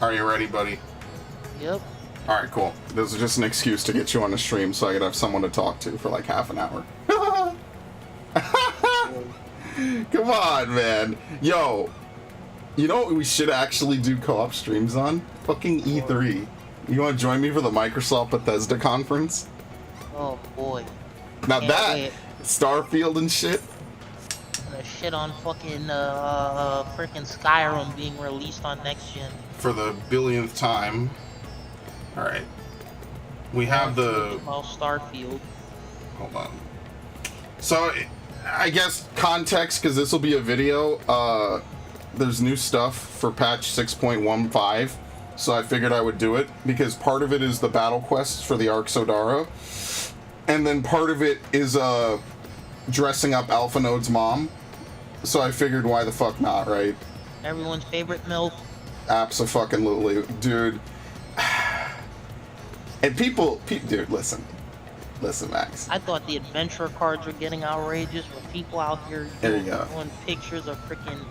Are you ready, buddy? Yep. Alright, cool. This is just an excuse to get you on the stream so I could have someone to talk to for like half an hour. Come on, man. Yo, you know what we should actually do co-op streams on? Fucking E3. You want to join me for the Microsoft Bethesda conference? Oh, boy. Now that, Starfield and shit. Shit on fucking freaking Skyrim being released on next gen for the billionth time. All right, we have the Starfield. Hold on. So I guess context, because this will be a video. There's new stuff for patch 6.15, so I figured I would do it because part of it is the battle quests for the Arksodara, and then part of it is dressing up Alpha Node's mom. So I figured, why the fuck not, right? Everyone's favorite MILF. Abso-fucking-lutely, dude. And people, dude, listen, Max. I thought the adventure cards were getting outrageous with people out here doing pictures of freaking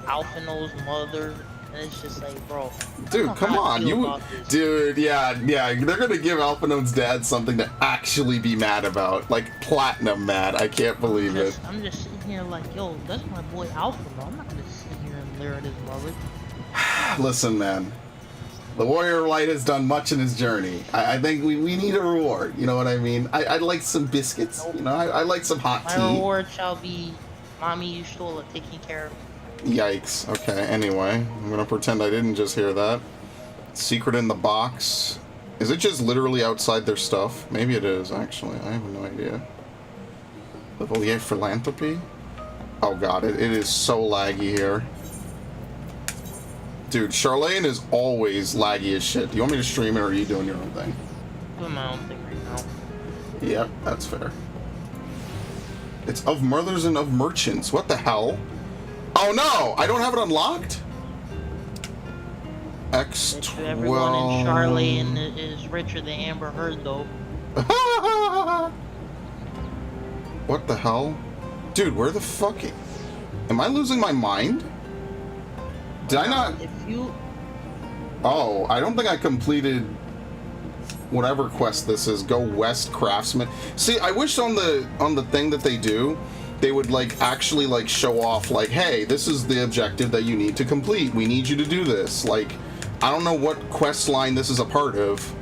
Alpha Node's mother, and it's just like, bro. Dude, come on, dude, yeah, they're gonna give Alpha Node's dad something to actually be mad about, like platinum mad. I can't believe it. I'm just sitting here like, yo, that's my boy Alpha Node. I'm not gonna sit here and leer at his mother. Listen, man. The Warrior Light has done much in his journey. I think we need a reward. You know what I mean? I'd like some biscuits. Nope. You know, I like some hot tea. My reward shall be mommy you stole it, taking care of me. Yikes. Okay, anyway. I'm gonna pretend I didn't just hear that. Secret in the box. Is it just literally outside their stuff? Maybe it is, actually. I have no idea. Level philanthropy? Oh god, it is so laggy here. Dude, Charlene is always laggy as shit. Do you want me to stream it, or are you doing your own thing? I'm doing my own thing right now. Yep, that's fair. It's of mothers and of merchants. What the hell? Oh no! I don't have it unlocked? X12... Everyone in Charlene is richer than Amber Heard, though. What the hell? Dude, where the fuck... Am I losing my mind? Did I not... Oh, I don't think I completed whatever quest this is. Go West Craftsman. See, I wish on the thing that they do, they would like actually like show off like, hey, this is the objective that you need to complete. We need you to do this. Like, I don't know what quest line this is a part of.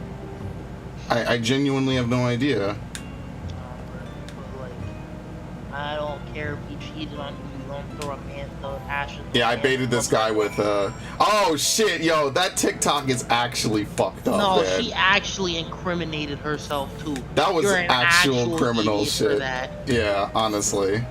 I genuinely have no idea. I don't care if he cheated on you. Don't throw a man the ashes. Yeah, I baited this guy with oh shit, yo, that TikTok is actually fucked up. No, man. she actually incriminated herself too. That was actual criminal shit. That. Yeah, honestly.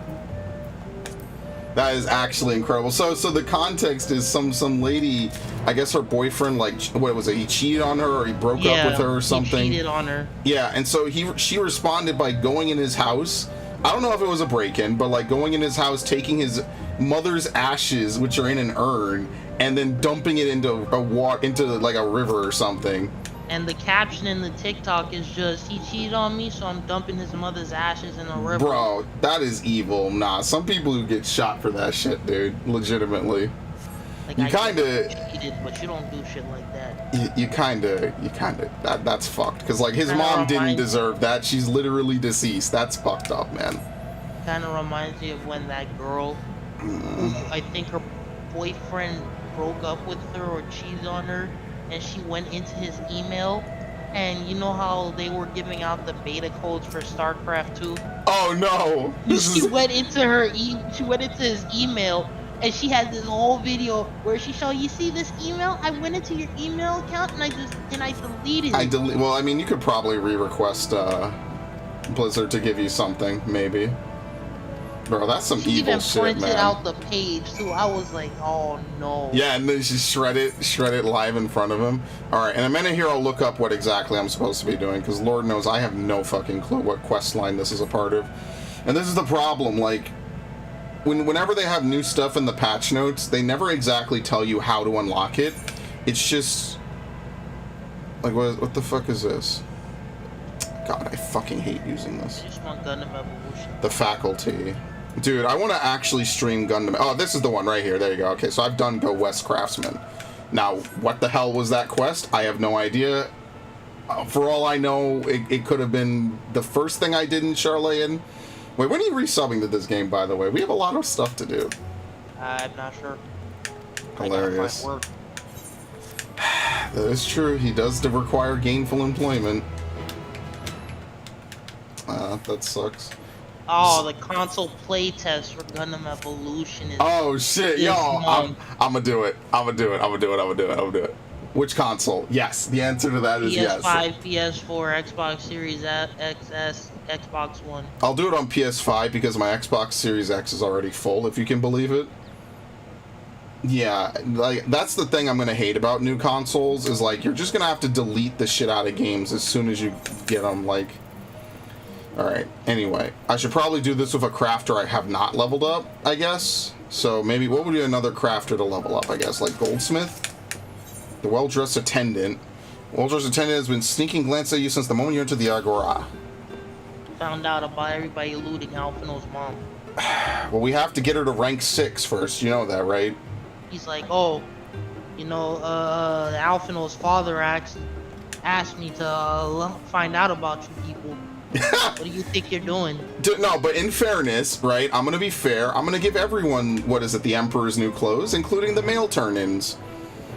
That is actually incredible. So the context is some lady, I guess her boyfriend, like, what was it, he cheated on her or he broke up with her or something? He cheated on her. Yeah, and so she responded by going in his house. I don't know if it was a break-in, but like going in his house, taking his mother's ashes, which are in an urn, and then dumping it into like a river or something. And the caption in the TikTok is just, he cheated on me, so I'm dumping his mother's ashes in a river. Bro, that is evil. Nah, some people who get shot for that shit, dude. Legitimately. Like, you kinda cheated, but you don't do shit like that. You kinda that's fucked. Because like his mom didn't deserve that. She's literally deceased. That's fucked up, man. Kind of reminds me of when that girl, who I think her boyfriend broke up with her or cheated on her, and she went into his email, and you know how they were giving out the beta codes for StarCraft 2? Oh no! She went into his email, and she had this whole video where she showed, you see this email? I went into your email account and I deleted it. Well, I mean, you could probably re-request Blizzard to give you something, maybe. Bro, that's some evil shit, man. She even printed out the page too. I was like, oh no. Yeah, and then she shred it live in front of him. All right, in a minute here, I'll look up what exactly I'm supposed to be doing, because Lord knows I have no fucking clue what quest line this is a part of. And this is the problem, like, whenever they have new stuff in the patch notes, they never exactly tell you how to unlock it. It's just like, what the fuck is this? God, I fucking hate using this. I just want Gundam Evolution. The faculty. Dude, I want to actually stream Gundam. Oh, this is the one right here. There you go. Okay, so I've done Go West Craftsman. Now, what the hell was that quest? I have no idea. For all I know, it could have been the first thing I did in Charlayan. Wait, when are you resubbing to this game, by the way? We have a lot of stuff to do. I'm not sure. Hilarious. That is true. He does require gainful employment. That sucks. Oh, the console playtest for Gundam Evolution is. Oh shit, yo! I'm gonna do it. I'm gonna do it. Which console? Yes. The answer to that is yes. PS5, PS4, Xbox Series XS, Xbox One. I'll do it on PS5 because my Xbox Series X is already full, if you can believe it. Yeah, like, that's the thing I'm gonna hate about new consoles, is like, you're just gonna have to delete the shit out of games as soon as you get them, like... Alright, anyway. I should probably do this with a crafter I have not leveled up, I guess. So maybe, what would be another crafter to level up, I guess? Like Goldsmith? The well-dressed attendant. Well-dressed attendant has been sneaking glance at you since the moment you entered the Agora. Found out about everybody looting Alphino's mom. Well, we have to get her to rank 6 first, you know that, right? He's like, oh, you know, Alphino's father asked me to find out about you people. What do you think you're doing? No, but in fairness, right, I'm going to be fair. I'm going to give everyone, what is it, the Emperor's new clothes, including the male turn-ins.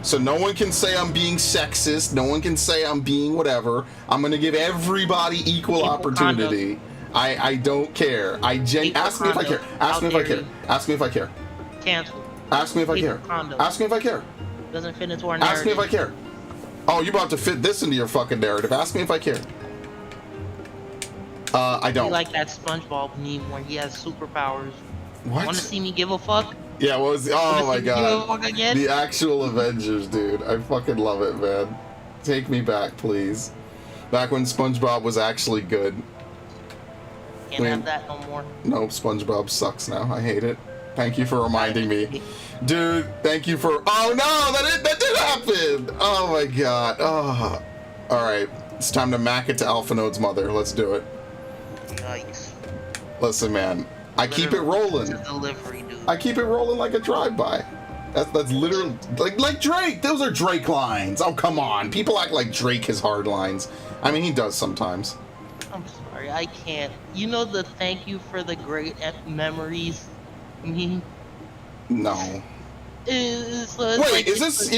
So no one can say I'm being sexist. No one can say I'm being whatever. I'm going to give everybody equal opportunity. I don't care. Ask me if I care. Ask me if I care. Ask me if I care. Cancel. Ask me if I care. Ask me if I care. Doesn't fit into our narrative. Ask me if I care. Oh, you're about to fit this into your fucking narrative. Ask me if I care. I don't. Like that SpongeBob meme where he has superpowers. What? Want to see me give a fuck? Yeah, what was the... Oh my god. Again? The actual Avengers, dude. I fucking love it, man. Take me back, please. Back when SpongeBob was actually good. Can't have that no more. Nope, SpongeBob sucks now. I hate it. Thank you for reminding me. Dude, thank you for... Oh no, that did happen! Oh my god. Oh. Alright, it's time to mac it to Alphinode's mother. Let's do it. Yikes. Listen, man. I keep it rolling. Delivery, dude. I keep it rolling like a drive-by. That's literally like Drake. Those are Drake lines. Oh, come on. People act like Drake has hard lines. I mean, he does sometimes. I'm sorry, I can't. You know the thank you for the great memories meme? No. Is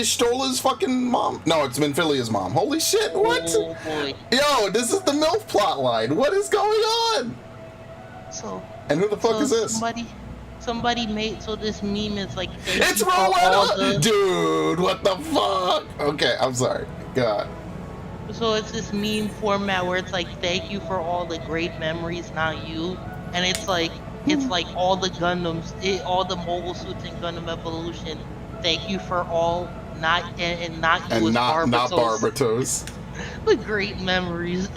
Stola's fucking mom? No, it's Minfilia's mom. Holy shit, what? Oh boy. Yo, this is the MILF plotline. What is going on? So. And who the fuck is this? Somebody made, so this meme is like, it's Rowena! Dude, what the fuck? Okay, I'm sorry. God. So it's this meme format where it's like, thank you for all the great memories, not you. And it's like all the Gundams, all the mobile suits in Gundam Evolution. Thank you for all, not you, and not Barbatos. The great memories.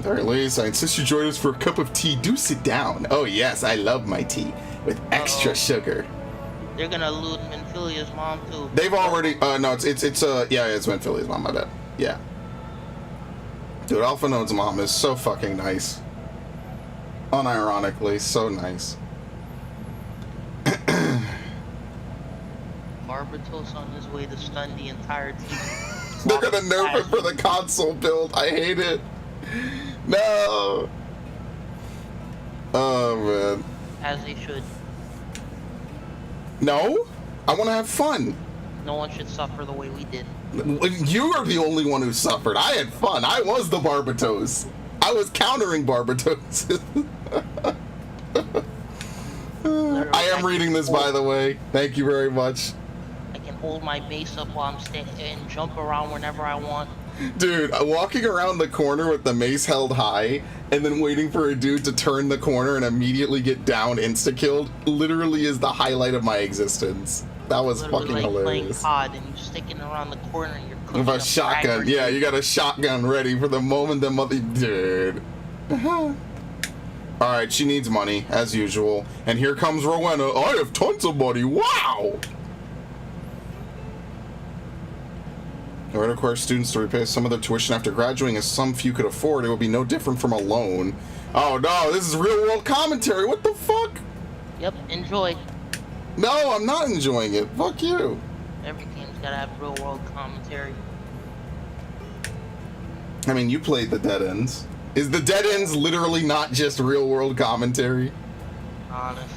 Alright, ladies, I insist you join us for a cup of tea. Do sit down. Oh yes, I love my tea with extra sugar. They're gonna loot Minfilia's mom too. They've already. No, it's Minfilia's mom. My bad. Yeah. Dude, Alphinode's mom is so fucking nice. Unironically, so nice. Barbatos on his way to stun the entire team. They're gonna nerf it for the console build. I hate it. No. Oh man. As they should. No, I want to have fun. No one should suffer the way we did. You are the only one who suffered. I had fun. I was the Barbatos. I was countering Barbatos. I am reading this, by the way. Thank you very much. I can hold my base up while I'm standing and jump around whenever I want. Dude, walking around the corner with the mace held high and then waiting for a dude to turn the corner and immediately get down insta-killed literally is the highlight of my existence. That was fucking like hilarious. Playing COD and you're sticking around the corner and you're cooking with a shotgun. Yeah, you got a shotgun ready for the moment the mother... Dude. Alright, she needs money, as usual. And here comes Rowena. I have tons of money. Wow! It would require students to repay some of their tuition after graduating, as some few could afford. It would be no different from a loan. Oh no, this is real world commentary. What the fuck? Yep, enjoy. No, I'm not enjoying it. Fuck you. Everything gotta have real world commentary. I mean, you played the Dead Ends. Is the Dead Ends literally not just real world commentary? Honest.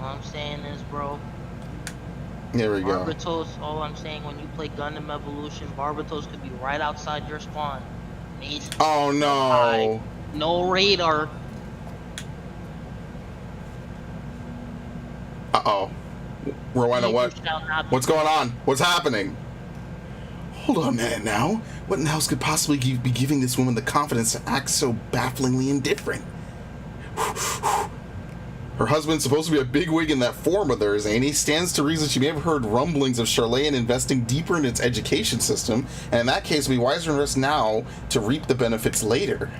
All I'm saying is, bro. Here we go. Barbatos, all I'm saying, when you play Gundam Evolution, Barbatos could be right outside your spawn. Amazing. Oh no. No radar. Uh-oh. Rowena, what? What's going on? What's happening? Hold on a minute now. What in the hell could possibly be giving this woman the confidence to act so bafflingly indifferent? Her husband's supposed to be a bigwig in that form of theirs, and he stands to reason she may have heard rumblings of Charlayan investing deeper in its education system, and in that case, it would be wiser to invest now to reap the benefits later.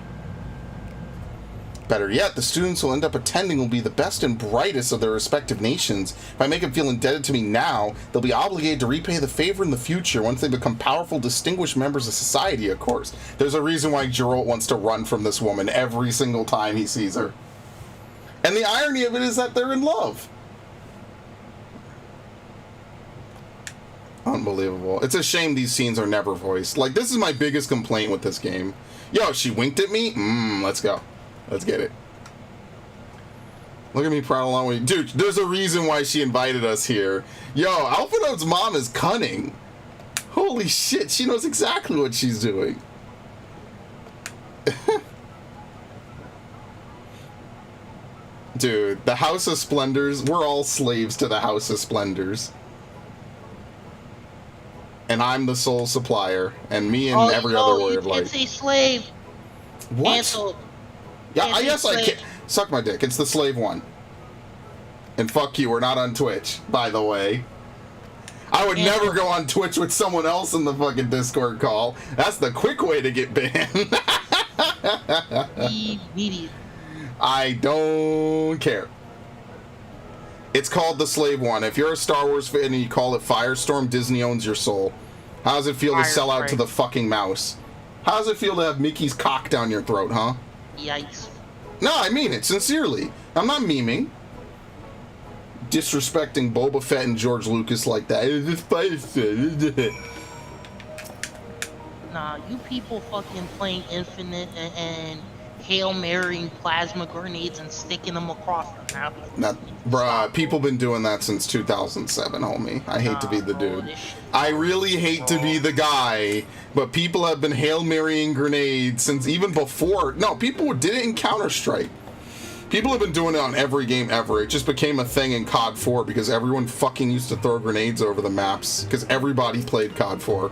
Better yet, the students who will end up attending will be the best and brightest of their respective nations. If I make them feel indebted to me now, they'll be obligated to repay the favor in the future once they become powerful, distinguished members of society, of course. There's a reason why Geralt wants to run from this woman every single time he sees her. And the irony of it is that they're in love. Unbelievable. It's a shame these scenes are never voiced. Like, this is my biggest complaint with this game. Yo, she winked at me? Let's go. Let's get it. Look at me proud along with you. Dude, there's a reason why she invited us here. Yo, Alphinode's mom is cunning. Holy shit, she knows exactly what she's doing. Dude, the House of Splendors, we're all slaves to the House of Splendors. And I'm the sole supplier. And me and every other word, like... It's a slave. What? Cancel. Yeah, I guess I can. Suck my dick. It's the slave one. And fuck you, we're not on Twitch, by the way. I would never go on Twitch with someone else in the fucking Discord call. That's the quick way to get banned. I don't care. It's called the slave one. If you're a Star Wars fan and you call it Firestorm, Disney owns your soul. How does it feel to sell out to the fucking mouse? How does it feel to have Mickey's cock down your throat, huh? Yikes. No, I mean it, sincerely. I'm not memeing. Disrespecting Boba Fett and George Lucas like that. Nah, you people fucking playing Infinite and Hail Marying plasma grenades and sticking them across the map. Bruh, people been doing that since 2007, homie. I hate to be the dude. I really hate to be the guy, but people have been Hail Marying grenades since even before. No, people did it in Counter-Strike. People have been doing it on every game ever. It just became a thing in COD 4 because everyone fucking used to throw grenades over the maps because everybody played COD 4.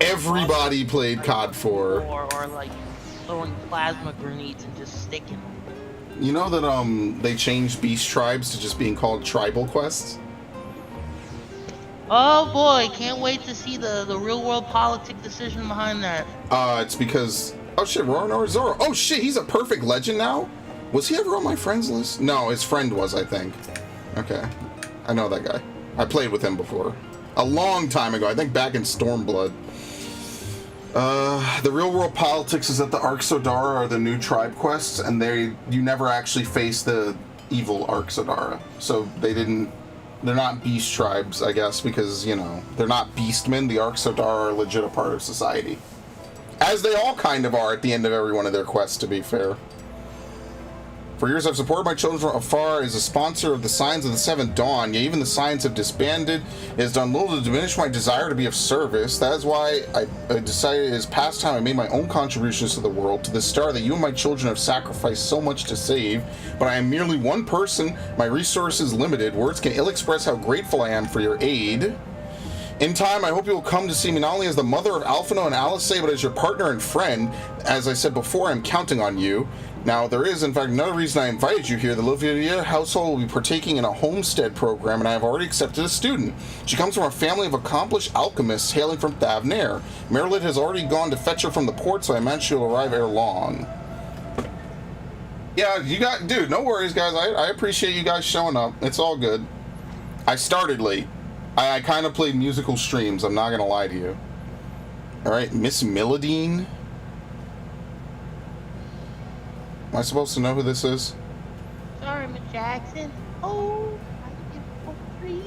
Everybody played COD 4. Or like throwing plasma grenades and just sticking them. You know that they changed Beast Tribes to just being called Tribal Quests? Oh boy, can't wait to see the real world politic decision behind that. It's because... Oh shit, Roronoa Zoro. Oh shit, he's a perfect legend now? Was he ever on my friends list? No, his friend was, I think. Okay. I know that guy. I played with him before. A long time ago, I think back in Stormblood. The real world politics is that the Arksodara are the new tribe quests, and you never actually face the evil Arksodara. So they're not beast tribes, I guess, because, you know, they're not beastmen. The Arksodara are legit a part of society. As they all kind of are at the end of every one of their quests, to be fair. For years, I've supported my children from afar as a sponsor of the Signs of the Seventh Dawn. Yet even the Signs have disbanded. It has done little to diminish my desire to be of service. That is why I decided it is past time I made my own contributions to the world, to the star that you and my children have sacrificed so much to save. But I am merely one person, my resources limited. Words can ill express how grateful I am for your aid. In time, I hope you will come to see me not only as the mother of Alphino and Alice, but as your partner and friend. As I said before, I'm counting on you. Now, there is, in fact, another reason I invited you here. The Lovier household will be partaking in a homestead program, and I have already accepted a student. She comes from a family of accomplished alchemists hailing from Thavnair. Merlid has already gone to fetch her from the port, so I imagine she'll arrive ere long. Yeah, dude, no worries, guys. I appreciate you guys showing up. It's all good. I started late. I kind of played musical streams, I'm not going to lie to you. Alright, Miss Milladine. Am I supposed to know who this is? Sorry, Miss Jackson. Oh, I give for free.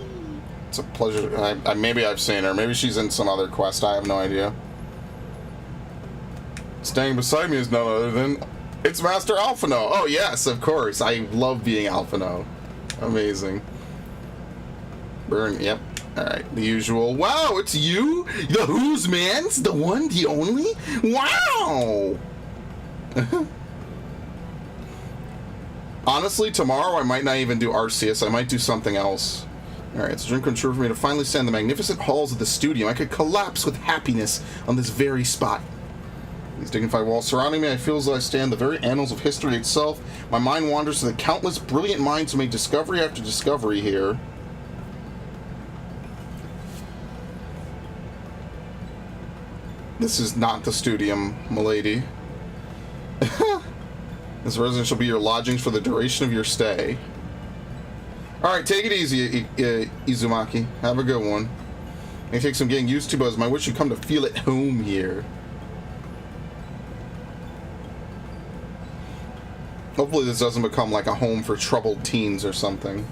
It's a pleasure. Maybe I've seen her. Maybe she's in some other quest. I have no idea. Standing beside me is none other than... It's Master Alphino. Oh, yes, of course. I love being Alphino. Amazing. Burn, yep. Alright, the usual. Wow, it's you? The who's man's? The one, the only? Wow! Honestly, tomorrow I might not even do Arceus. I might do something else. Alright, it's a dream come true for me to finally stand in the magnificent halls of the studio. I could collapse with happiness on this very spot. These dignified walls surrounding me, I feel as though I stand the very annals of history itself. My mind wanders to the countless brilliant minds who make discovery after discovery here. This is not the studium, milady. This residence shall be your lodgings for the duration of your stay. Alright, take it easy, Izumaki. Have a good one. May take some getting used to, but it's my wish you come to feel at home here. Hopefully this doesn't become like a home for troubled teens or something.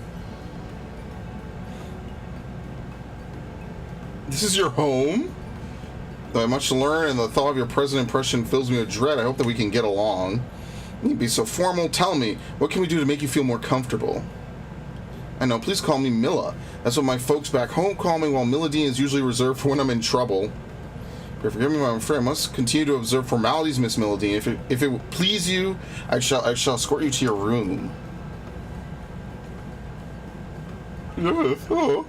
This is your home? Though I have much to learn, and the thought of your present impression fills me with dread, I hope that we can get along. You need to be so formal. Tell me, what can we do to make you feel more comfortable? I know, please call me Milla. That's what my folks back home call me, while Milladine is usually reserved for when I'm in trouble. Forgive me, I'm afraid I must continue to observe formalities, Miss Milladine. If it will please you, I shall escort you to your room. Yes, oh.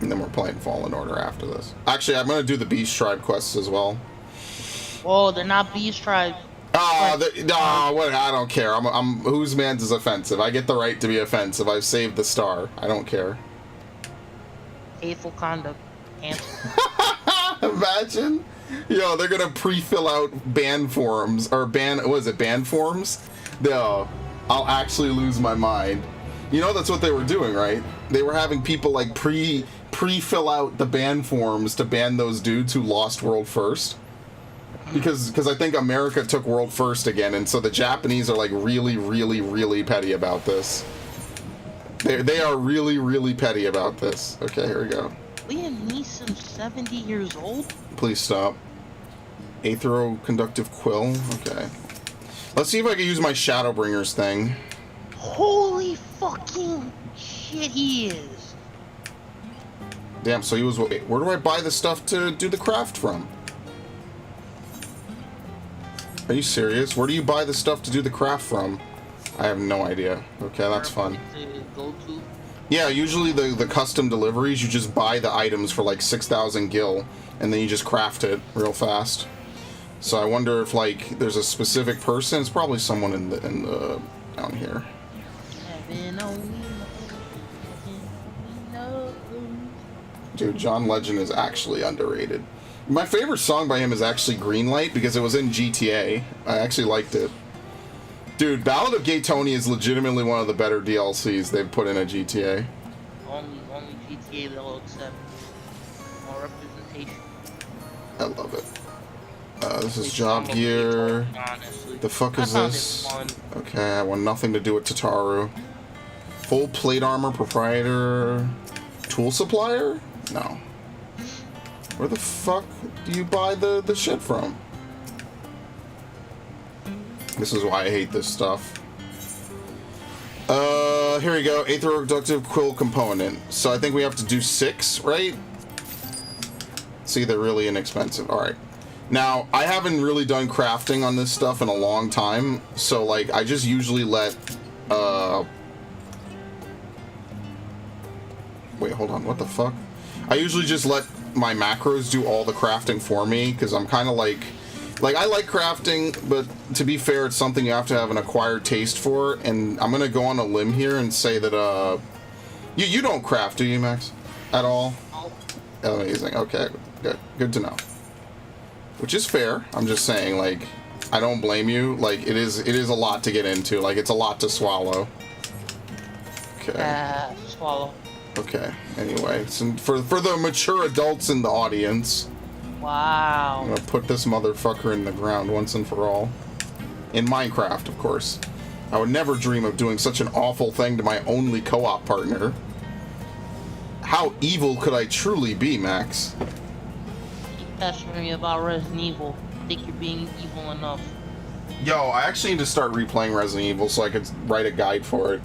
And then we're playing Fallen Order after this. Actually, I'm going to do the Beast Tribe quests as well. Oh, they're not Beast Tribe. What? I don't care. I'm whose man's is offensive. I get the right to be offensive. I've saved the star. I don't care. Hateful conduct. Imagine. Yo, they're gonna pre-fill out ban forms or ban forms? No, I'll actually lose my mind. You know that's what they were doing, right? They were having people like pre-fill out the ban forms to ban those dudes who lost World First. Because I think America took World First again, and so the Japanese are like really, really, really petty about this. They are really, really petty about this. Okay, here we go. Liam Neeson's 70 years old? Please stop. Aethero-conductive quill. Okay. Let's see if I can use my Shadowbringers thing. Holy fucking shit, he is. Damn, so he was... Wait, where do I buy the stuff to do the craft from? Are you serious? Where do you buy the stuff to do the craft from? I have no idea. Okay, that's fun. Yeah, usually the custom deliveries, you just buy the items for like 6,000 gil, and then you just craft it real fast. So I wonder if like there's a specific person. It's probably someone in the down here. Dude, John Legend is actually underrated. My favorite song by him is actually Greenlight because it was in GTA. I actually liked it. Dude, Ballad of Gay Tony is legitimately one of the better DLCs they've put in a GTA. Only GTA they'll accept. More representation. I love it. This is Job Gear. The fuck is this? Okay, I want nothing to do with Tataru. Full plate armor proprietor. Tool supplier? No. Where the fuck do you buy the shit from? This is why I hate this stuff. Here we go. Aethero-conductive quill component. So I think we have to do 6, right? See, they're really inexpensive. Alright. Now, I haven't really done crafting on this stuff in a long time. So, like, I just usually let... Wait, hold on. What the fuck? I usually just let my macros do all the crafting for me, because I'm kind of like I like crafting, but to be fair, it's something you have to have an acquired taste for, and I'm gonna go on a limb here and say that you don't craft, do you, Max? At all? Amazing. Okay, good to know. Which is fair. I'm just saying, like, I don't blame you. Like, it is a lot to get into. Like, it's a lot to swallow. Okay. Swallow. Okay, anyway, so for the mature adults in the audience, wow, I'm gonna put this motherfucker in the ground once and for all. In Minecraft, of course. I would never dream of doing such an awful thing to my only co-op partner. How evil could I truly be, Max? Keep pestering me about Resident Evil. I think you're being evil enough. Yo, I actually need to start replaying Resident Evil so I could write a guide for it.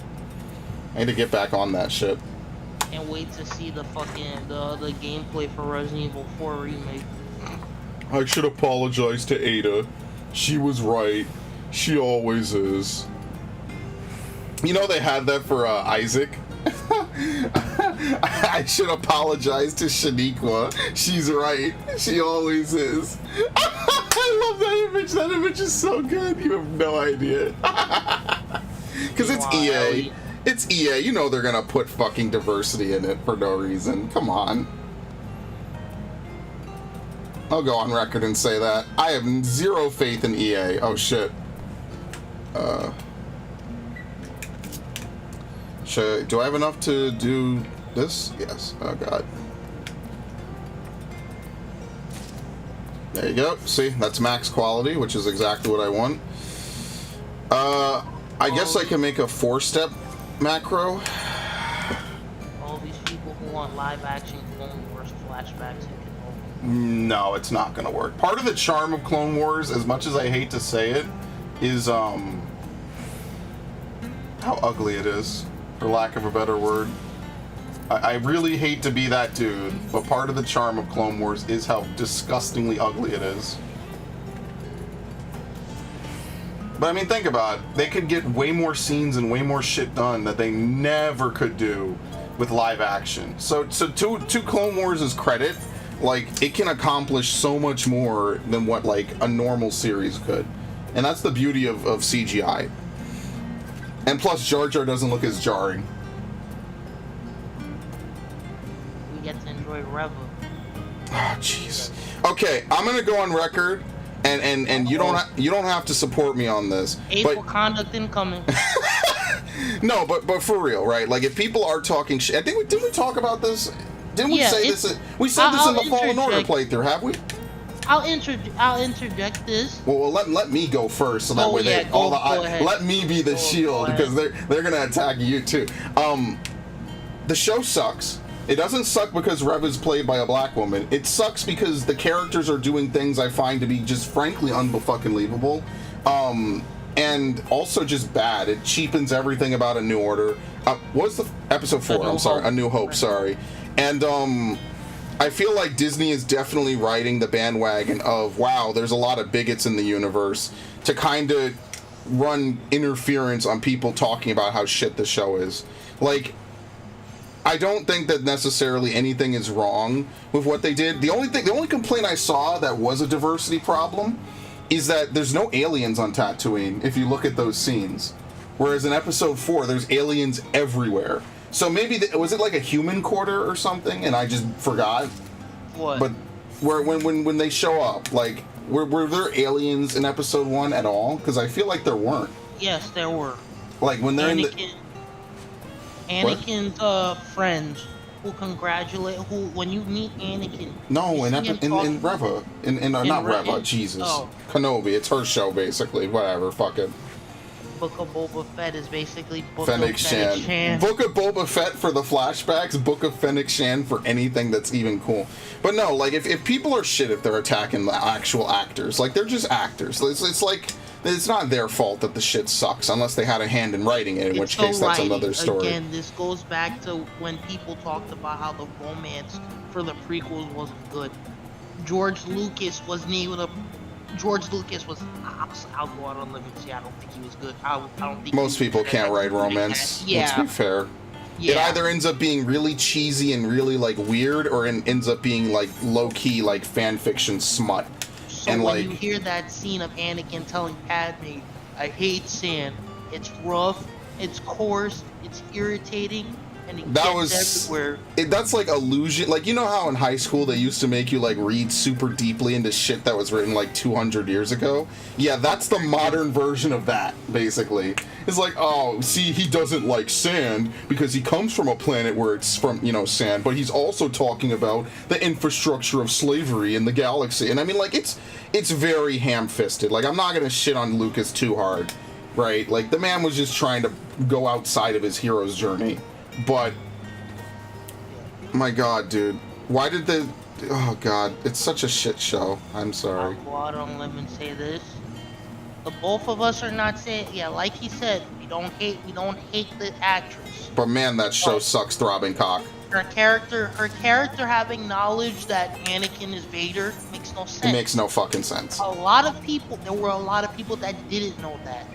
I need to get back on that shit. Can't wait to see the fucking the gameplay for Resident Evil 4 remake. I should apologize to Ada. She was right. She always is. You know they had that for Isaac? I should apologize to Shaniqua. She's right. She always is. I love that image. That image is so good. You have no idea. Because it's EA. It's EA. You know they're going to put fucking diversity in it for no reason. Come on. I'll go on record and say that. I have zero faith in EA. Oh, shit. Do I have enough to do this? Yes. Oh, God. There you go. See, that's max quality, which is exactly what I want. I guess I can make a 4-step macro. All these people who want live action Clone Wars flashbacks in Kenobi. No, it's not going to work. Part of the charm of Clone Wars, as much as I hate to say it, is how ugly it is, for lack of a better word. I really hate to be that dude, but part of the charm of Clone Wars is how disgustingly ugly it is. But I mean, think about it. They could get way more scenes and way more shit done that they never could do with live action. So to Clone Wars' credit, like, it can accomplish so much more than what, like, a normal series could. And that's the beauty of CGI. And plus, Jar Jar doesn't look as jarring. We get to enjoy Reva. Oh, jeez. Okay, I'm gonna go on record, and you don't have to support me on this. April conduct incoming. No, but for real, right? Like, if people are talking shit, I think didn't we talk about this? Didn't we say this? We said this in the Fallen Order playthrough, have we? I'll interject this. Well, let me go first, so that way let me be the shield, because they're gonna attack you too. The show sucks. It doesn't suck because Rev is played by a black woman. It sucks because the characters are doing things I find to be just frankly unfucking-believable. And also just bad. It cheapens everything about A New Order. What's the episode 4? I'm sorry, A New Hope. Sorry. And I feel like Disney is definitely riding the bandwagon of, wow, there's a lot of bigots in the universe, to kind of run interference on people talking about how shit the show is. Like, I don't think that necessarily anything is wrong with what they did. The only complaint I saw that was a diversity problem is that there's no aliens on Tatooine if you look at those scenes. Whereas in episode 4, there's aliens everywhere. So maybe, was it like a human quarter or something, and I just forgot? What? But when they show up, like, were there aliens in episode 1 at all? Because I feel like there weren't. Yes, there were. Like, when they're Anakin's friends who when you meet Anakin. No, in Reva. Not Reva, Jesus. Oh. Kenobi, it's her show, basically. Whatever, fuck it. Book of Boba Fett is basically Book Fennec of Shan. Book of Boba Fett for the flashbacks, Book of Fennec Shan for anything that's even cool. But no, like, if people are shit if they're attacking the actual actors, like, they're just actors. It's like, it's not their fault that the shit sucks unless they had a hand in writing it, in which case that's another story. Again, this goes back to when people talked about how the romance for the prequels wasn't good. George Lucas was, I'll go out on a limb and say I don't think he was good. I don't think most people can't write romance. Yeah. Let's be fair. Yeah. It either ends up being really cheesy and really, like, weird, or it ends up being, like, low-key, like, fan fiction smut. So and when you hear that scene of Anakin telling Padme, I hate sand, it's rough, it's coarse, it's irritating, and it That gets was everywhere. that's like illusion. Like, you know how in high school they used to make you like read super deeply into shit that was written like 200 years ago? Yeah, that's the modern version of that, basically. It's like, oh, see, he doesn't like sand because he comes from a planet where it's from, you know, sand, but he's also talking about the infrastructure of slavery in the galaxy. And I mean, like, it's very ham-fisted. Like, I'm not gonna shit on Lucas too hard, right? Like, the man was just trying to go outside of his hero's journey. But my god, dude, why did the oh god, it's such a shit show. I'm sorry. I'll go out on a limb and say this: the both of us are not saying, yeah, like he said, we don't hate the actress. But man, that show sucks throbbing cock. Her character having knowledge that Anakin is Vader makes no sense. It makes no fucking sense. There were a lot of people that didn't know that.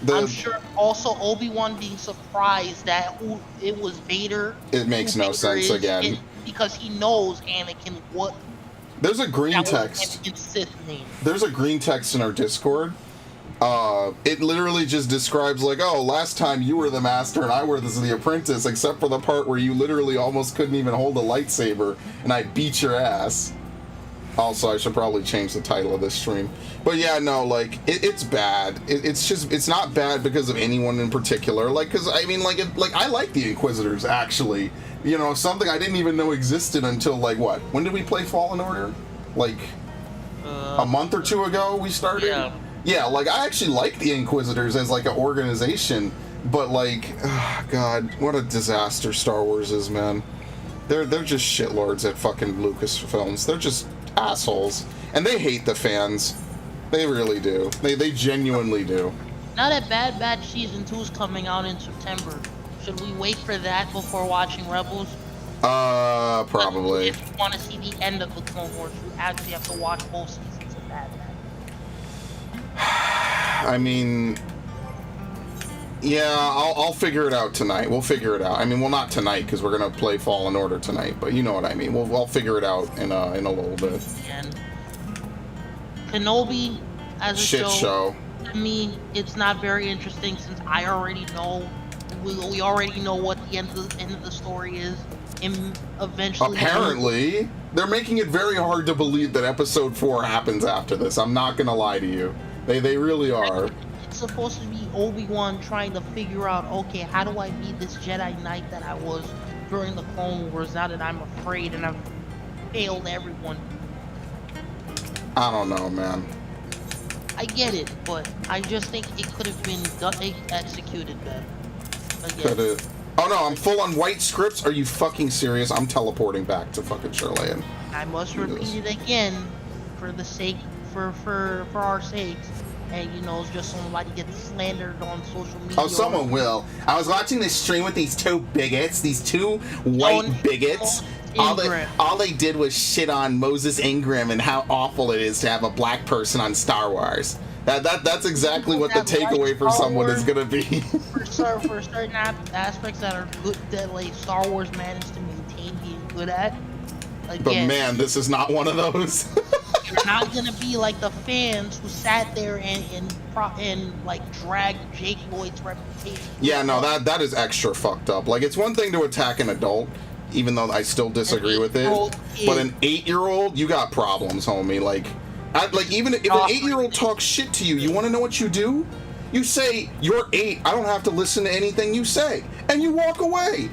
I'm sure also Obi-Wan being surprised that it was Vader. It makes no sense again. Because he knows Anakin what. There's a green text. Sith name. There's a green text in our Discord. It literally just describes like, oh, last time you were the master and I was the apprentice, except for the part where you literally almost couldn't even hold a lightsaber and I beat your ass. Also, I should probably change the title of this stream. But yeah, no, like, it's bad. It's not bad because of anyone in particular. Like, because, I mean, like, I like the Inquisitors, actually. You know, something I didn't even know existed until, like, what? When did we play Fallen Order? Like, a month or two ago we started? Yeah. Yeah, like, I actually like the Inquisitors as, like, an organization. But, like, oh, God, what a disaster Star Wars is, man. They're just shitlords at fucking Lucasfilms. They're just assholes, and they hate the fans. They really do. They genuinely do. Now that Bad Batch Season 2 is coming out in September, should we wait for that before watching Rebels? Probably. If you want to see the end of the Clone Wars, you actually have to watch both seasons of Bad Batch. I mean, yeah, I'll figure it out tonight. We'll figure it out. I mean, well, not tonight because we're gonna play Fallen Order tonight, but you know what I mean. We'll figure it out in a little bit. And Kenobi as a shit show. To me, it's not very interesting since I already know. We already know what the end of the story is. And eventually, apparently, they're making it very hard to believe that Episode 4 happens after this. I'm not gonna lie to you. They really are. It's supposed to be Obi-Wan trying to figure out, okay, how do I be this Jedi Knight that I was during the Clone Wars now that I'm afraid and I've failed everyone. I don't know, man. I get it, but I just think it could have been executed better. Could it? Oh no, I'm full on white scripts. Are you fucking serious? I'm teleporting back to fucking Charlayan. I must repeat it again, for the sake, for our sakes, and you know, just so nobody gets slandered on social media. Oh, someone will. I was watching this stream with these two bigots, these two white bigots. All they did was shit on Moses Ingram and how awful it is to have a black person on Star Wars. That's exactly what the takeaway for someone is gonna be. for certain aspects that are good, that like Star Wars managed to maintain being good at. Again, but man, this is not one of those. You're not gonna be like the fans who sat there and like dragged Jake Lloyd's reputation. Yeah, no, that is extra fucked up. Like, it's one thing to attack an adult, even though I still disagree with it. But an 8-year-old, you got problems, homie. Like even if an 8-year-old talks shit to you, you want to know what you do? You say, "You're 8. I don't have to listen to anything you say," and you walk away.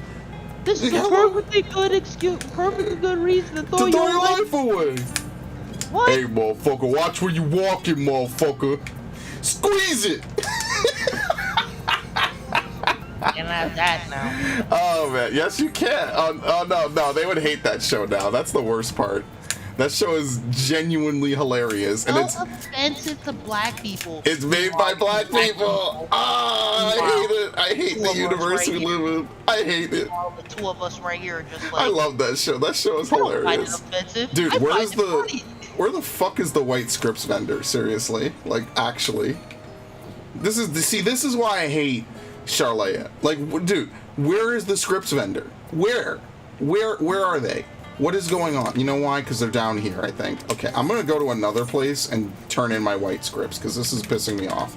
This is a perfectly good excuse, perfectly good reason to throw your life away. What? Hey, motherfucker, watch where you walking, motherfucker. Squeeze it. Can't have that now. Oh man, yes you can. Oh no, they would hate that show now. That's the worst part. That show is genuinely hilarious, and it's offensive to black people. It's made by black people. Ah, I hate it. I hate the universe we live in. I hate it. The two of us right here are just like. I love that show. That show is hilarious. Dude, where the fuck is the white scripts vendor? Seriously, like actually, this is why I hate Charlotte. Like, dude, where is the scripts vendor? Where are they? What is going on? You know why? Because they're down here, I think. Okay, I'm going to go to another place and turn in my white scripts, because this is pissing me off.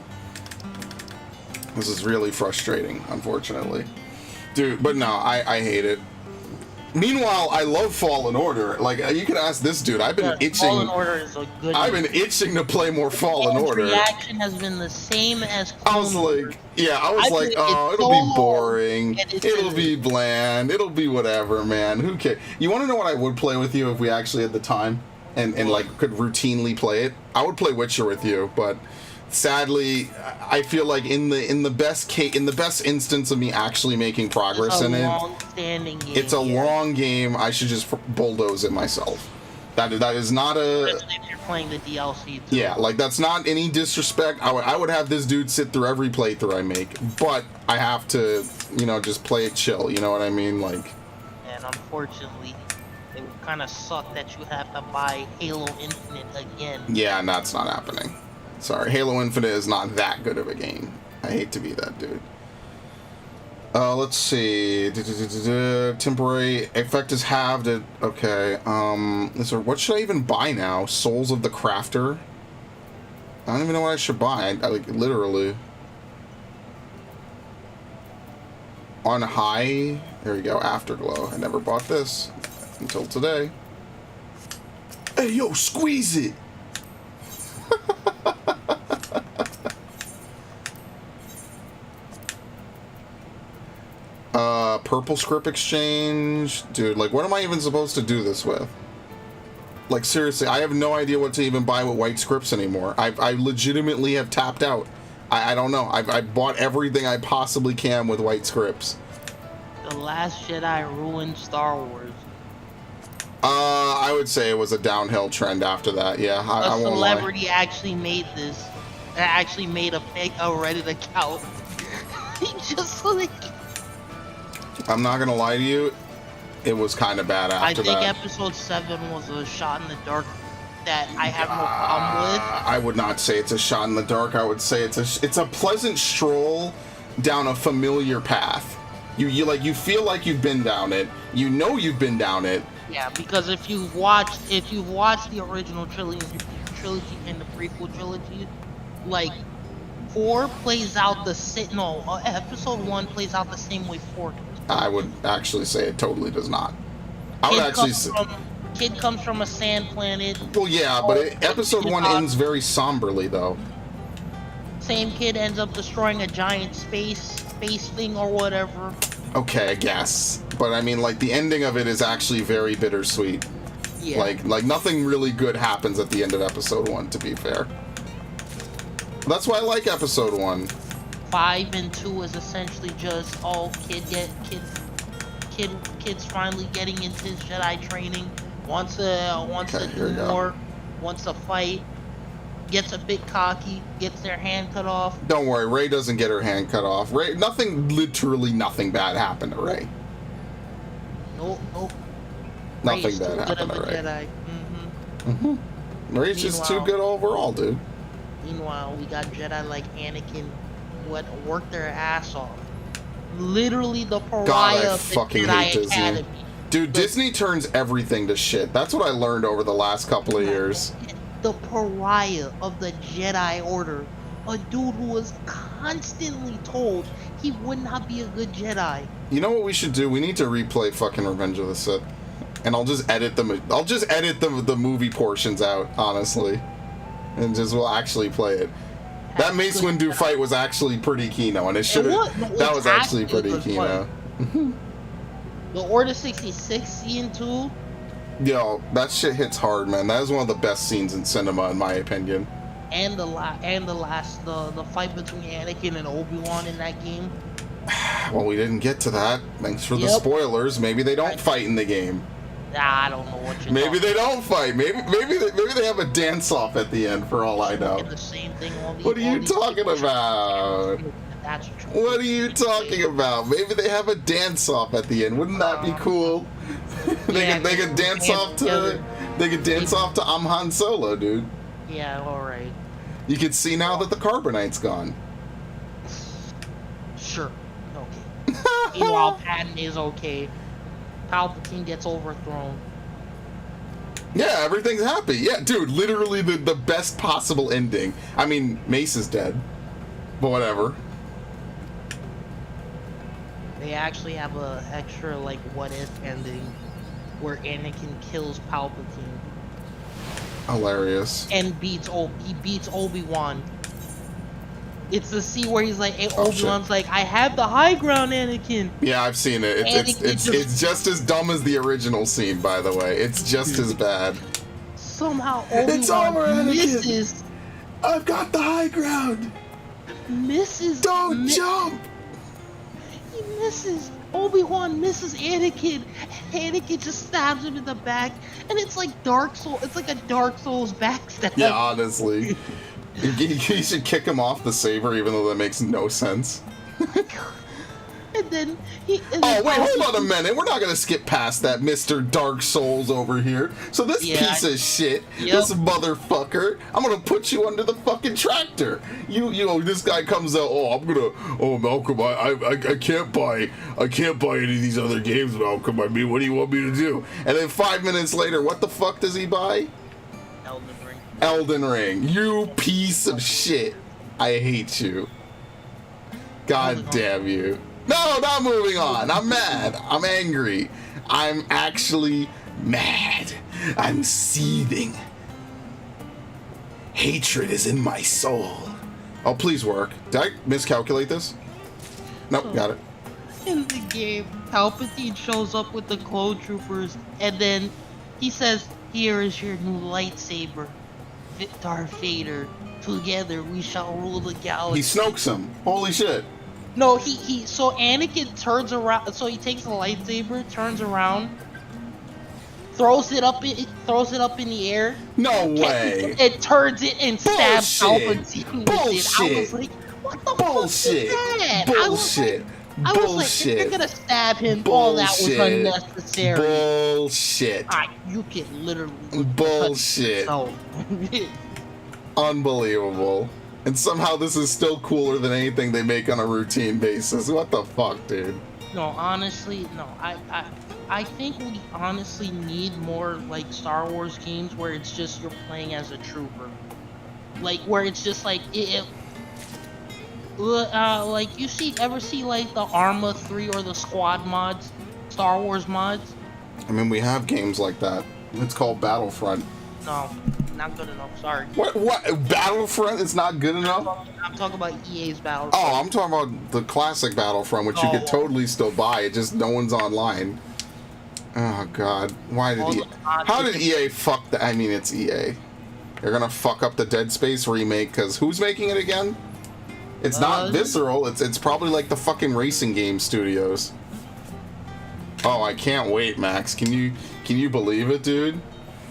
This is really frustrating, unfortunately. Dude, but no, I hate it. Meanwhile, I love Fallen Order. Like, you could ask this dude. I've been itching. Fallen Order is a good. I've been itching to play more Fallen Order. Reaction has been the same as. I was like, oh, it'll be boring. It'll be bland. It'll be whatever, man. Who cares? You want to know what I would play with you if we actually had the time and like could routinely play it? I would play Witcher with you, but sadly, I feel like in the best instance of me actually making progress in it, it's a long game. I should just bulldoze it myself. That is not a. Especially if you're playing the DLC too. Yeah, like that's not any disrespect. I would have this dude sit through every playthrough I make, but I have to, just play it chill. You know what I mean? Like. And unfortunately, it would kind of suck that you have to buy Halo Infinite again. Yeah, and that's not happening. Sorry, Halo Infinite is not that good of a game. I hate to be that dude. Let's see. Temporary effect is halved. Okay. What should I even buy now? Souls of the Crafter. I don't even know what I should buy. I like literally. On high. There we go. Afterglow. I never bought this until today. Hey, yo, squeeze it. Purple script exchange. Dude, like, what am I even supposed to do this with? Like, seriously, I have no idea what to even buy with white scripts anymore. I legitimately have tapped out. I don't know. I bought everything I possibly can with white scripts. The Last Jedi ruined Star Wars. I would say it was a downhill trend after that. Yeah, I won't lie. A celebrity actually made this. Actually made a Reddit account. Just so they. I'm not gonna lie to you, it was kind of bad after that. I think episode 7 was a shot in the dark that I have no problem with. I would not say it's a shot in the dark. I would say it's a pleasant stroll down a familiar path. You feel like you've been down it. You know you've been down it. Yeah, because if you've watched the original trilogy and the prequel trilogy, like 4 plays out episode 1 plays out the same way 4 does. I would actually say it totally does not. Kid comes from a sand planet. Well, yeah, but episode 1 ends very somberly, though. Same kid ends up destroying a giant space thing or whatever. Okay, I guess. But I mean, like, the ending of it is actually very bittersweet. Yeah. Like nothing really good happens at the end of episode 1, to be fair. That's why I like episode 1. 5 and 2 is essentially just kids finally getting into his Jedi training. Wants to do more, wants to fight, gets a bit cocky, gets their hand cut off. Don't worry, Rey doesn't get her hand cut off. Literally nothing bad happened to Rey. Nope. Nothing bad happened to Rey. Jedi. Rey's just too good overall, dude. Meanwhile, we got Jedi like Anakin who had worked their ass off. Literally the pariah of the Jedi Academy. Dude, Disney turns everything to shit. That's what I learned over the last couple of years. The pariah of the Jedi Order. A dude who was constantly told he would not be a good Jedi. You know what we should do? We need to replay fucking Revenge of the Sith. And I'll just edit the movie portions out, honestly. And we'll actually play it. That Mace Windu fight was actually pretty kino, and that was actually pretty kino. The Order 66 scene too. Yo, that shit hits hard, man. That is one of the best scenes in cinema, in my opinion. And the fight between Anakin and Obi-Wan in that game. Well, we didn't get to that. Thanks for the spoilers. Maybe they don't fight in the game. I don't know what you're Maybe they don't fight. Maybe they have a dance off at the end, for all I know. The same thing. What are you talking about? What are you talking about? Maybe they have a dance off at the end. Wouldn't that be cool? they could dance off to I'm Han Solo, dude. Yeah, all right. You can see now that the Carbonite's gone. Sure. Okay. Meanwhile, Padme is okay. Palpatine gets overthrown. Yeah, everything's happy. Yeah, dude, literally the best possible ending. I mean, Mace is dead, but whatever. they actually have a extra like what if ending where Anakin kills Palpatine Hilarious. and he beats Obi-Wan. It's the scene where he's like, hey, Oh, Obi-Wan's like, I have the high ground, Anakin. Yeah, I've seen it. It's just as dumb as the original scene, by the way. It's just as bad. Somehow It's over, Obi-Wan Anakin. misses. I've got the high ground. Don't jump. He misses. Obi-Wan misses Anakin. And Anakin just stabs him in the back. And it's like Dark Souls. It's like a Dark Souls backstab. Yeah, honestly. You should kick him off the saber, even though that makes no sense. And then oh, wait, hold on a minute. We're not going to skip past that Mr. Dark Souls over here. So this piece of shit, this motherfucker, I'm going to put you under the fucking tractor. You know, this guy comes out, Malcolm, I can't buy any of these other games, Malcolm. I mean, what do you want me to do? And then 5 minutes later, what the fuck does he buy? Elden Ring. You piece of shit. I hate you. God damn you. No, not moving on. I'm mad. I'm angry. I'm actually mad. I'm seething. Hatred is in my soul. Oh, please work. Did I miscalculate this? Nope, got it. In the game, Palpatine shows up with the clone troopers, and then he says, here is your new lightsaber. Darth Vader. Together we shall rule the galaxy. He Snokes him. Holy shit. No, so Anakin turns around, so he takes the lightsaber, turns around, throws it up in the air. No way. And turns it and stabs Palpatine with Bullshit. it. I was like, what the Bullshit. fuck is that? Bullshit. I was like, if you're gonna stab him, all that was unnecessary. Bullshit. You can literally bullshit. Unbelievable. And somehow this is still cooler than anything they make on a routine basis. What the fuck, dude? No, honestly, no. I think we honestly need more like Star Wars games where it's just you're playing as a trooper, like where it's just like like you ever see like the Arma 3 or the Squad mods, Star Wars mods? I mean, we have games like that. It's called Battlefront. No, not good enough. Sorry. What? Battlefront is not good enough? I'm talking about EA's Battlefront. Oh, I'm talking about the classic Battlefront, which you could totally still buy. It just no one's online. Oh God, why did EA? How did EA fuck that? I mean, it's EA. They're gonna fuck up the Dead Space remake because who's making it again? It's not Visceral. It's probably like the fucking racing game studios. Oh, I can't wait, Max. Can you believe it, dude?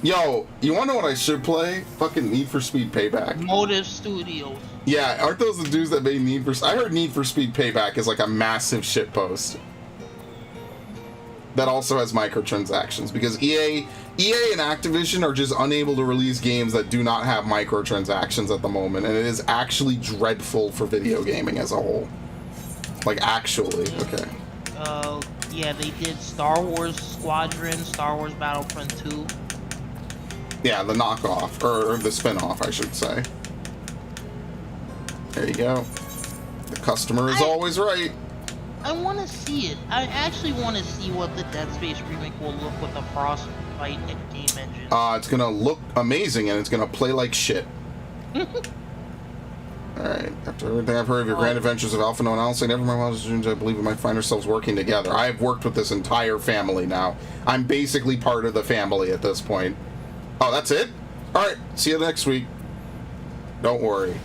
Yo, you wanna know what I should play? Fucking Need for Speed Payback. Motive Studios. Yeah, aren't those the dudes that made Need for... I heard Need for Speed Payback is like a massive shitpost. That also has microtransactions, because EA and Activision are just unable to release games that do not have microtransactions at the moment, and it is actually dreadful for video gaming as a whole. Like, actually. Okay. Yeah, they did Star Wars Squadron, Star Wars Battlefront 2. Yeah, the knockoff, or the spin-off, I should say. There you go. The customer is always right. I want to see it. I actually want to see what the Dead Space remake will look with the Frostbite and game engine. It's gonna look amazing, and it's gonna play like shit. Alright, after everything I've heard of your grand adventures of Alpha No Analysis, never mind wildest dreams, I believe we might find ourselves working together. I've worked with this entire family now. I'm basically part of the family at this point. Oh, that's it? Alright, see you next week. Don't worry.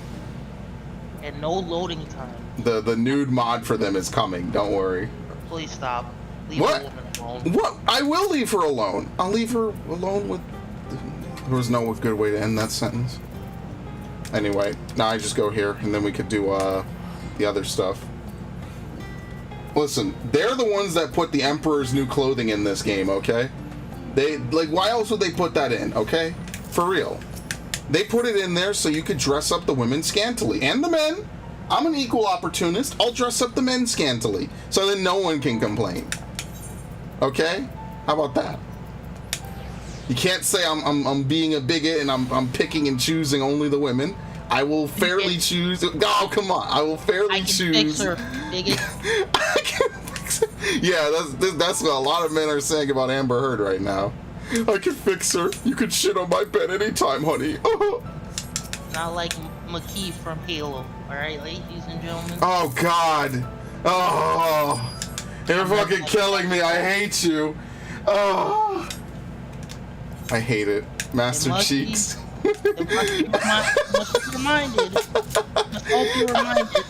And no loading time. The nude mod for them is coming, don't worry. Please stop. Leave what? the woman alone. What? I will leave her alone. I'll leave her alone with... There was no good way to end that sentence. Anyway, now I just go here, and then we could do the other stuff. Listen, they're the ones that put the Emperor's New Clothing in this game, okay? They, like, why else would they put that in, okay? For real. They put it in there so you could dress up the women scantily. And the men. I'm an equal opportunist. I'll dress up the men scantily. So then no one can complain. Okay? How about that? You can't say I'm being a bigot and I'm picking and choosing only the women. I will fairly choose... Oh, come on. I will fairly choose... Fix her, bigot. I can fix Yeah, that's what a lot of men are saying about Amber Heard right now. I can fix her. You can shit on my bed anytime, honey. Not like McKee from Halo. Alright, ladies and gentlemen? Oh, God. Oh. You're fucking killing me. I hate you. Oh. I hate it. Master Cheeks. It must be reminded. Must all be reminded.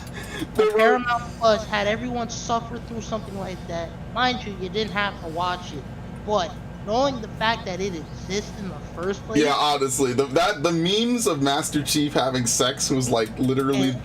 Paramount Plus had everyone suffer through something like that. Mind you, you didn't have to watch it. But knowing the fact that it exists in the first place. Yeah, honestly, the memes of Master Chief having sex was like literally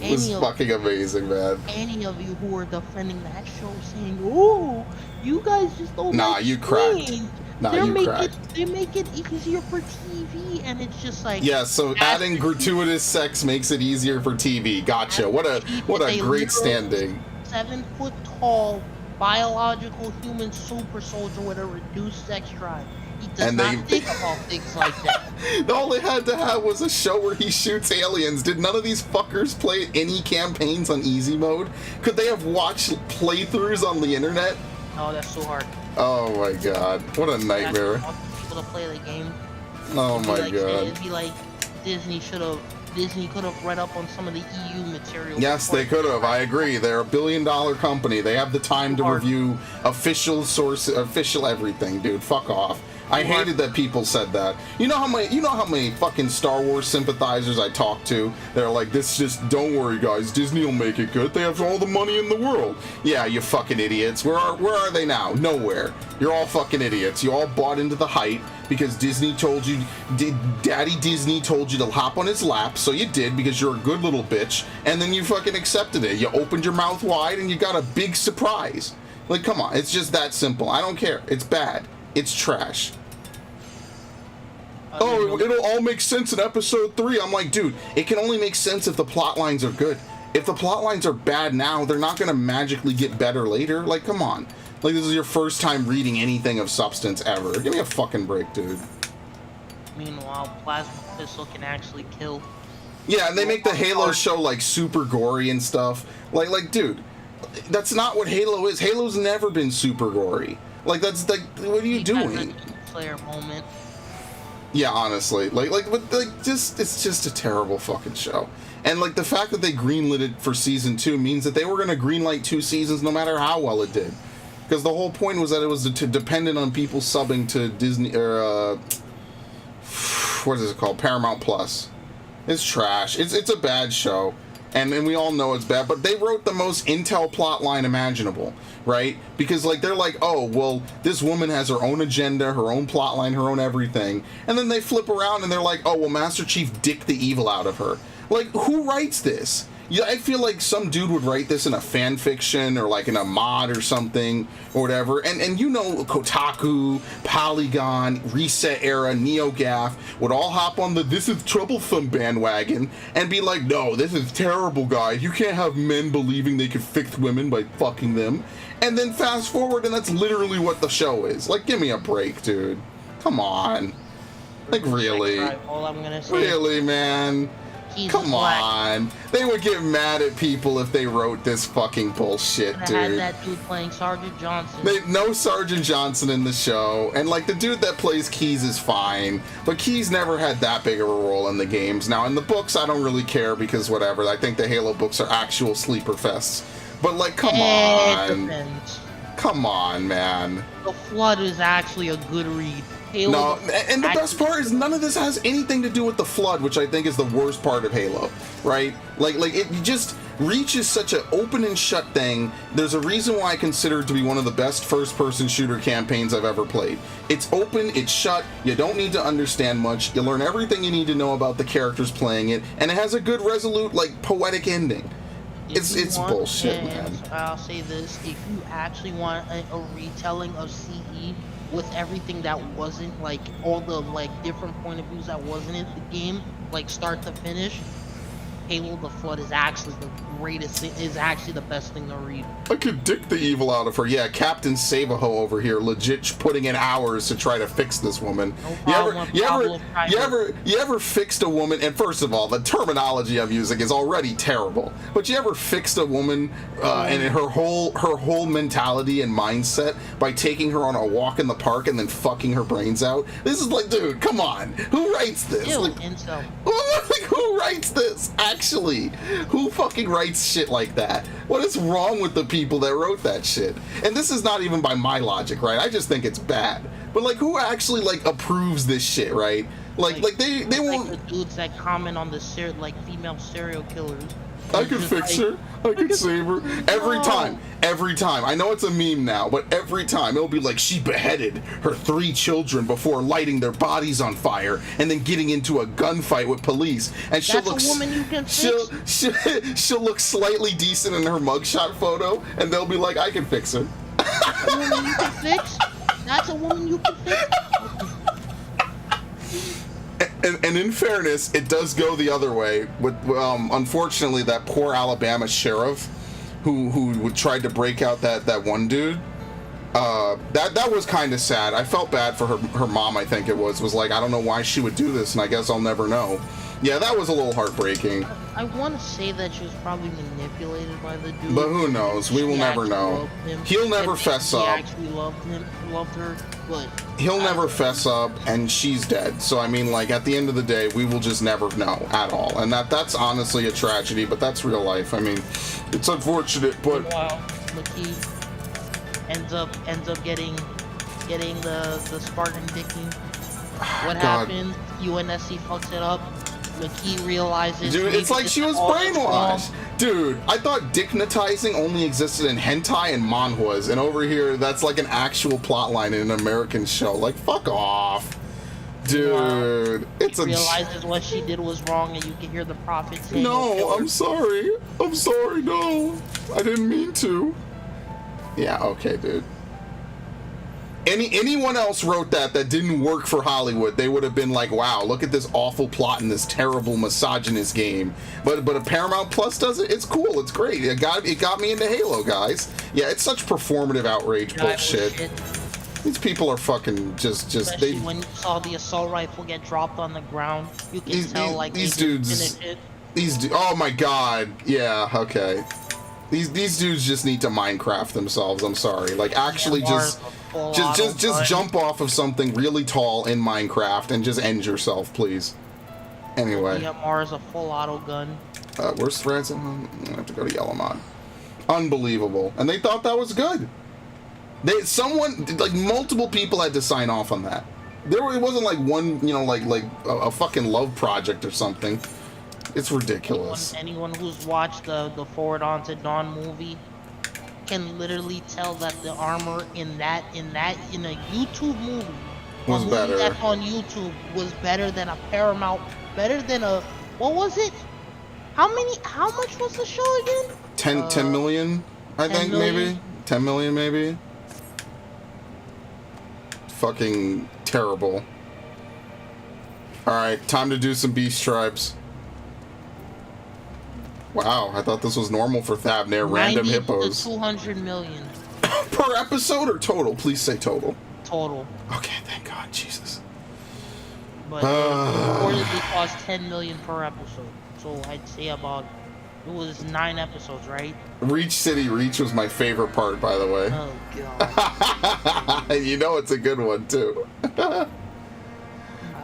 was fucking amazing, man. Any of you who are defending that show, saying, "Oh, you guys just don't." Nah, you cracked. Nah, you cracked. They make it easier for TV, and it's just like. Yeah, so adding gratuitous sex makes it easier for TV. Gotcha. What a great standing. 7 foot tall biological human super soldier with a reduced sex drive. He does not think about things like that. All they had to have was a show where he shoots aliens. Did none of these fuckers play any campaigns on easy mode? Could they have watched playthroughs on the internet? No, that's so hard. Oh my god, what a nightmare. People to play the game. Oh my god. It'd be like Disney could have read up on some of the EU material. Yes, they could have. I agree. They're a billion-dollar company. They have the time to review official everything, dude. Fuck off. I hated that people said that. You know how many fucking Star Wars sympathizers I talk to? They're like, don't worry guys, Disney will make it good. They have all the money in the world. Yeah, you fucking idiots. Where are they now? Nowhere. You're all fucking idiots. You all bought into the hype because Disney told you, Daddy Disney told you to hop on his lap, so you did because you're a good little bitch, and then you fucking accepted it. You opened your mouth wide and you got a big surprise. Like, come on, it's just that simple. I don't care. It's bad. It's trash. Oh, it'll all make sense in episode 3. I'm like, dude, it can only make sense if the plot lines are good. If the plot lines are bad now, they're not going to magically get better later. Like, come on. Like, this is your first time reading anything of substance ever. Give me a fucking break, dude. Meanwhile, Plasma Pistol can actually kill. Yeah, and they make the Halo show, like, super gory and stuff. Like, dude, that's not what Halo is. Halo's never been super gory. Like, that's, like, what are you doing? Player moment. Yeah, honestly, it's just a terrible fucking show. And like the fact that they greenlit it for season 2 means that they were gonna greenlight 2 seasons no matter how well it did, because the whole point was that it was dependent on people subbing to Disney or what is it called, Paramount Plus. It's trash. It's a bad show. And we all know it's bad, but they wrote the most Intel plot line imaginable, right? Because, like, they're like, oh, well, this woman has her own agenda, her own plot line, her own everything. And then they flip around and they're like, oh, well, Master Chief dicked the evil out of her. Like, who writes this? Yeah, I feel like some dude would write this in a fan fiction or like in a mod or something or whatever. And you know, Kotaku, Polygon, Reset Era, NeoGAF would all hop on the "this is troublesome" bandwagon and be like, no, this is terrible, guys. You can't have men believing they can fix women by fucking them. And then fast forward, and that's literally what the show is. Like, give me a break, dude. Come on. Like, really? All I'm gonna say. Really, man? Come on. They would get mad at people if they wrote this fucking bullshit, dude. Had that dude playing Sergeant Johnson. No Sergeant Johnson in the show. And, like, the dude that plays Keyes is fine. But Keyes never had that big of a role in the games. Now, in the books, I don't really care because whatever. I think the Halo books are actual sleeper fests. But, like, come on. Come on, man. The Flood is actually a good read. Halo, no, and the best part is none of this has anything to do with the Flood, which I think is the worst part of Halo, right? Like it just Reach is such an open and shut thing. There's a reason why I consider it to be one of the best first-person shooter campaigns I've ever played. It's open, it's shut, you don't need to understand much, you learn everything you need to know about the characters playing it, and it has a good, resolute, like, poetic ending. It's bullshit, man. I'll say this, if you actually want a retelling of CE with everything that wasn't, like, all the, like, different point of views that wasn't in the game, like, start to finish, Halo the Flood is actually the greatest thing, is actually the best thing to read. I could dick the evil out of her. Yeah, Captain Savaho over here, legit putting in hours to try to fix this woman. You ever fixed a woman? And first of all, the terminology I'm using is already terrible. But you ever fixed a woman and her whole mentality and mindset by taking her on a walk in the park and then fucking her brains out? This is like, dude, come on. Who writes this? Ew, Like, who writes this? Actually, who fucking writes shit like that? What is wrong with the people that wrote that shit? And this is not even by my logic, right? I just think it's bad. But like, who actually like approves this shit, right? Like they won't. Like the dudes that comment on the female serial killers. I could fix her. I could save her. Every time. I know it's a meme now, but every time it'll be like she beheaded her 3 children before lighting their bodies on fire and then getting into a gunfight with police. And she'll look. That's a woman you can fix. She'll look slightly decent in her mugshot photo, and they'll be like, I can fix her. That's a woman you can fix. That's a woman you can fix. And in fairness, it does go the other way. With unfortunately, that poor Alabama sheriff who tried to break out that one dude. That was kind of sad. I felt bad for her mom. I think it was like, I don't know why she would do this, and I guess I'll never know. Yeah, that was a little heartbreaking. I want to say that she was probably manipulated by the dude. But who knows? We will never know. He'll never fess up. He actually loved her, but he'll never fess up, and she's dead. So I mean, like, at the end of the day, we will just never know at all. And that's honestly a tragedy, but that's real life. I mean, it's unfortunate, but wow, McKee ends up getting the Spartan dicking. What happened? UNSC fucks it up. McKee realizes. Dude, it's like she was brainwashed. Dude, I thought dicknotizing only existed in hentai and manhwas, and over here, that's like an actual plot line in an American show. Like, fuck off. Dude, it's realizes what she did was wrong, and you can hear the prophet saying, no, I'm sorry. I'm sorry, no. I didn't mean to. Yeah, okay, dude. Anyone else wrote that didn't work for Hollywood, they would have been like, wow, look at this awful plot in this terrible misogynist game. But a Paramount Plus does it. It's cool. It's great. It got me into Halo, guys. Yeah, it's such performative outrage bullshit. These people are fucking just Especially when you saw the assault rifle get dropped on the ground, you can tell like these dudes. Oh my god. Yeah. Okay. These dudes just need to Minecraft themselves. I'm sorry. Like, actually, just jump off of something really tall in Minecraft and just end yourself, please. Anyway. DMR is a full auto gun. Where's threads? I'm gonna have to go to Yellow Mod. Unbelievable. And they thought that was good. Multiple people had to sign off on that. It wasn't like one, like a fucking love project or something. It's ridiculous. Anyone who's watched the Forward Onto Dawn movie can literally tell that the armor in a YouTube movie was better. That's on YouTube was better than a Paramount, better than a, what was it? How much was the show again? 10 million, I think, maybe 10 million, maybe. Fucking terrible. All right, time to do some beast tribes. Wow, I thought this was normal for Thavnir. Random hippos. 200 million. Per episode or total? Please say total. Total. Okay, thank God, Jesus. But it reportedly cost 10 million per episode. So I'd say it was 9 episodes, right? Reach City Reach was my favorite part, by the way. Oh God. You know it's a good one too.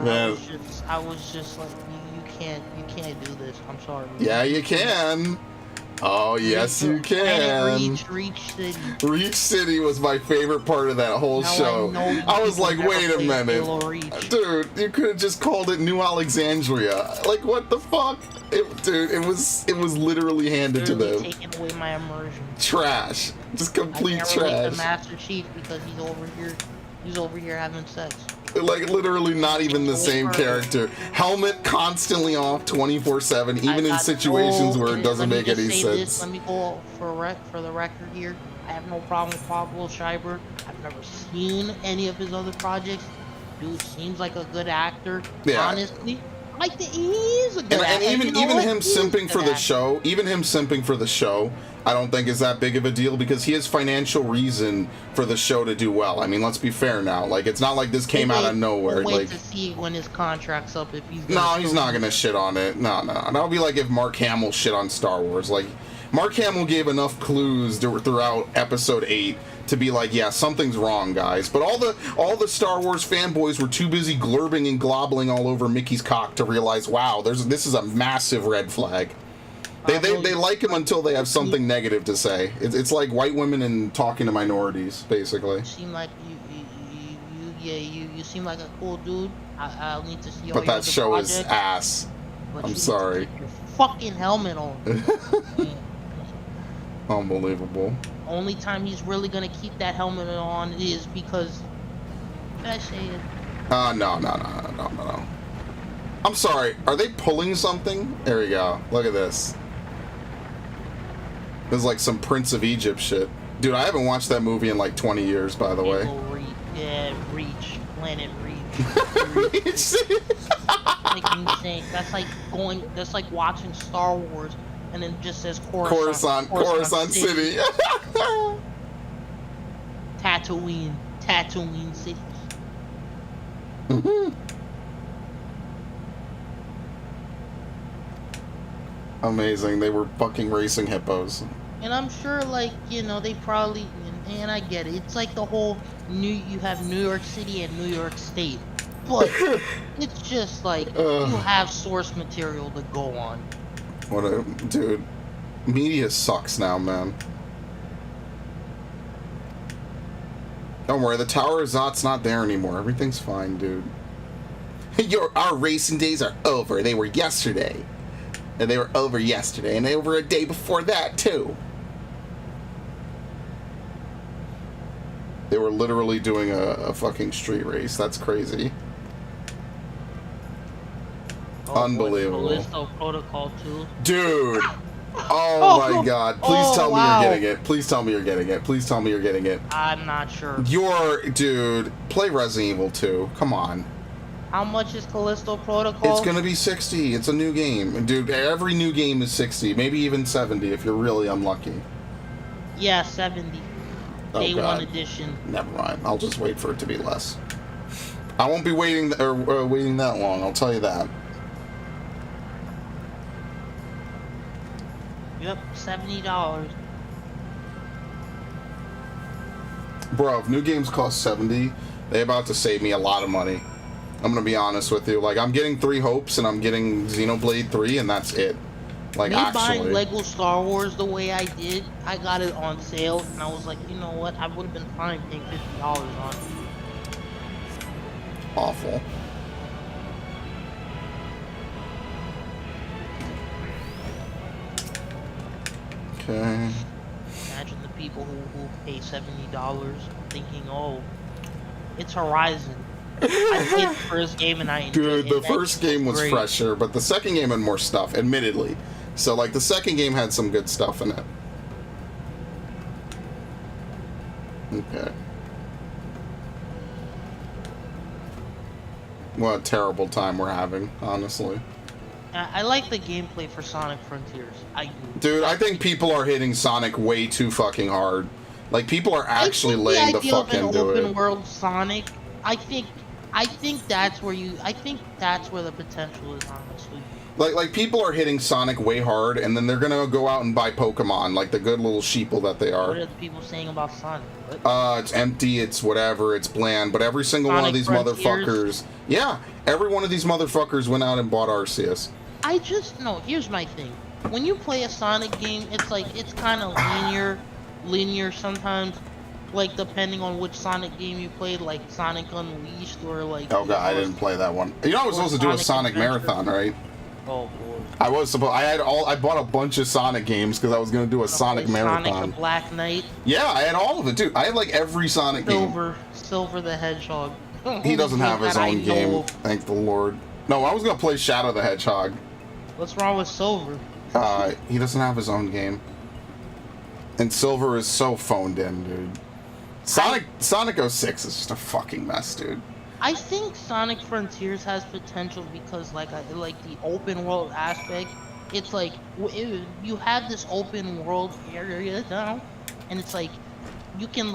Man. I was just like, you can't do this. I'm sorry. Yeah, you can. Oh, yes, you can. Reach City. Reach City was my favorite part of that whole show. I was like, wait a minute. Dude, you could have just called it New Alexandria. Like, what the fuck? It was literally handed to them. Taking away my immersion. Trash. Just complete trash. I can't relate to Master Chief because he's over here having sex. Like, literally not even the same character. Helmet constantly off 24/7, even in situations where it doesn't make any sense. Let me go for the record here. I have no problem with Pablo Schreiber. I've never seen any of his other projects. Dude seems like a good actor, honestly. I think he is a good actor. And even him simping for the actor. show, even him simping for the show, I don't think is that big of a deal because he has financial reason for the show to do well. I mean, let's be fair now. Like, it's not like this came out of nowhere. We'll wait like, to see when his contract's up if he's. No, he's not gonna shit on it. No. That'll be like if Mark Hamill shit on Star Wars. Like, Mark Hamill gave enough clues throughout Episode 8 to be like, yeah, something's wrong, guys. But all the Star Wars fanboys were too busy glurbing and globbling all over Mickey's cock to realize, wow, this is a massive red flag. They like him until they have something negative to say. It's like white women and talking to minorities, basically. You seem like you seem like a cool dude. I'll need to see all But your that show projects, is ass. but I'm you need to sorry. keep your fucking helmet on. Unbelievable. Only time he's really gonna keep that helmet on is because that shit. No. I'm sorry. Are they pulling something? There we go. Look at this. This is like some Prince of Egypt shit. Dude, I haven't watched that movie in like 20 years, by the way. Reach. Planet Reach. Like insane. That's like watching Star Wars and then just says Coruscant City. Tatooine City. Amazing. They were fucking racing hippos. And I'm sure, like, they probably, and I get it. It's like the whole you have New York City and New York State, but it's just like you have source material to go on. Dude, media sucks now, man. Don't worry, the Tower of Zot's not there anymore. Everything's fine, dude. Our racing days are over. They were yesterday. And they were over yesterday, and they were a day before that, too. They were literally doing a fucking street race. That's crazy. Unbelievable. Callisto Protocol 2. Dude! Oh my god. Please tell me you're getting it. Please tell me you're getting it. Please tell me you're getting it. I'm not sure. Dude, play Resident Evil 2. Come on. How much is Callisto Protocol? It's gonna be 60. It's a new game. Dude, every new game is 60. Maybe even 70 if you're really unlucky. Yeah, 70. Day 1 edition. Never mind. I'll just wait for it to be less. I won't be waiting waiting that long, I'll tell you that. Yep, $70. Bro, if new games cost 70, they're about to save me a lot of money. I'm gonna be honest with you. Like, I'm getting 3 Hopes and I'm getting Xenoblade 3 and that's it. Like, Me actually. buying Lego Star Wars the way I did, I got it on sale and I was like, you know what? I would have been fine paying $50 on it. Awful. Okay. Imagine the people who pay $70 thinking, oh, it's Horizon. I played the first game and I enjoyed it. Dude, the first game was fresher, but the second game had more stuff, admittedly. So, like, the second game had some good stuff in it. Okay. What a terrible time we're having, honestly. I like the gameplay for Sonic Frontiers. I do. Dude, I think people are hitting Sonic way too fucking hard. Like, people are actually laying the fuck into it. Open world Sonic, I think that's where the potential is, honestly. Like people are hitting Sonic way hard, and then they're gonna go out and buy Pokemon, like the good little sheeple that they are. What are the people saying about Sonic? What? It's empty, it's whatever, it's bland, but every single one of these motherfuckers, yeah, every one of these motherfuckers went out and bought Arceus. Here's my thing. When you play a Sonic game, it's like, it's kind of linear sometimes. Like, depending on which Sonic game you played, like Sonic Unleashed or like... Oh god, I didn't play that one. You know I was supposed to do a Sonic Marathon, right? Oh boy. I bought a bunch of Sonic games because I was gonna do a Sonic Marathon. Sonic the Black Knight. Yeah, I had all of it, dude. I had like every Sonic game. Silver the Hedgehog. He doesn't have his own game, thank the Lord. No, I was gonna play Shadow the Hedgehog. What's wrong with Silver? He doesn't have his own game. And Silver is so phoned in, dude. Sonic 06 is just a fucking mess, dude. I think Sonic Frontiers has potential because like I like the open world aspect. It's like you have this open world area now, and it's like you can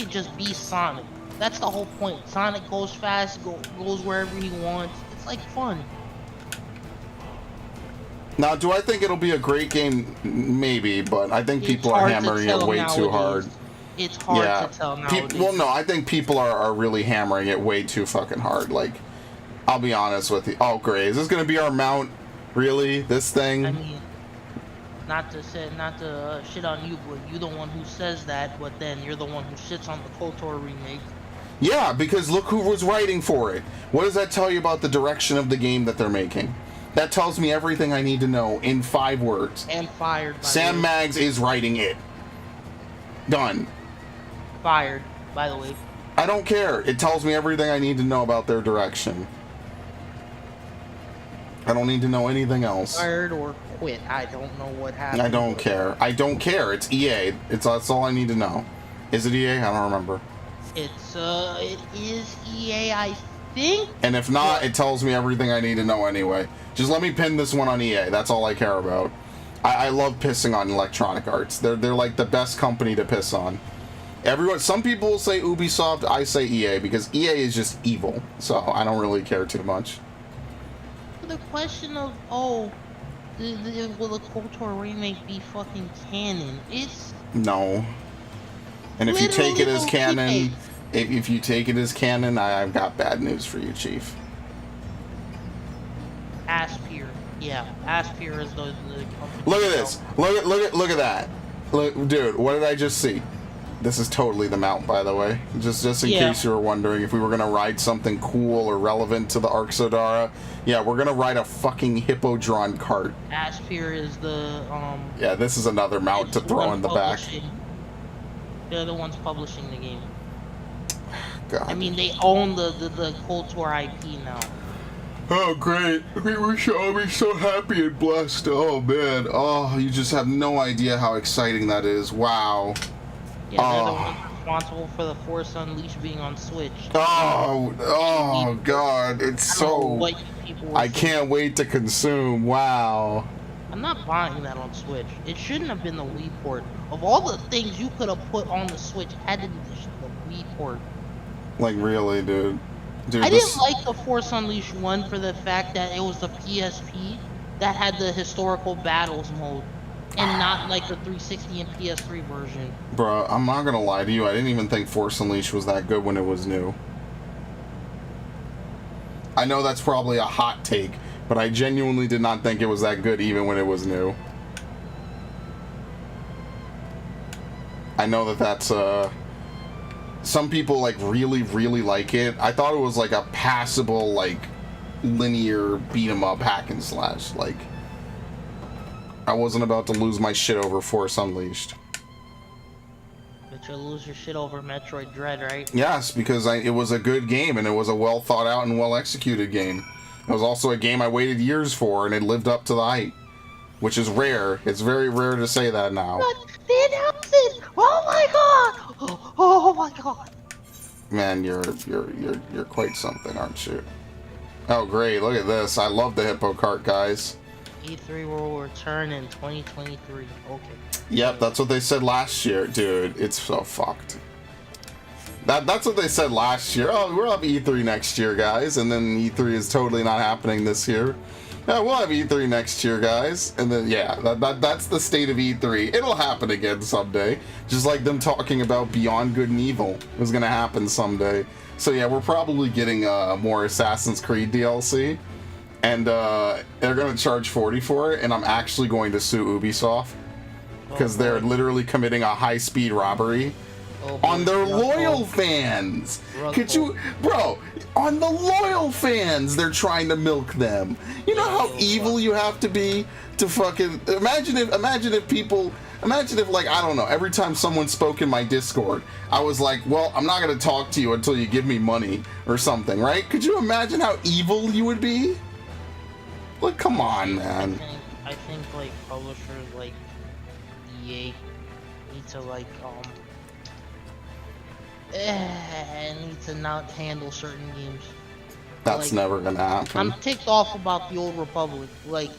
just be Sonic. That's the whole point. Sonic goes fast, goes wherever he wants. It's like fun. Now, do I think it'll be a great game? Maybe, but I think It's people are hard to hammering it tell way too hard. nowadays. It's hard Yeah. to tell nowadays. Well, no, I think people are really hammering it way too fucking hard. Like, I'll be honest with you. Oh, great. Is this going to be our mount? Really? This thing? I mean, not to shit on you, but you're the one who says that, but then you're the one who shits on the KOTOR remake. Yeah, because look who was writing for it. What does that tell you about the direction of the game that they're making? That tells me everything I need to know in 5 words. And fired. Sam Maggs is writing it. Done. Fired, by the way. I don't care. It tells me everything I need to know about their direction. I don't need to know anything else. Fired or quit. I don't know what happened. I don't care. I don't care. It's EA. That's all I need to know. Is it EA? I don't remember. It is EA, I think. And if not, it tells me everything I need to know anyway. Just let me pin this one on EA. That's all I care about. I love pissing on Electronic Arts. They're like the best company to piss on. Some people will say Ubisoft. I say EA because EA is just evil. So I don't really care too much. The question of will the KOTOR remake be fucking canon? It's no. And if you take it as canon, if you take it as canon, I've got bad news for you, Chief. Aspyr. Yeah, Aspyr is the company. Look at this. Look at that. Look, dude, what did I just see? This is totally the mount, by the way. Just in case you were wondering if we were gonna ride something cool or relevant to the Arksodara. Yeah, we're gonna ride a fucking hippodron cart. Aspyr is the Yeah, this is another mount to throw in the back. They're the ones publishing the game. God. I mean, they own the KOTOR IP now. Oh, great. We should all be so happy and blessed. Oh, man. Oh, you just have no idea how exciting that is. Wow. Yeah, they're the ones responsible for the Force Unleashed being on Switch. Oh, God. It's so... I can't wait to consume. Wow. I'm not buying that on Switch. It shouldn't have been the Wii port. Of all the things you could have put on the Switch, had to be the Wii port. Like, really, dude? I didn't like the Force Unleashed 1 for the fact that it was the PSP that had the historical battles mode, and not like the 360 and PS3 version. Bro, I'm not gonna lie to you. I didn't even think Force Unleashed was that good when it was new. I know that's probably a hot take, but I genuinely did not think it was that good even when it was new. I know that that's some people like really like it. I thought it was like a passable like linear beat 'em up hack and slash. Like I wasn't about to lose my shit over Force Unleashed. But you'll lose your shit over Metroid Dread, right? Yes, because it was a good game and it was a well thought out and well executed game. It was also a game I waited years for and it lived up to the hype, which is rare. It's very rare to say that now. They announced it! Oh my god! Oh my god! Man, you're quite something, aren't you? Oh great, look at this. I love the Hippo Cart, guys. E3 will return in 2023. Okay. Yep, that's what they said last year, dude. It's so fucked. That's what they said last year. Oh, we'll have E3 next year, guys, and then E3 is totally not happening this year. Yeah, we'll have E3 next year, guys, and then yeah, that's the state of E3. It'll happen again someday, just like them talking about Beyond Good and Evil is gonna happen someday. So yeah, we're probably getting more Assassin's Creed DLC, and they're gonna charge $40 for it, and I'm actually going to sue Ubisoft because they're literally committing a high-speed robbery on their loyal fans. Could you, bro? On the loyal fans, they're trying to milk them. You know how evil you have to be to fucking imagine if like I don't know. Every time someone spoke in my Discord, I was like, well, I'm not gonna talk to you until you give me money or something, right? Could you imagine how evil you would be? Like, come on, man. I think like publishers like EA need to like need to not handle certain games. That's Like, never gonna happen. I'm ticked off about the Old Republic. Like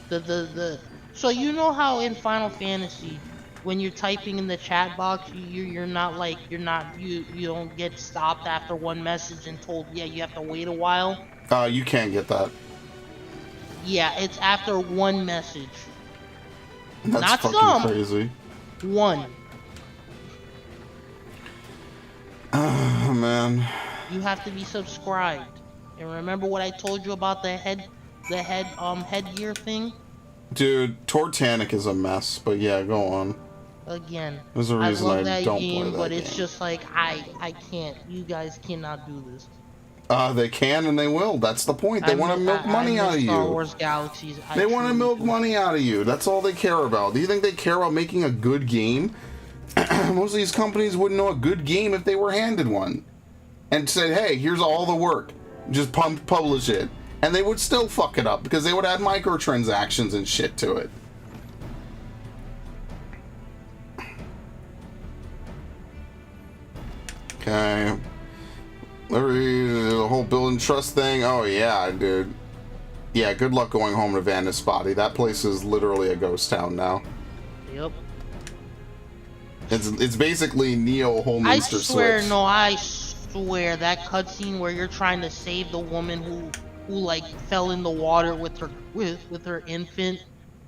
so you know how in Final Fantasy when you're typing in the chat box you're not like you don't get stopped after one message and told yeah you have to wait a while. You can't get that. Yeah, it's after one message. That's Not fucking some. crazy. One. Oh man. You have to be subscribed. And remember what I told you about the headgear thing? Dude, Tortanic is a mess, but yeah, go on. Again, There's a reason I love I that don't game, play that but it's game. just like I can't. You guys cannot do this. They can and they will. That's the point. They want to milk money out of you. Star Wars Galaxies. They want to milk money out of you. That's all they care about. Do you think they care about making a good game? Most of these companies wouldn't know a good game if they were handed one and said, hey, here's all the work. Just publish it. And they would still fuck it up because they would add microtransactions and shit to it. Okay. The whole build and trust thing. Oh, yeah, dude. Yeah, good luck going home to Vandus Body. That place is literally a ghost town now. Yep. It's basically Neo Holminster Switch. I swear that cutscene where you're trying to save the woman who like fell in the water with her infant.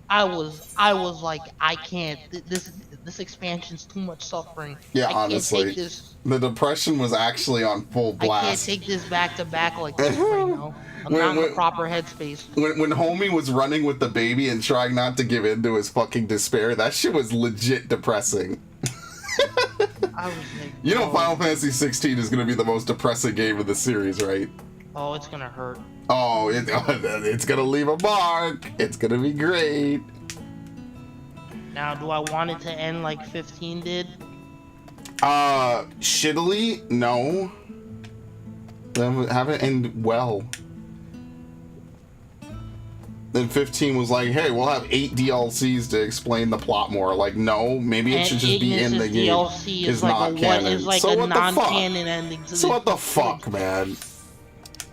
I was like, I can't. This expansion's too much suffering. Yeah, I can't honestly, take this. the depression was actually on full blast. I can't take this back to back like this right now. I'm not in the proper headspace. When Homie was running with the baby and trying not to give in to his fucking despair, that shit was legit depressing. I was like, you know, Final Fantasy 16 is gonna be the most depressing game of the series, right? Oh, it's gonna hurt. Oh, it's gonna leave a mark. It's gonna be great. Now, do I want it to end like 15 did? Shittily, no. Have it end well. Then 15 was like, hey, we'll have 8 DLCs to explain the plot more. Like, no, maybe it should just be in the game. DLC is like not canon. Is like so a non-canon ending. So what the fuck, man?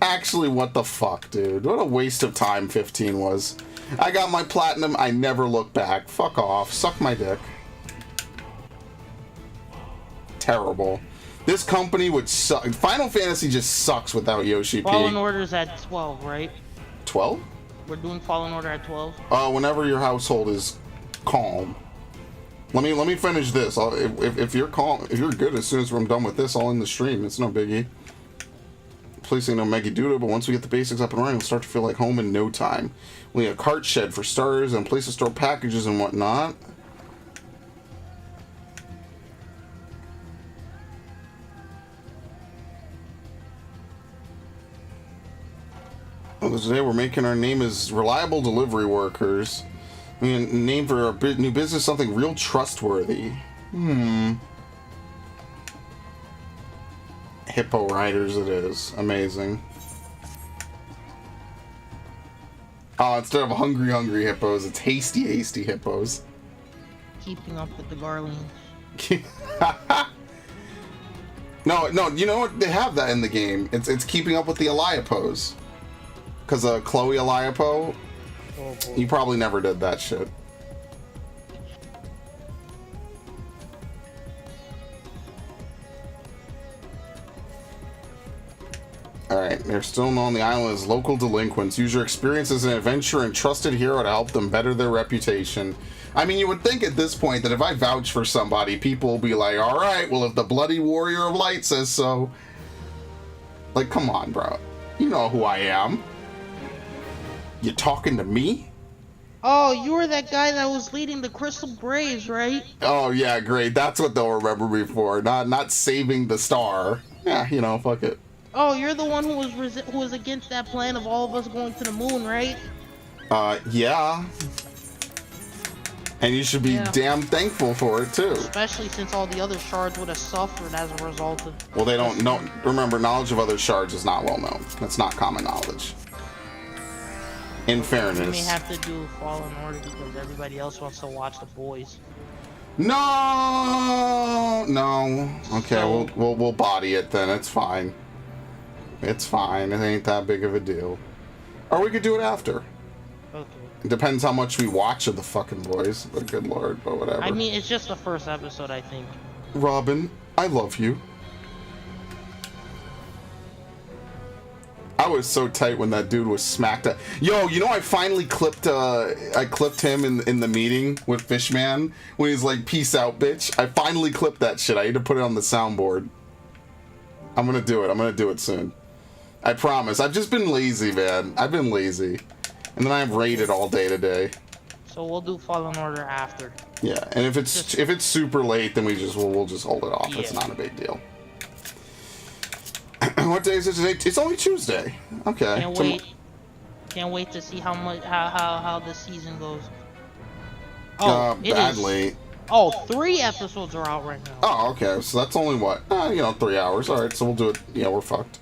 Actually, what the fuck, dude? What a waste of time 15 was. I got my platinum, I never look back. Fuck off. Suck my dick. Terrible. This company would suck. Final Fantasy just sucks without Yoshi P. Fallen Order's at 12, right? 12? We're doing Fallen Order at 12? Whenever your household is calm. Let me finish this. If you're calm, if you're good, as soon as I'm done with this, I'll end the stream. It's no biggie. Placing no Meggy Duda, but once we get the basics up and running, we'll start to feel like home in no time. We need a cart shed for starters and a place to store packages and whatnot. Well, today we're making our name as Reliable Delivery Workers. I mean, name for our new business something real trustworthy. Hippo Riders it is. Amazing. Oh, instead of hungry hippos, it's hasty hippos. Keeping up with the Garleans. No, you know what? They have that in the game. It's keeping up with the Eliapos. Because Chloe Eliapo, you probably never did that shit. Alright, they're still known on the island as local delinquents. Use your experience as an adventurer and trusted hero to help them better their reputation. I mean, you would think at this point that if I vouch for somebody, people will be like, alright, well, if the bloody warrior of light says so. Like, come on, bro. You know who I am. You talking to me? Oh, you were that guy that was leading the Crystal Braves, right? Oh, yeah, great. That's what they'll remember me for. Not saving the star. Yeah, you know, fuck it. Oh, you're the one who was against that plan of all of us going to the moon, right? Yeah. And you should be damn thankful for it, too. Especially since all the other shards would have suffered as a result of... Well, they don't know. Remember, knowledge of other shards is not well known. That's not common knowledge. In fairness. We may have to do Fallen Order because everybody else wants to watch The Boys. No, no. Okay, So- we'll body it then. It's fine. It's fine. It ain't that big of a deal. Or we could do it after. Okay. It depends how much we watch of the fucking boys. But good lord, but whatever. I mean, it's just the first episode, I think. Robin, I love you. I was so tight when that dude was smacked up. Yo, you know I finally clipped him in the meeting with Fishman when he's like, "Peace out, bitch." I finally clipped that shit. I need to put it on the soundboard. I'm gonna do it. I'm gonna do it soon. I promise. I've just been lazy, man. I've been lazy. And then I've raided all day today. So we'll do Fallen Order after. Yeah, and if it's super late, then we'll just hold it off. Yeah. It's not a big deal. What day is it today? It's only Tuesday. Okay. Can't wait. Can't wait to see how the season goes. Oh, it is. Badly. Oh, 3 episodes are out right now. Oh, okay. So that's only what? 3 hours. All right. So we'll do it. Yeah, we're fucked.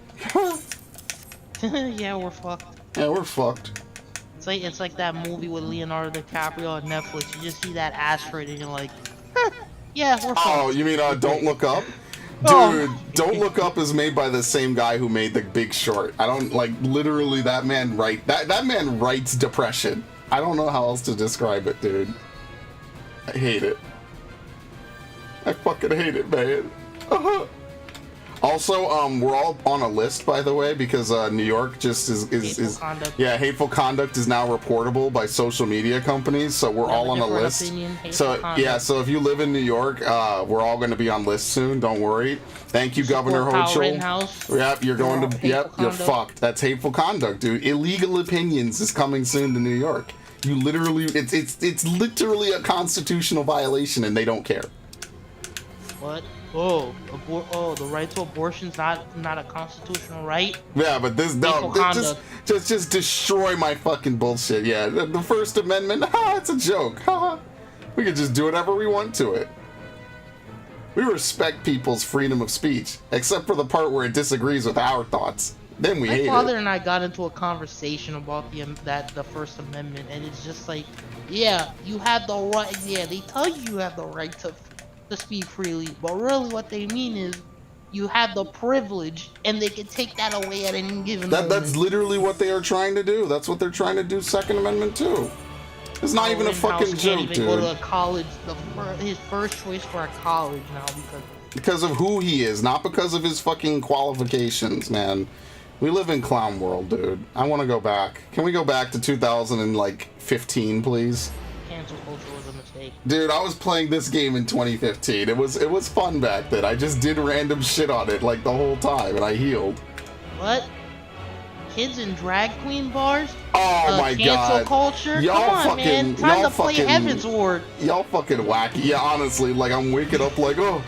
Yeah, we're fucked. Yeah, we're fucked. It's like that movie with Leonardo DiCaprio on Netflix. You just see that asteroid and you're like, huh, yeah, we're fucked. Oh, you mean Don't Look Up? Dude, Oh. Don't Look Up is made by the same guy who made The Big Short. I don't literally that man writes depression. I don't know how else to describe it, dude. I hate it. I fucking hate it, man. Also, we're all on a list, by the way, because New York just is Hateful conduct. yeah, hateful conduct is now reportable by social media companies, so we're all on a list. So yeah, so if you live in New York, we're all going to be on lists soon. Don't worry. Thank you, Governor Hochul. Yep, you're going to. Yep, you're fucked. That's hateful conduct, dude. Illegal opinions is coming soon to New York. You literally, it's literally a constitutional violation, and they don't care. What? Oh, the right to abortion's not a constitutional right. Yeah, but just destroy my fucking bullshit. Yeah, the First Amendment, it's a joke. We can just do whatever we want to it. We respect people's freedom of speech, except for the part where it disagrees with our thoughts. Then we hate it. My father and I got into a conversation about the First Amendment, and it's just like, yeah, you have the right. Yeah, they tell you have the right to speak freely, but really what they mean is you have the privilege, and they can take that away at any given moment. That's literally what they are trying to do. That's what they're trying to do. Second Amendment too. It's not even a fucking joke, dude. Go to a college. His first choice for a college now because of who he is, not because of his fucking qualifications, man. We live in clown world, dude. I want to go back. Can we go back to 2015, please? Cancel culture was a mistake. Dude, I was playing this game in 2015. It was fun back then. I just did random shit on it like the whole time, and I healed. What? Kids in drag queen bars? Oh my god. Cancel culture? Come on, man. Time to play Heaven's Ward. Y'all fucking wacky. Yeah, honestly, like I'm waking up like, what's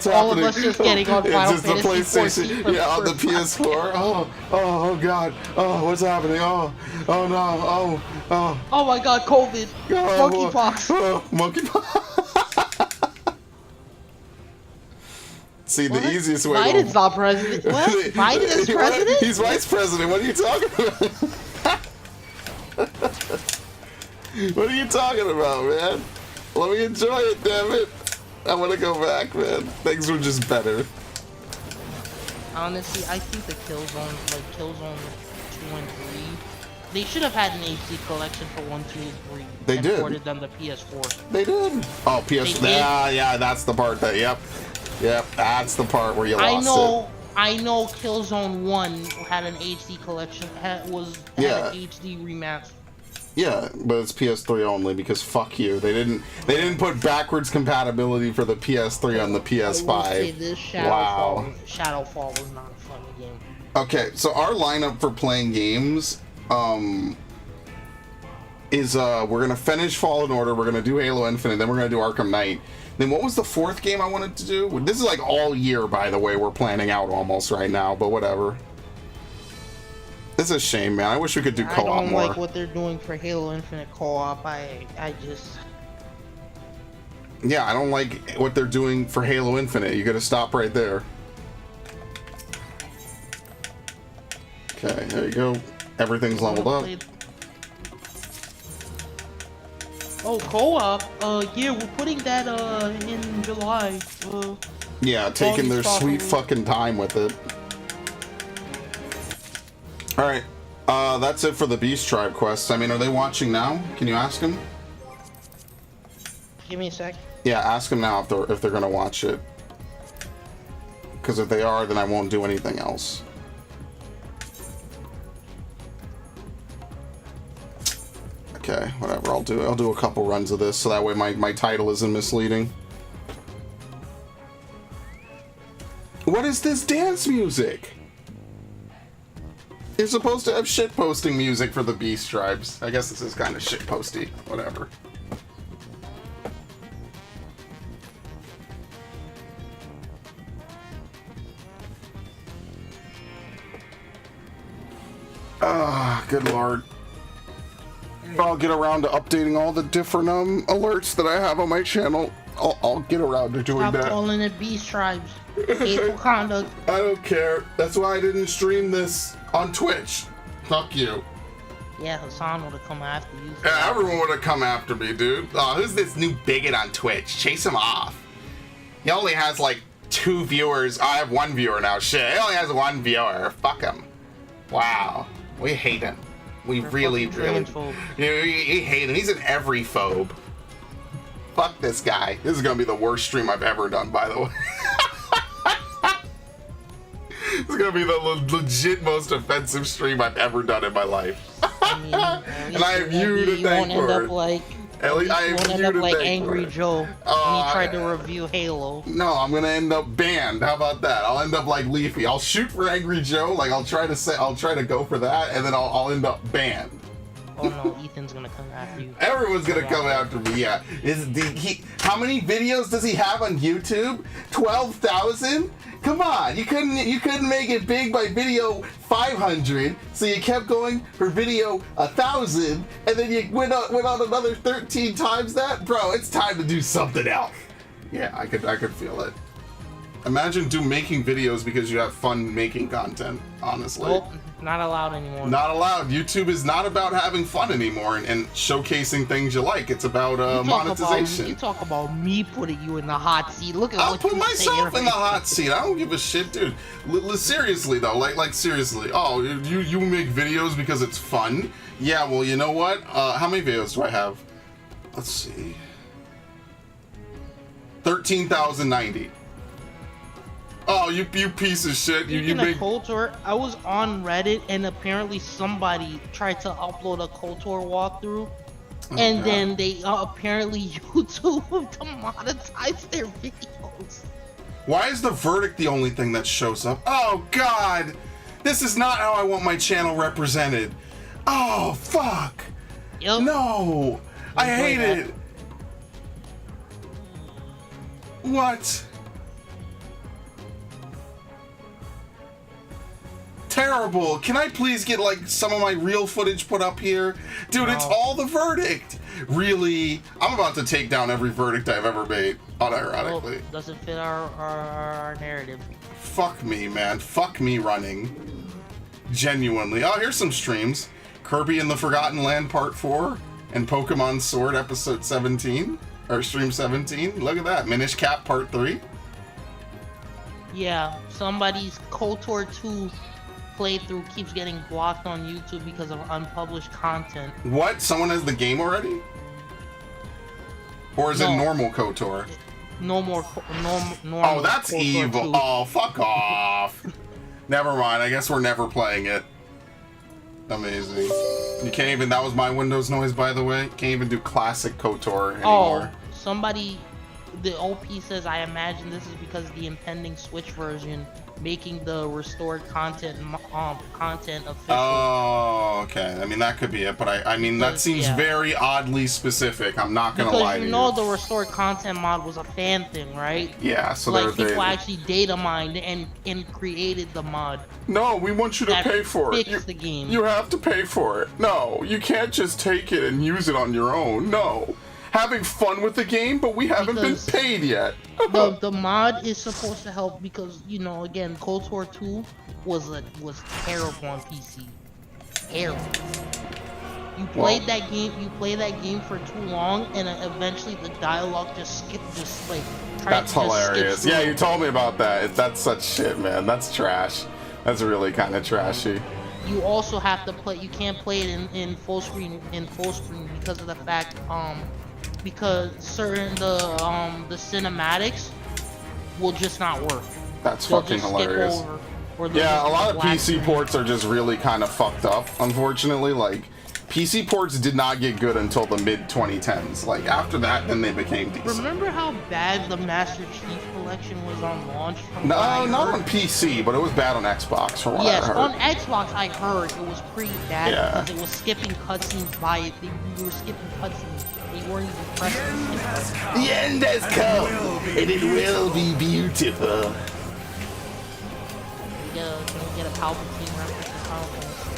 happening? All of us just getting on Final It's just the Fantasy PlayStation. Yeah, on the PS4. Oh god. Oh, what's happening? Oh no. Oh my god, COVID. Monkeypox. Monkeypox. See, the easiest way. Biden's not president. What? Biden is president? He's vice president. What are you talking about? What are you talking about, man? Let me enjoy it, damn it. I want to go back, man. Things were just better. Honestly, I think the Killzone 2 and 3, they should have had an HD collection for 1, 2, and 3. They did. Ported them to PS4. They did. Oh, PS4. Yeah, that's the part that. Yep, that's the part where you lost it. I know Killzone 1 had an HD collection, had an HD remaster. Yeah, but it's PS3 only because fuck you. They didn't put backwards compatibility for the PS3 on the PS5. This Shadowfall was not a fun game. Okay, so our lineup for playing games is we're gonna finish Fallen Order, we're gonna do Halo Infinite, then we're gonna do Arkham Knight. Then what was the fourth game I wanted to do? This is like all year, by the way, we're planning out almost right now, but whatever. It's a shame, man. I wish we could do co-op more. I don't like what they're doing for Halo Infinite co-op. I just... Yeah, I don't like what they're doing for Halo Infinite. You gotta stop right there. Okay, there you go. Everything's leveled up. Oh, co-op? Yeah, we're putting that, in July. Yeah, taking their sweet fucking time with it. Alright, that's it for the Beast Tribe quests. I mean, are they watching now? Can you ask them? Give me a sec. Yeah, ask them now if they're gonna watch it. Because if they are, then I won't do anything else. Okay, whatever, I'll do a couple runs of this so that way my title isn't misleading. What is this dance music? You're supposed to have shitposting music for the Beast Tribes. I guess this is kind of shitposty. Whatever. Ah, good lord. I'll get around to updating all the different alerts that I have on my channel. I'll get around to doing that. Stop calling it Beast Tribes. Hateful conduct. I don't care. That's why I didn't stream this on Twitch. Fuck you. Yeah, Hassan would have come after you. Yeah, everyone would have come after me, dude. Oh, who's this new bigot on Twitch? Chase him off. He only has like 2 viewers. I have 1 viewer now. Shit, he only has 1 viewer. Fuck him. Wow. We hate him. We really hate him. He's an every phobe. Fuck this guy. This is gonna be the worst stream I've ever done, by the way. This is gonna be the legit most offensive stream I've ever done in my life. And I have you to thank for it. At least I have you to like thank Angry for it. Joe when he tried to review Halo. No, I'm gonna end up banned. How about that? I'll end up like Leafy. I'll shoot for Angry Joe. Like I'll try to go for that, and then I'll end up banned. Oh no, Ethan's gonna come after you. Everyone's gonna come after me. Yeah. How many videos does he have on YouTube? 12,000. Come on, you couldn't make it big by video 500, so you kept going for video 1,000, and then you went on another 13 times that. Bro, it's time to do something else. Yeah, I could feel it. Imagine making videos because you have fun making content. Honestly. Nope, not allowed anymore. Not allowed. YouTube is not about having fun anymore and showcasing things you like. It's about monetization. You talk about me putting you in the hot seat. Look at I'll what put you myself say in the hot seat. I don't give a shit, dude. Seriously though, like seriously. Oh, you make videos because it's fun? Yeah. Well, you know what? How many videos do I have? Let's see. 13,090. Oh, you piece of shit. You make KOTOR. I was on Reddit and apparently somebody tried to upload a KOTOR walkthrough. And then they apparently YouTube demonetized their videos. Why is the verdict the only thing that shows up? Oh god! This is not how I want my channel represented. Oh fuck! Yep. No! I hate it! What? Terrible. Can I please get like some of my real footage put up here? Dude, no. It's all the verdict. Really? I'm about to take down every verdict I've ever made, unironically. Well, doesn't fit our narrative. Fuck me, man. Fuck me running. Genuinely. Oh, here's some streams. Kirby and the Forgotten Land Part 4 and Pokemon Sword Episode 17. Or Stream 17. Look at that. Minish Cap Part 3. Yeah, somebody's KOTOR 2 playthrough keeps getting blocked on YouTube because of unpublished content. What? Someone has the game already? Or is it normal KOTOR? Normal. Oh, that's KOTOR evil. 2. Oh, fuck off. Never mind. I guess we're never playing it. Amazing. You can't even. That was my Windows noise, by the way. Can't even do classic KOTOR anymore. Oh, somebody. The OP says, I imagine this is because of the impending Switch version making the restored content official. Oh, okay. I mean, that could be it, but I mean, that seems very oddly specific. I'm not gonna lie to you. Because you know the restored content mod was a fan thing, right? Yeah, so like people actually data mined and created the mod. No, we want you to pay for it. The game. You have to pay for it. No, you can't just take it and use it on your own. No. Having fun with the game, but we haven't been paid yet. the mod is supposed to help because, you know, again, KOTOR 2 was terrible on PC. Terrible. You played that game. You play that game for too long, and eventually the dialogue just like. That's hilarious. Yeah, you told me about that. That's such shit, man. That's trash. That's really kind of trashy. You also have to play. You can't play it in full screen because of the fact because certain the cinematics will just not work. That's fucking hilarious. Yeah, a lot of PC ports are just really kind of fucked up, unfortunately. Like, PC ports did not get good until the mid-2010s. Like, after that, then they became decent. Remember how bad the Master Chief Collection was on launch? No, not on PC, but it was bad on Xbox, from what I heard. On Xbox, I heard it was pretty bad because it was skipping cutscenes by it. You were skipping cutscenes. They weren't even pressing skip. The end has come, and it will be beautiful. Can we get a Palpatine reference to Final Fantasy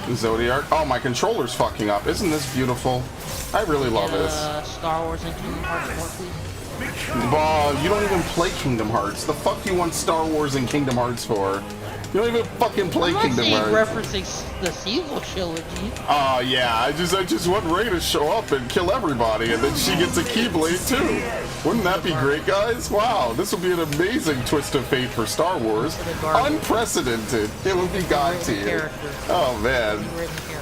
14? Zodiark. Oh, my controller's fucking up. Isn't this beautiful? I really love this. Star Wars and Kingdom Hearts more, please. Bob, you don't even play Kingdom Hearts. The fuck do you want Star Wars and Kingdom Hearts for? You don't even fucking play Kingdom Hearts. Referencing the sequel trilogy. Oh yeah, I just want Rey to show up and kill everybody, and then she gets a Keyblade too. Wouldn't that be great, guys? Wow, this would be an amazing twist of fate for Star Wars. Unprecedented. It would be God tier. Oh man,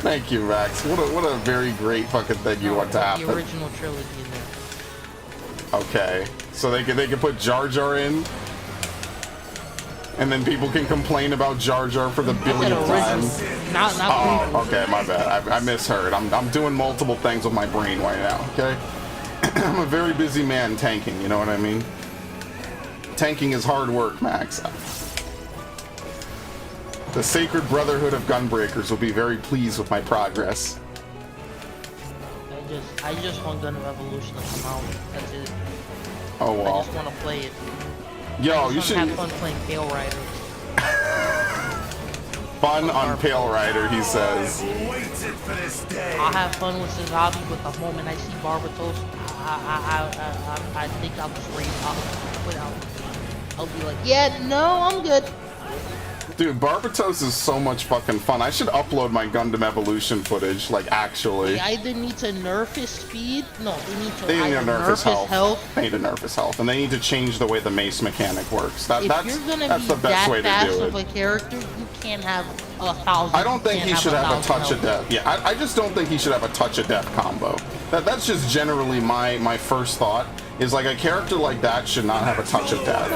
thank you, Max. What a very great fucking thing you want to happen. The original trilogy in there. Okay, so they can put Jar Jar in. And then people can complain about Jar Jar for the billionth time. Oh, okay, my bad. I misheard. I'm doing multiple things with my brain right now, okay? I'm a very busy man tanking, you know what I mean? Tanking is hard work, Max. The Sacred Brotherhood of Gunbreakers will be very pleased with my progress. I just want Gundam Evolution to come out. That's it. Oh, well. I just want to play it. Yo, you should have fun playing Pale Rider. Fun on Pale Rider, he says. I'll have fun with Sazabi, but the moment I see Barbatos, I think I'll just rage out. I'll be like, yeah, no, I'm good. Dude, Barbatos is so much fucking fun. I should upload my Gundam Evolution footage, like, actually. They either need to nerf his speed. No, they need to nerf his health. They need to nerf his health, and they need to change the way the mace mechanic works. That's the best way to do it. Of a character, you can't have 1,000. I don't think he should have a touch of death. Yeah, I just don't think he should have a touch of death combo. That's just generally my first thought. Is like a character like that should not have a touch of death.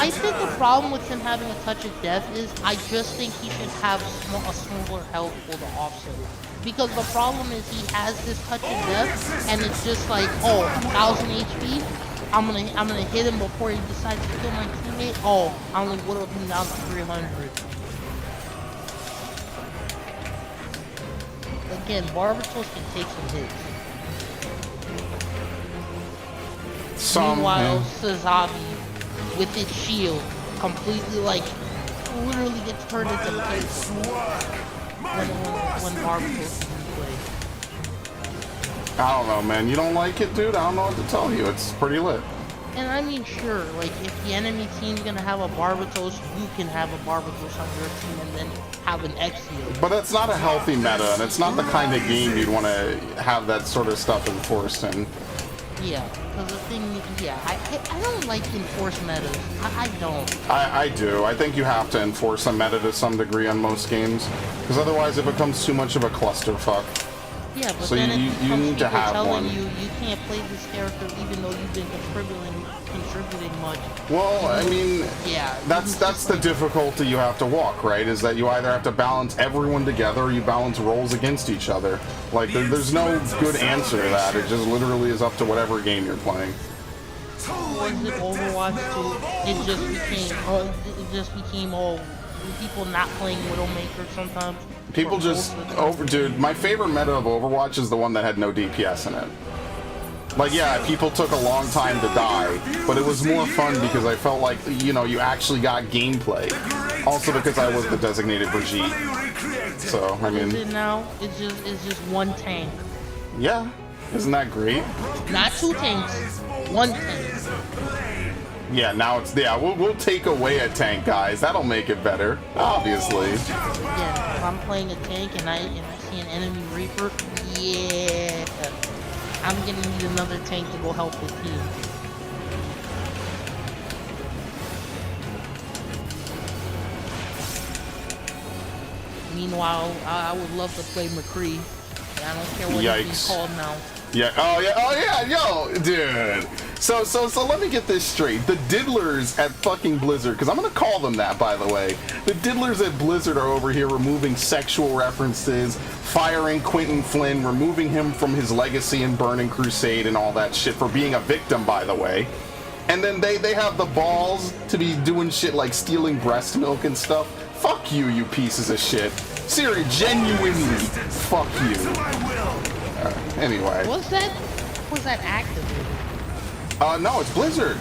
I think the problem with him having a touch of death is I just think he should have a smaller health for the offset. Because the problem is he has this touch of death, and it's just like, oh, 1,000 HP. I'm gonna hit him before he decides to kill my teammate. Oh, I only whittled him down to 300. Again, Barbatos can take some hits. Meanwhile, Sazabi, with its shield, completely, like, literally gets turned into paste when Barbatos is in play. I don't know, man. You don't like it, dude? I don't know what to tell you. It's pretty lit. And I mean, sure, like, if the enemy team's gonna have a Barbatos, you can have a Barbatos on your team and then have an Exio. But that's not a healthy meta, and it's not the kind of game you'd want to have that sort of stuff enforced in. Yeah, because the thing, yeah, I don't like enforced metas. I don't. I do. I think you have to enforce a meta to some degree on most games, because otherwise it becomes too much of a clusterfuck. Yeah, but so then you need to have one. You can't play this character even though you've been contributing much. Well, I mean, yeah, that's the difficulty you have to walk, right? Is that you either have to balance everyone together or you balance roles against each other. Like, there's no good answer to that. It just literally is up to whatever game you're playing. Was it Overwatch 2? It just became all people not playing Widowmaker sometimes. People just dude, my favorite meta of Overwatch is the one that had no DPS in it. Like, yeah, people took a long time to die, but it was more fun because I felt like, you know, you actually got gameplay. Also because I was the designated Brigitte. So, I mean... Is it now? It's just one tank. Yeah. Isn't that great? Not two tanks. One tank. Yeah, now it's, yeah, we'll take away a tank, guys. That'll make it better, obviously. Yeah, if I'm playing a tank and I see an enemy Reaper, yeah, I'm gonna need another tank to go help the team. Meanwhile, I would love to play McCree. I don't care what he's called now. Yeah. Oh yeah. Yo, dude. So let me get this straight. The diddlers at fucking Blizzard, because I'm gonna call them that, by the way. The diddlers at Blizzard are over here removing sexual references, firing Quentin Flynn, removing him from his legacy in Burning Crusade and all that shit for being a victim, by the way. And then they have the balls to be doing shit like stealing breast milk and stuff. Fuck you, you pieces of shit. Seriously, genuinely, fuck you. Anyway. Was that Activision? No, it's Blizzard.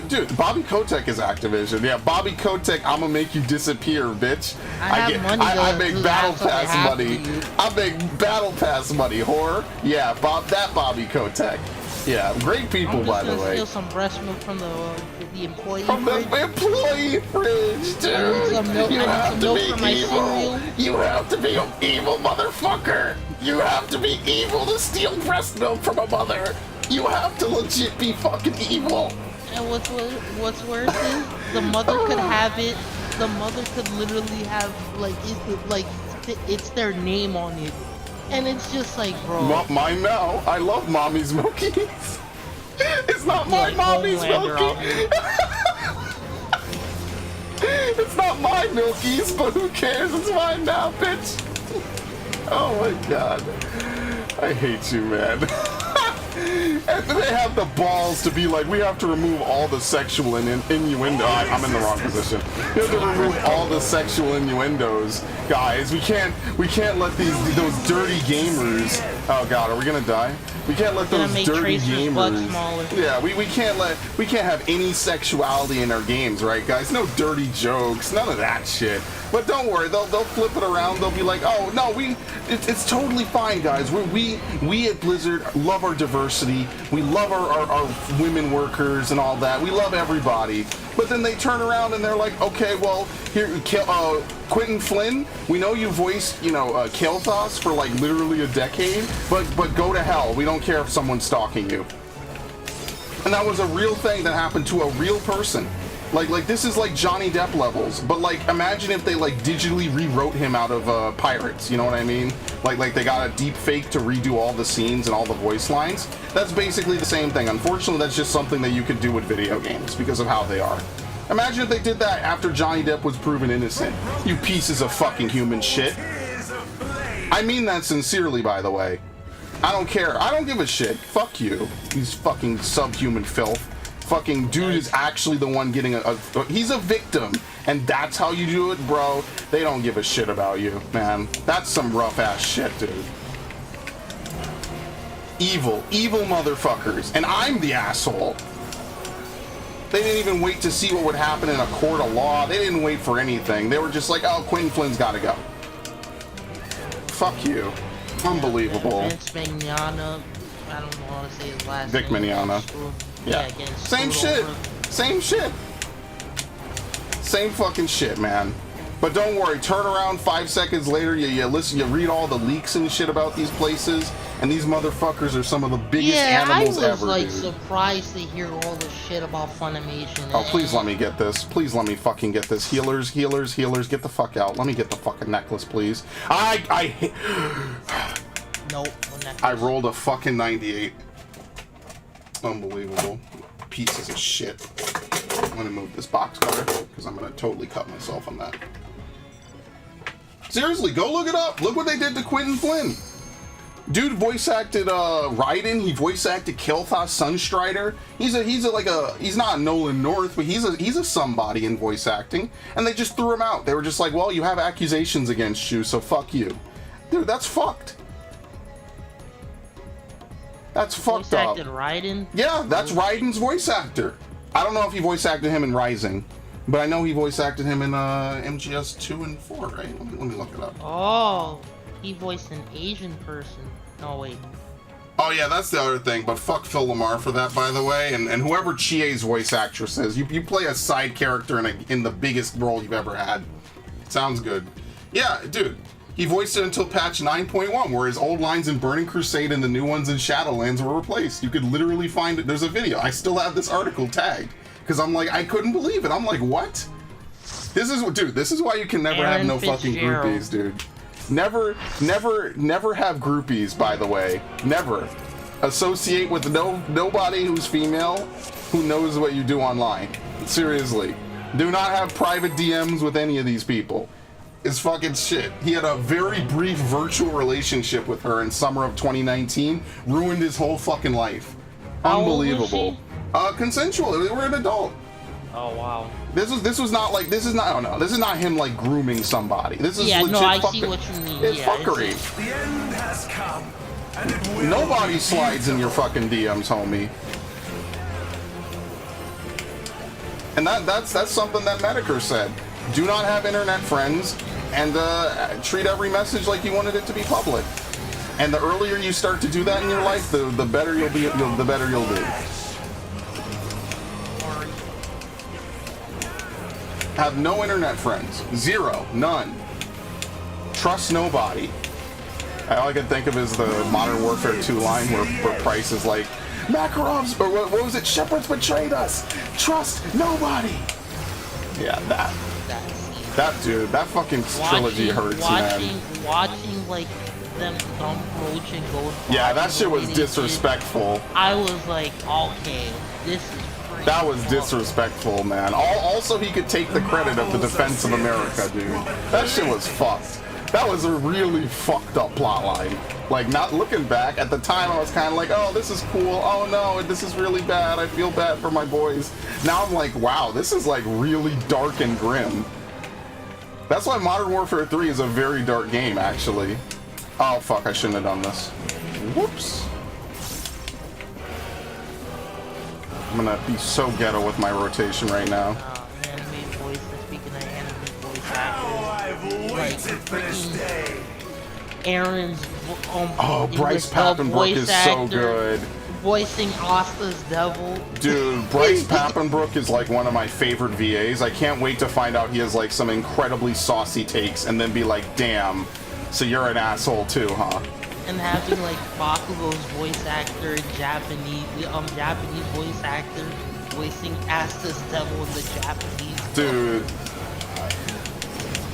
Dude, Bobby Kotick is Activision. Yeah, Bobby Kotick, I'ma make you disappear, bitch. I make battle pass money. I make battle pass money, whore. Yeah, that Bobby Kotick. Yeah, great people, by the way. Steal some breast milk from the employee from fridge. The employee fridge, dude. You have to be evil. You have to be an evil motherfucker. You have to be evil to steal breast milk from a mother. You have to legit be fucking evil. And what's worse is the mother could have it. The mother could literally have it's their name on it. And it's just like, bro. Mine now. I love mommy's milkies. It's not my mommy's milkies. It's not my milkies, but who cares? It's mine now, bitch. Oh my god. I hate you, man. And then they have the balls to be like, we have to remove all the sexual innuendo. I'm in the wrong position. We have to remove all the sexual innuendos, guys. We can't let those dirty gamers. Oh god, are we gonna die? We can't let those dirty gamers. Yeah, we can't have any sexuality in our games, right, guys? No dirty jokes, none of that shit. But don't worry, they'll flip it around. They'll be like, oh no, it's totally fine, guys. We at Blizzard love our diversity. We love our women workers and all that. We love everybody. But then they turn around and they're like, okay, well, here, Quentin Flynn, we know you voiced, Kael'thas for like literally a decade, but go to hell. We don't care if someone's stalking you. And that was a real thing that happened to a real person. Like this is like Johnny Depp levels, but like imagine if they like digitally rewrote him out of Pirates, you know what I mean? Like they got a deep fake to redo all the scenes and all the voice lines. That's basically the same thing. Unfortunately, that's just something that you could do with video games because of how they are. Imagine if they did that after Johnny Depp was proven innocent. You pieces of fucking human shit. I mean that sincerely, by the way. I don't care. I don't give a shit. Fuck you. These fucking subhuman filth. Fucking dude is actually the one getting he's a victim, and that's how you do it, bro. They don't give a shit about you, man. That's some rough ass shit, dude. Evil motherfuckers, and I'm the asshole. They didn't even wait to see what would happen in a court of law. They didn't wait for anything. They were just like, oh, Quentin Flynn's gotta go. Fuck you. Unbelievable. Vince Mignogna, I don't know how to say his last name. Vic Mignogna. Yeah. Same shit. Same shit. Same fucking shit, man. But don't worry, turn around 5 seconds later, you listen, you read all the leaks and shit about these places, and these motherfuckers are some of the biggest animals ever. I was like surprised to hear all the shit about Funimation. Oh, please let me get this. Please let me fucking get this. Healers, get the fuck out. Let me get the fucking necklace, please. Nope, no necklace. I rolled a fucking 98. Unbelievable. Pieces of shit. I'm gonna move this box cutter because I'm gonna totally cut myself on that. Seriously, go look it up. Look what they did to Quentin Flynn. Dude voice acted Raiden. He voice acted Kael'thas Sunstrider. He's not a Nolan North, but he's a somebody in voice acting. And they just threw him out. They were just like, well, you have accusations against you, so fuck you. Dude, that's fucked. That's fucked up. Voice acted Raiden? Yeah, that's Raiden's voice actor. I don't know if he voice acted him in Rising, but I know he voice acted him in MGS 2 and 4, right? Let me look it up. Oh, he voiced an Asian person. No, wait. Oh yeah, that's the other thing, but fuck Phil Lamar for that, by the way, and whoever Chie's voice actress is, you play a side character in the biggest role you've ever had. Sounds good. Yeah, dude, he voiced it until patch 9.1, where his old lines in Burning Crusade and the new ones in Shadowlands were replaced. You could literally find it. There's a video. I still have this article tagged, because I'm like, I couldn't believe it. I'm like, what? This is why you can never have no fucking groupies, dude. Never have groupies, by the way. Never. Associate with nobody who's female who knows what you do online. Seriously. Do not have private DMs with any of these people. It's fucking shit. He had a very brief virtual relationship with her in summer of 2019. Ruined his whole fucking life. Unbelievable. Consensual. They were an adult. Oh wow. This is not like, this is not, oh no, this is not him like grooming somebody. This is legit no, I fucking, see what you mean. it's Yeah, fuckery. The end has come, and it will Nobody be slides in your fucking DMs, homie. And that's something that Medicare said. Do not have internet friends, and treat every message like you wanted it to be public. And the earlier you start to do that in your life, the better you'll be. The better you'll be. Have no internet friends. Zero. None. Trust nobody. All I can think of is the Modern Warfare 2 line where Price is like, Makarov's, or what was it? Shepard's betrayed us. Trust nobody. Yeah, that dude, that fucking trilogy hurts, man. Watching like them thumb approach and go. Yeah, that shit was disrespectful. I was like, okay, this is. That was disrespectful, man. Also, he could take the credit of the defense of America, dude. That shit was fucked. That was a really fucked up plotline. Like, not looking back, at the time I was kind of like, oh, this is cool. Oh no, this is really bad. I feel bad for my boys. Now I'm like, wow, this is like really dark and grim. That's why Modern Warfare 3 is a very dark game, actually. Oh, fuck, I shouldn't have done this. Whoops. I'm gonna be so ghetto with my rotation right now. Anime voice, speaking of anime voice I've waited for this day. Aaron's Bryce Papenbrook is so good. Voicing Asta's devil. Dude, Bryce Papenbrook is like one of my favorite VAs. I can't wait to find out he has like some incredibly saucy takes and then be like, damn, so you're an asshole too, huh? And having like Bakugo's voice actor, Japanese voice actor, voicing Asta's devil in the Japanese. Dude.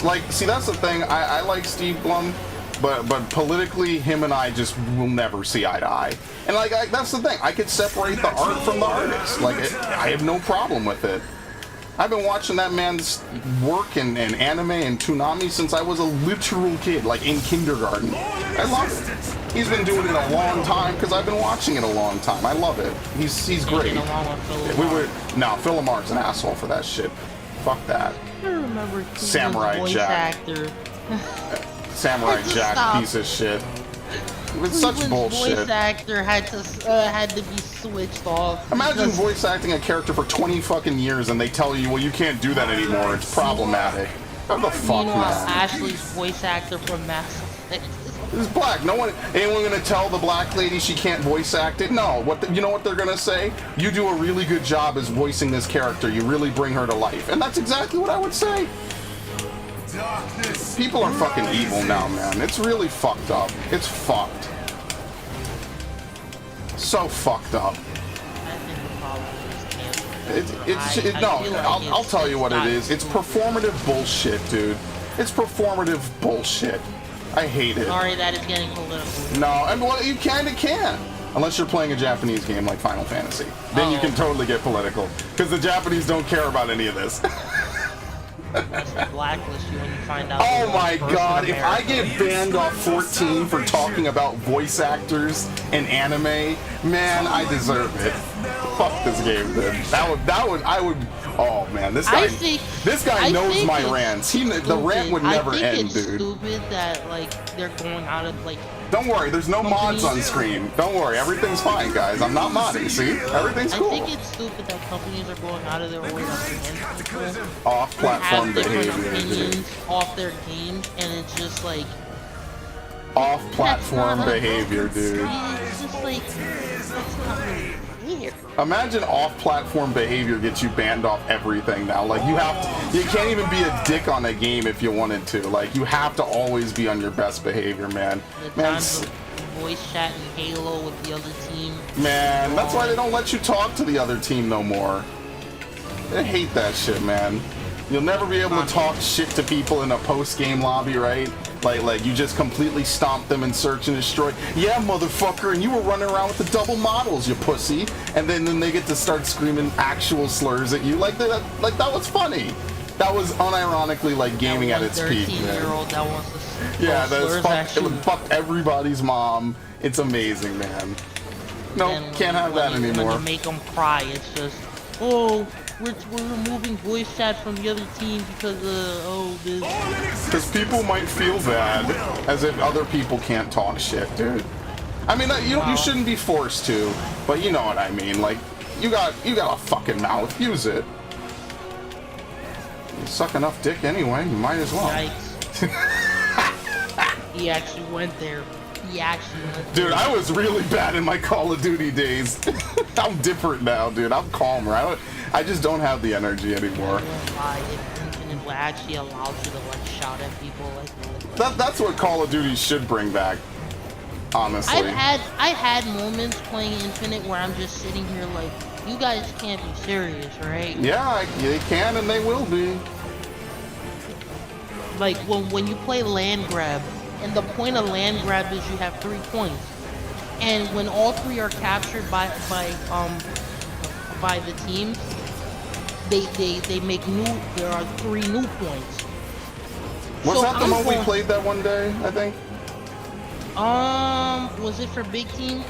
Like, see, that's the thing. I like Steve Blum, but politically, him and I just will never see eye to eye. And like, that's the thing. I could separate the art from the artist. Like, I have no problem with it. I've been watching that man's work in anime and Toonami since I was a literal kid, like in kindergarten. I love it. He's been doing it a long time because I've been watching it a long time. I love it. He's great. No, Phil Lamar's an asshole for that shit. Fuck that. I remember Samurai voice Jack. Actor. Samurai Jack, piece of shit. It's such bullshit. Voice actor had to be switched off. Imagine voice acting a character for 20 fucking years and they tell you, well, you can't do that anymore. It's problematic. What the fuck, man? Ashley's voice actor from Mass Effect. It's black. Anyone gonna tell the black lady she can't voice act it? No. You know what they're gonna say? You do a really good job as voicing this character. You really bring her to life. And that's exactly what I would say. People are fucking evil now, man. It's really fucked up. It's fucked. So fucked up. I'll tell you what it is. It's performative bullshit, dude. It's performative bullshit. I hate it. Sorry that is getting political. No, and well, you kinda can. Unless you're playing a Japanese game like Final Fantasy. Then you can totally get political. Because the Japanese don't care about any of this. Blacklist you when you find out. Oh my god, if I get banned off 14 for talking about voice actors in anime, man, I deserve it. Fuck this game, dude. I would. Oh man, this guy knows my rants. The rant would never end, dude. Stupid that like they're going out of like. Don't worry, there's no mods on screen. Don't worry, everything's fine, guys. I'm not modding, see? Everything's cool. I think it's stupid that companies are going out of their way to ban people. Off-platform have different behavior, opinions dude. off their games, and it's just like... off-platform behavior, dude. It's just like, that's not really fair. Imagine off-platform behavior gets you banned off everything now. Like you can't even be a dick on a game if you wanted to. Like you have to always be on your best behavior, man. The times of voice chat and Halo with the other team. Man, that's why they don't let you talk to the other team no more. I hate that shit, man. You'll never be able to talk shit to people in a post-game lobby, right? Like you just completely stomp them and search and destroy. Yeah, motherfucker, and you were running around with the double models, you pussy. And then they get to start screaming actual slurs at you. Like that was funny. That was unironically like gaming at its peak, man. That wants to yeah, it fucked everybody's mom. It's amazing, man. No, can't have that anymore. When you make them cry, it's just, oh, we're removing voice chat from the other team because this. Because people might feel bad, as if other people can't talk shit, dude. I mean, you shouldn't be forced to, but you know what I mean. Like, you got a fucking mouth, use it. You suck enough dick anyway, you might as well. Yikes. He actually went there. Dude, I was really bad in my Call of Duty days. I'm different now, dude. I'm calmer. I just don't have the energy anymore. Infinite will actually allow you to like shout at people like that's what Call of Duty should bring back. Honestly. I had moments playing Infinite where I'm just sitting here like, you guys can't be serious, right? Yeah, they can and they will be. Like when you play land grab, and the point of land grab is you have 3 points, and when all 3 are captured by the teams, they make there are 3 new points. Was that the one we played that one day, I think? Was it for big team?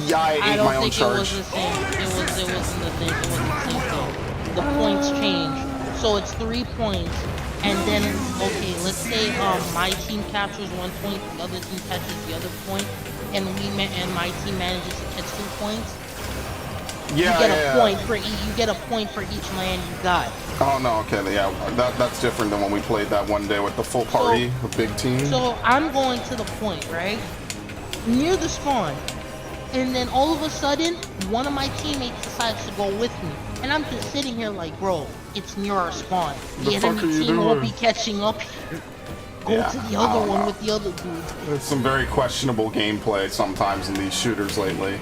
Yeah, I ate my own charge. It wasn't the same. It wasn't the same. It wasn't the same thing. The points change, so it's 3 points. And then, okay, let's say my team captures 1 point, the other team catches the other point, and my team manages to catch 2 points. Yeah, you get a point for you get a point for each land you got. Oh no, okay, yeah, that's different than when we played that one day with the full party, the big team. So I'm going to the point, right, near the spawn, and then all of a sudden, one of my teammates decides to go with me, and I'm just sitting here like, bro, it's near our spawn. The enemy team won't be catching up here. Go to the other one with the other dude. There's some very questionable gameplay sometimes in these shooters lately.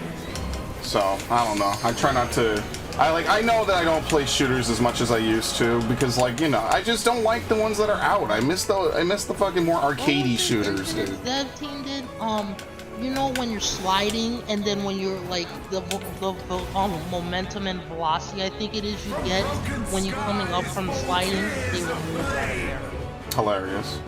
So, I don't know. I try not to... I know that I don't play shooters as much as I used to because, like, you know, I just don't like the ones that are out. I miss the fucking more arcadey shooters, dude. That team did, you know, when you're sliding and then when you're like the momentum and velocity, I think it is, you get when you're coming up from sliding, they remove that there. Hilarious.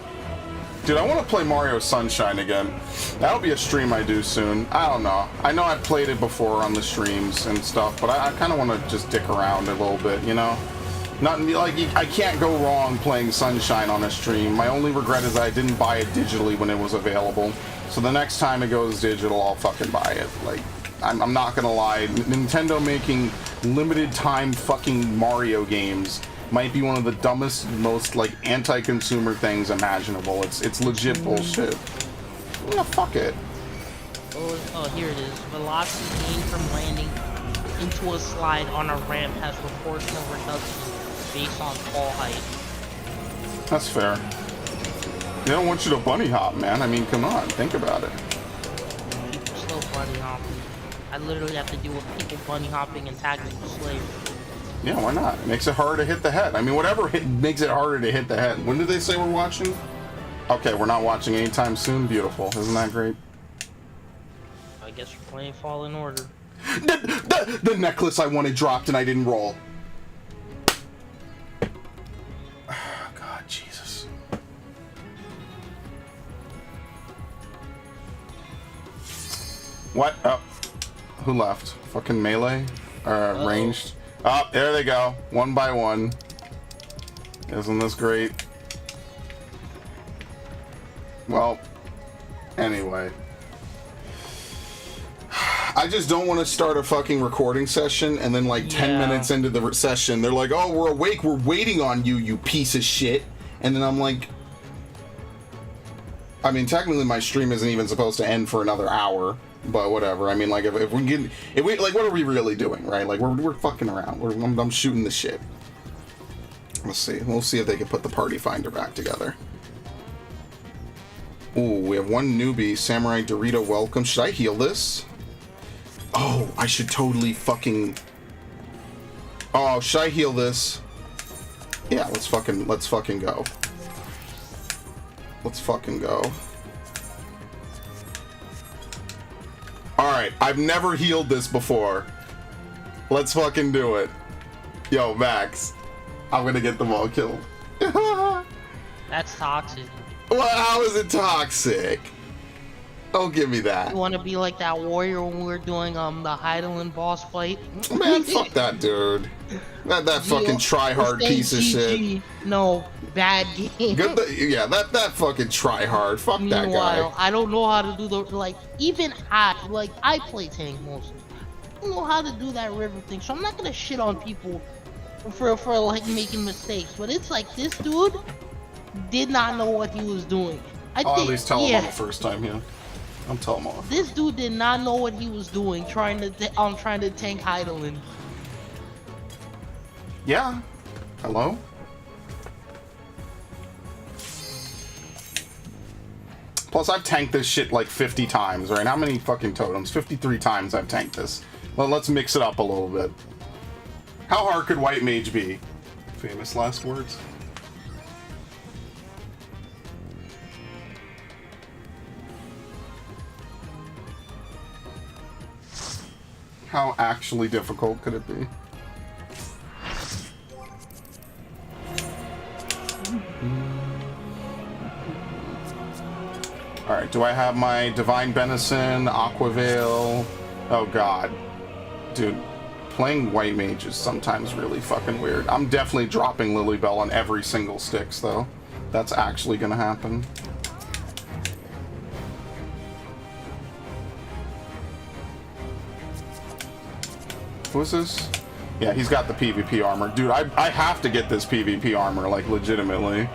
Dude, I want to play Mario Sunshine again. That'll be a stream I do soon. I don't know. I know I've played it before on the streams and stuff, but I kind of want to just dick around a little bit, you know? I can't go wrong playing Sunshine on a stream. My only regret is I didn't buy it digitally when it was available. So the next time it goes digital, I'll fucking buy it. Like, I'm not gonna lie. Nintendo making limited time fucking Mario games might be one of the dumbest, most like anti-consumer things imaginable. It's legit bullshit. Yeah, fuck it. Oh, here it is. Velocity gained from landing into a slide on a ramp has proportional reduction based on fall height. That's fair. They don't want you to bunny hop, man. I mean, come on, think about it. People still bunny hopping. I literally have to deal with people bunny hopping and tactical slavery. Yeah, why not? It makes it harder to hit the head. I mean, whatever makes it harder to hit the head. When did they say we're watching? Okay, we're not watching anytime soon. Beautiful. Isn't that great? I guess we're playing Fallen Order. The necklace I wanted dropped and I didn't roll. God, Jesus. What? Oh. Who left? Fucking melee? Ranged? Oh, there they go. One by one. Isn't this great? Well, anyway. I just don't want to start a fucking recording session and then like 10 minutes into the session, they're like, oh, we're awake, we're waiting on you, you piece of shit. And then I'm like, I mean, technically my stream isn't even supposed to end for another hour, but whatever. I mean, like, if we get, if we, like, what are we really doing, right? Like, we're fucking around. I'm shooting the shit. Let's see. We'll see if they can put the party finder back together. Ooh, we have one newbie. Samurai Dorito, welcome. Should I heal this? Oh, I should totally fucking... Oh, should I heal this? Yeah, let's fucking go. Let's fucking go. Alright, I've never healed this before. Let's fucking do it. Yo, Max. I'm gonna get them all killed. That's toxic. Well, how is it toxic? Don't give me that. You want to be like that warrior when we were doing the Heidelin boss fight? Man, fuck that dude. That fucking try-hard piece of shit. No, bad game. Yeah, that fucking try-hard. Fuck that guy. I don't know how to do the, like, even I play tank mostly. I don't know how to do that river thing, so I'm not gonna shit on people for like making mistakes. But it's like, this dude did not know what he was doing. I'll at least tell him on the first time, yeah. I'm telling him off. This dude did not know what he was doing, trying to tank Heidelin. Yeah. Hello? Plus, I've tanked this shit like 50 times, right? How many fucking totems? 53 times I've tanked this. Well, let's mix it up a little bit. How hard could White Mage be? Famous last words. How actually difficult could it be? Alright, do I have my Divine Benison, Aquavale? Oh god. Dude, playing White Mage is sometimes really fucking weird. I'm definitely dropping Lilybell on every single Styx, though. That's actually gonna happen. Who's this? Yeah, he's got the PvP armor. Dude, I have to get this PvP armor, like, legitimately.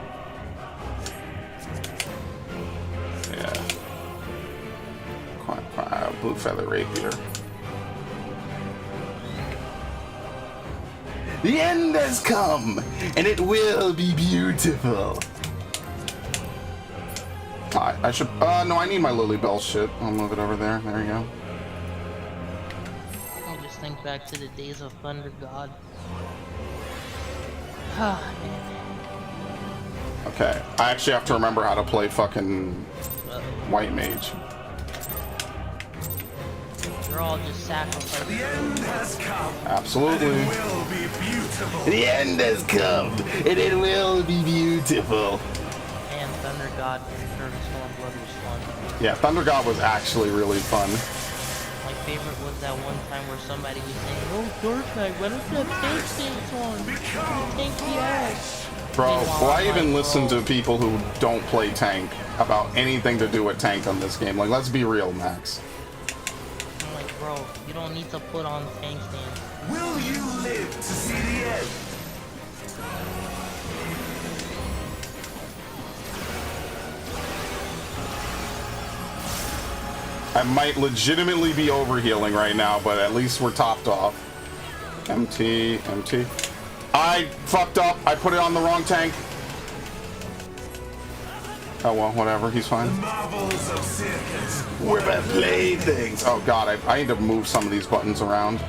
Yeah. Blue Feather Rapier. The end has come, and it will be beautiful. I should, no, I need my Lilybell shit. I'll move it over there. There you go. Think back to the days of Thunder God. Okay, I actually have to remember how to play fucking White Mage. You're all just sacrificing. The end has come. Absolutely. And it will be beautiful. The end has come, and it will be beautiful. And Thunder God and Storm Blood was fun. Yeah, Thunder God was actually really fun. My favorite was that one time where somebody was saying, "Oh, Dark Knight, why don't you have tank stance on? Tank the ass." Bro, why even listen to people who don't play tank about anything to do with tank on this game? Like, let's be real, Max. I'm like, bro, you don't need to put on tank stance. Will you live to see the end? I might legitimately be overhealing right now, but at least we're topped off. MT. I fucked up. I put it on the wrong tank. Oh well, whatever. He's fine. The marvels of circus. We're about to play things. Oh god, I need to move some of these buttons around.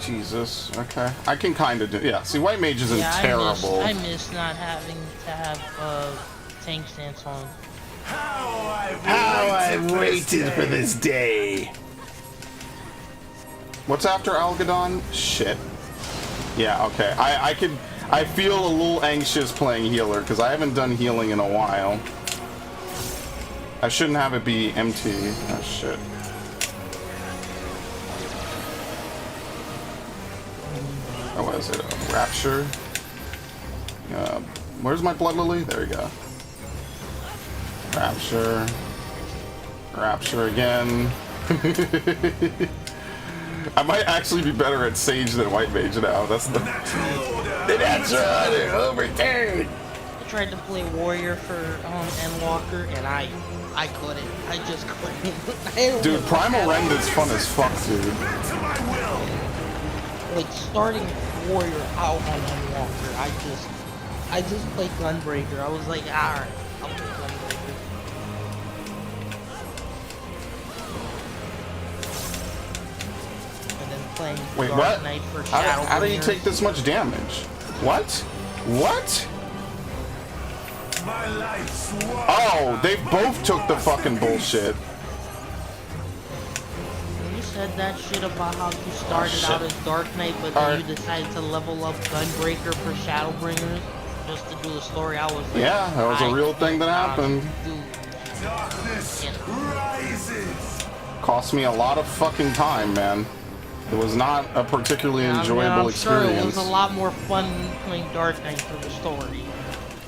Jesus. Okay. I can kind of do. Yeah. See, White Mage isn't terrible. I miss not having to have tank stance on. How I've waited for this day. What's after Algadon? Shit. Yeah. Okay. I feel a little anxious playing healer because I haven't done healing in a while. I shouldn't have it be MT. Oh shit. Oh, what is it? Rapture? Where's my Blood Lily? There we go. Rapture. Rapture again. I might actually be better at Sage than White Mage now. That's the natural order overturned. I tried to play Warrior for Endwalker, and I couldn't. I just couldn't. Dude, Primal Rend is fun as fuck, dude. Like starting Warrior out on Endwalker, I just played Gunbreaker. I was like, alright, I'll play Gunbreaker. And then playing Wait, Dark what? Knight for How do you Shadowbringers. take this much damage? What? What? My life's war. Oh, they both took the fucking bullshit. You said that shit about how you started out as Dark Knight, but then you decided to level up Gunbreaker for Shadowbringers just to do the story. I was like, Yeah, that was a real thing that happened. Darkness rises. Cost me a lot of fucking time, man. It was not a particularly enjoyable I'm sure it experience. was a lot more fun playing Dark Knight for the story.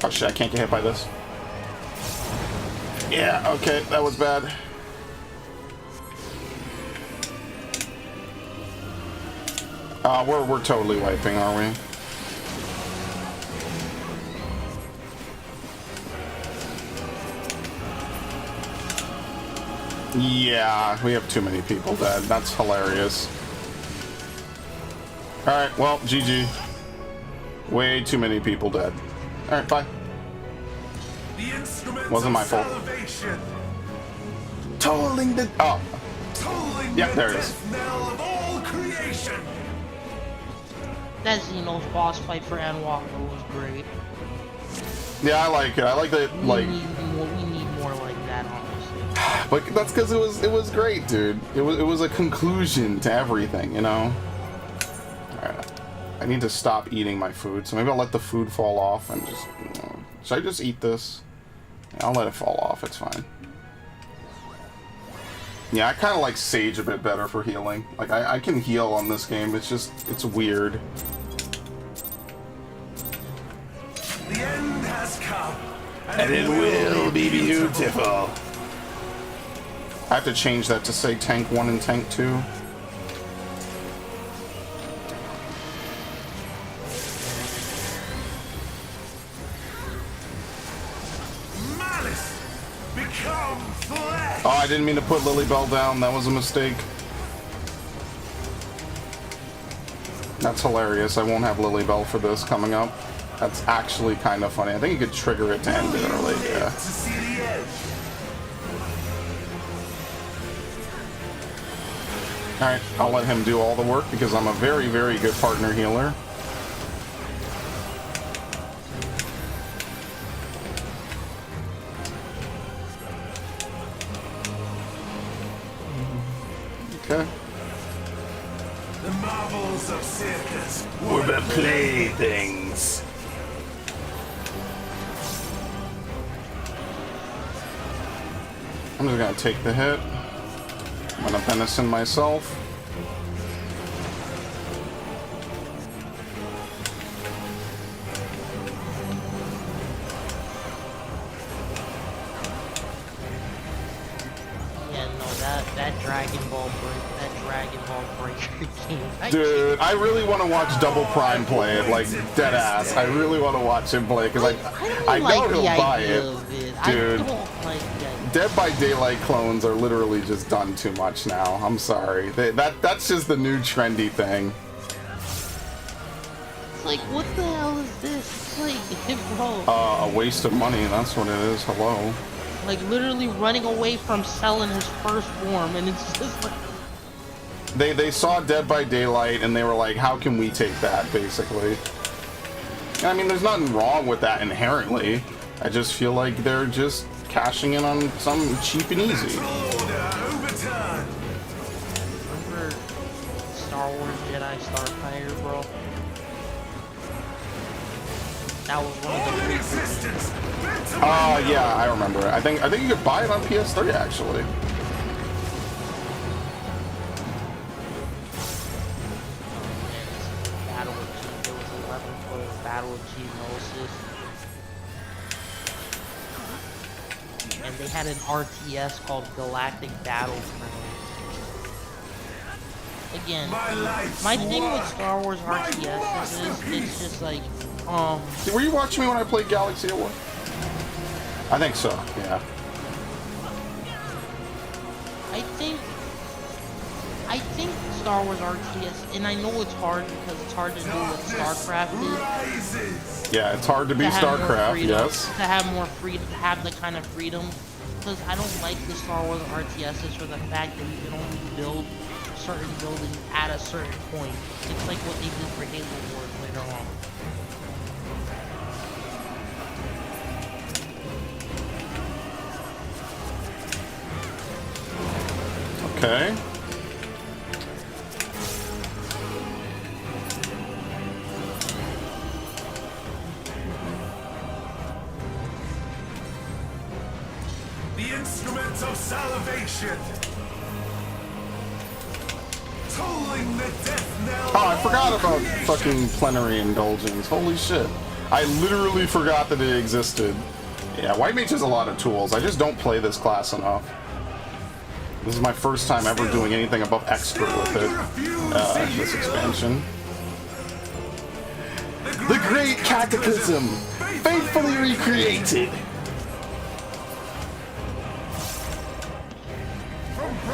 Oh shit, I can't get hit by this. Yeah, okay, that was bad. We're totally wiping, are we? Yeah, we have too many people dead. That's hilarious. Alright, well, GG. Way too many people dead. Alright, bye. The instruments Wasn't my of fault. salvation. Tolling the... Oh. Tolling Yep, the there it is. death knell of all creation. That Xenos boss fight for Endwalker was great. Yeah, I like it. I like that, like... We need more like that, honestly. But that's because it was great, dude. It was a conclusion to everything, you know? Alright. I need to stop eating my food, so maybe I'll let the food fall off and just... should I just eat this? Yeah, I'll let it fall off, it's fine. Yeah, I kind of like Sage a bit better for healing. Like, I can heal on this game, it's just... it's weird. The end has come. And it will be beautiful. I have to change that to say Tank 1 and Tank 2. Malice become flesh. Oh, I didn't mean to put Lilybell down. That was a mistake. That's hilarious. I won't have Lilybell for this coming up. That's actually kind of funny. I think you could trigger it to end it early. Yeah. To see the end. Alright, I'll let him do all the work because I'm a very, very good partner healer. Okay. The marvels of circus Were the playthings. I'm just gonna take the hit. I'm gonna venison myself. Yeah, no, that Dragon Ball Breaker game. Dude, I really want to watch Double Prime play it, like dead ass. I really want to watch him play because I know he'll buy it. Dude, I don't like that. Dead by Daylight clones are literally just done too much now. I'm sorry. That's just the new trendy thing. It's like, what the hell is this? It's like, bro. A waste of money. That's what it is. Hello. Like literally running away from selling his first form, and it's just like. They saw Dead by Daylight and they were like, how can we take that, basically? I mean, there's nothing wrong with that inherently. I just feel like they're just cashing in on some cheap and easy. Remember Star Wars Jedi Starfighter, bro? That was one of the Yeah, I remember it. I think you could buy it on PS3 actually. Battle of Chief. There was 11 for Battle of Chief Gnosis. And they had an RTS called Galactic Battleground. Again, my thing with Star Wars RTSs is it's just like, Were you watching me when I played Galaxy at War? I think so, yeah. I think Star Wars RTS, and I know it's hard because it's hard to do what StarCraft is. Yeah, it's hard to be StarCraft, yes. To have more freedom, to have the kind of freedom. Because I don't like the Star Wars RTSs for the fact that you can only build certain buildings at a certain point. It's like what they did for Halo Wars later on. Okay. The instrument of salivation. Tolling the death knell. Oh, I forgot about fucking plenary indulgence. Holy shit. I literally forgot that it existed. Yeah, White Mage has a lot of tools. I just don't play this class enough. This is my first time ever doing anything above expert with it. This expansion. The Great Cataclysm! Faithfully recreated!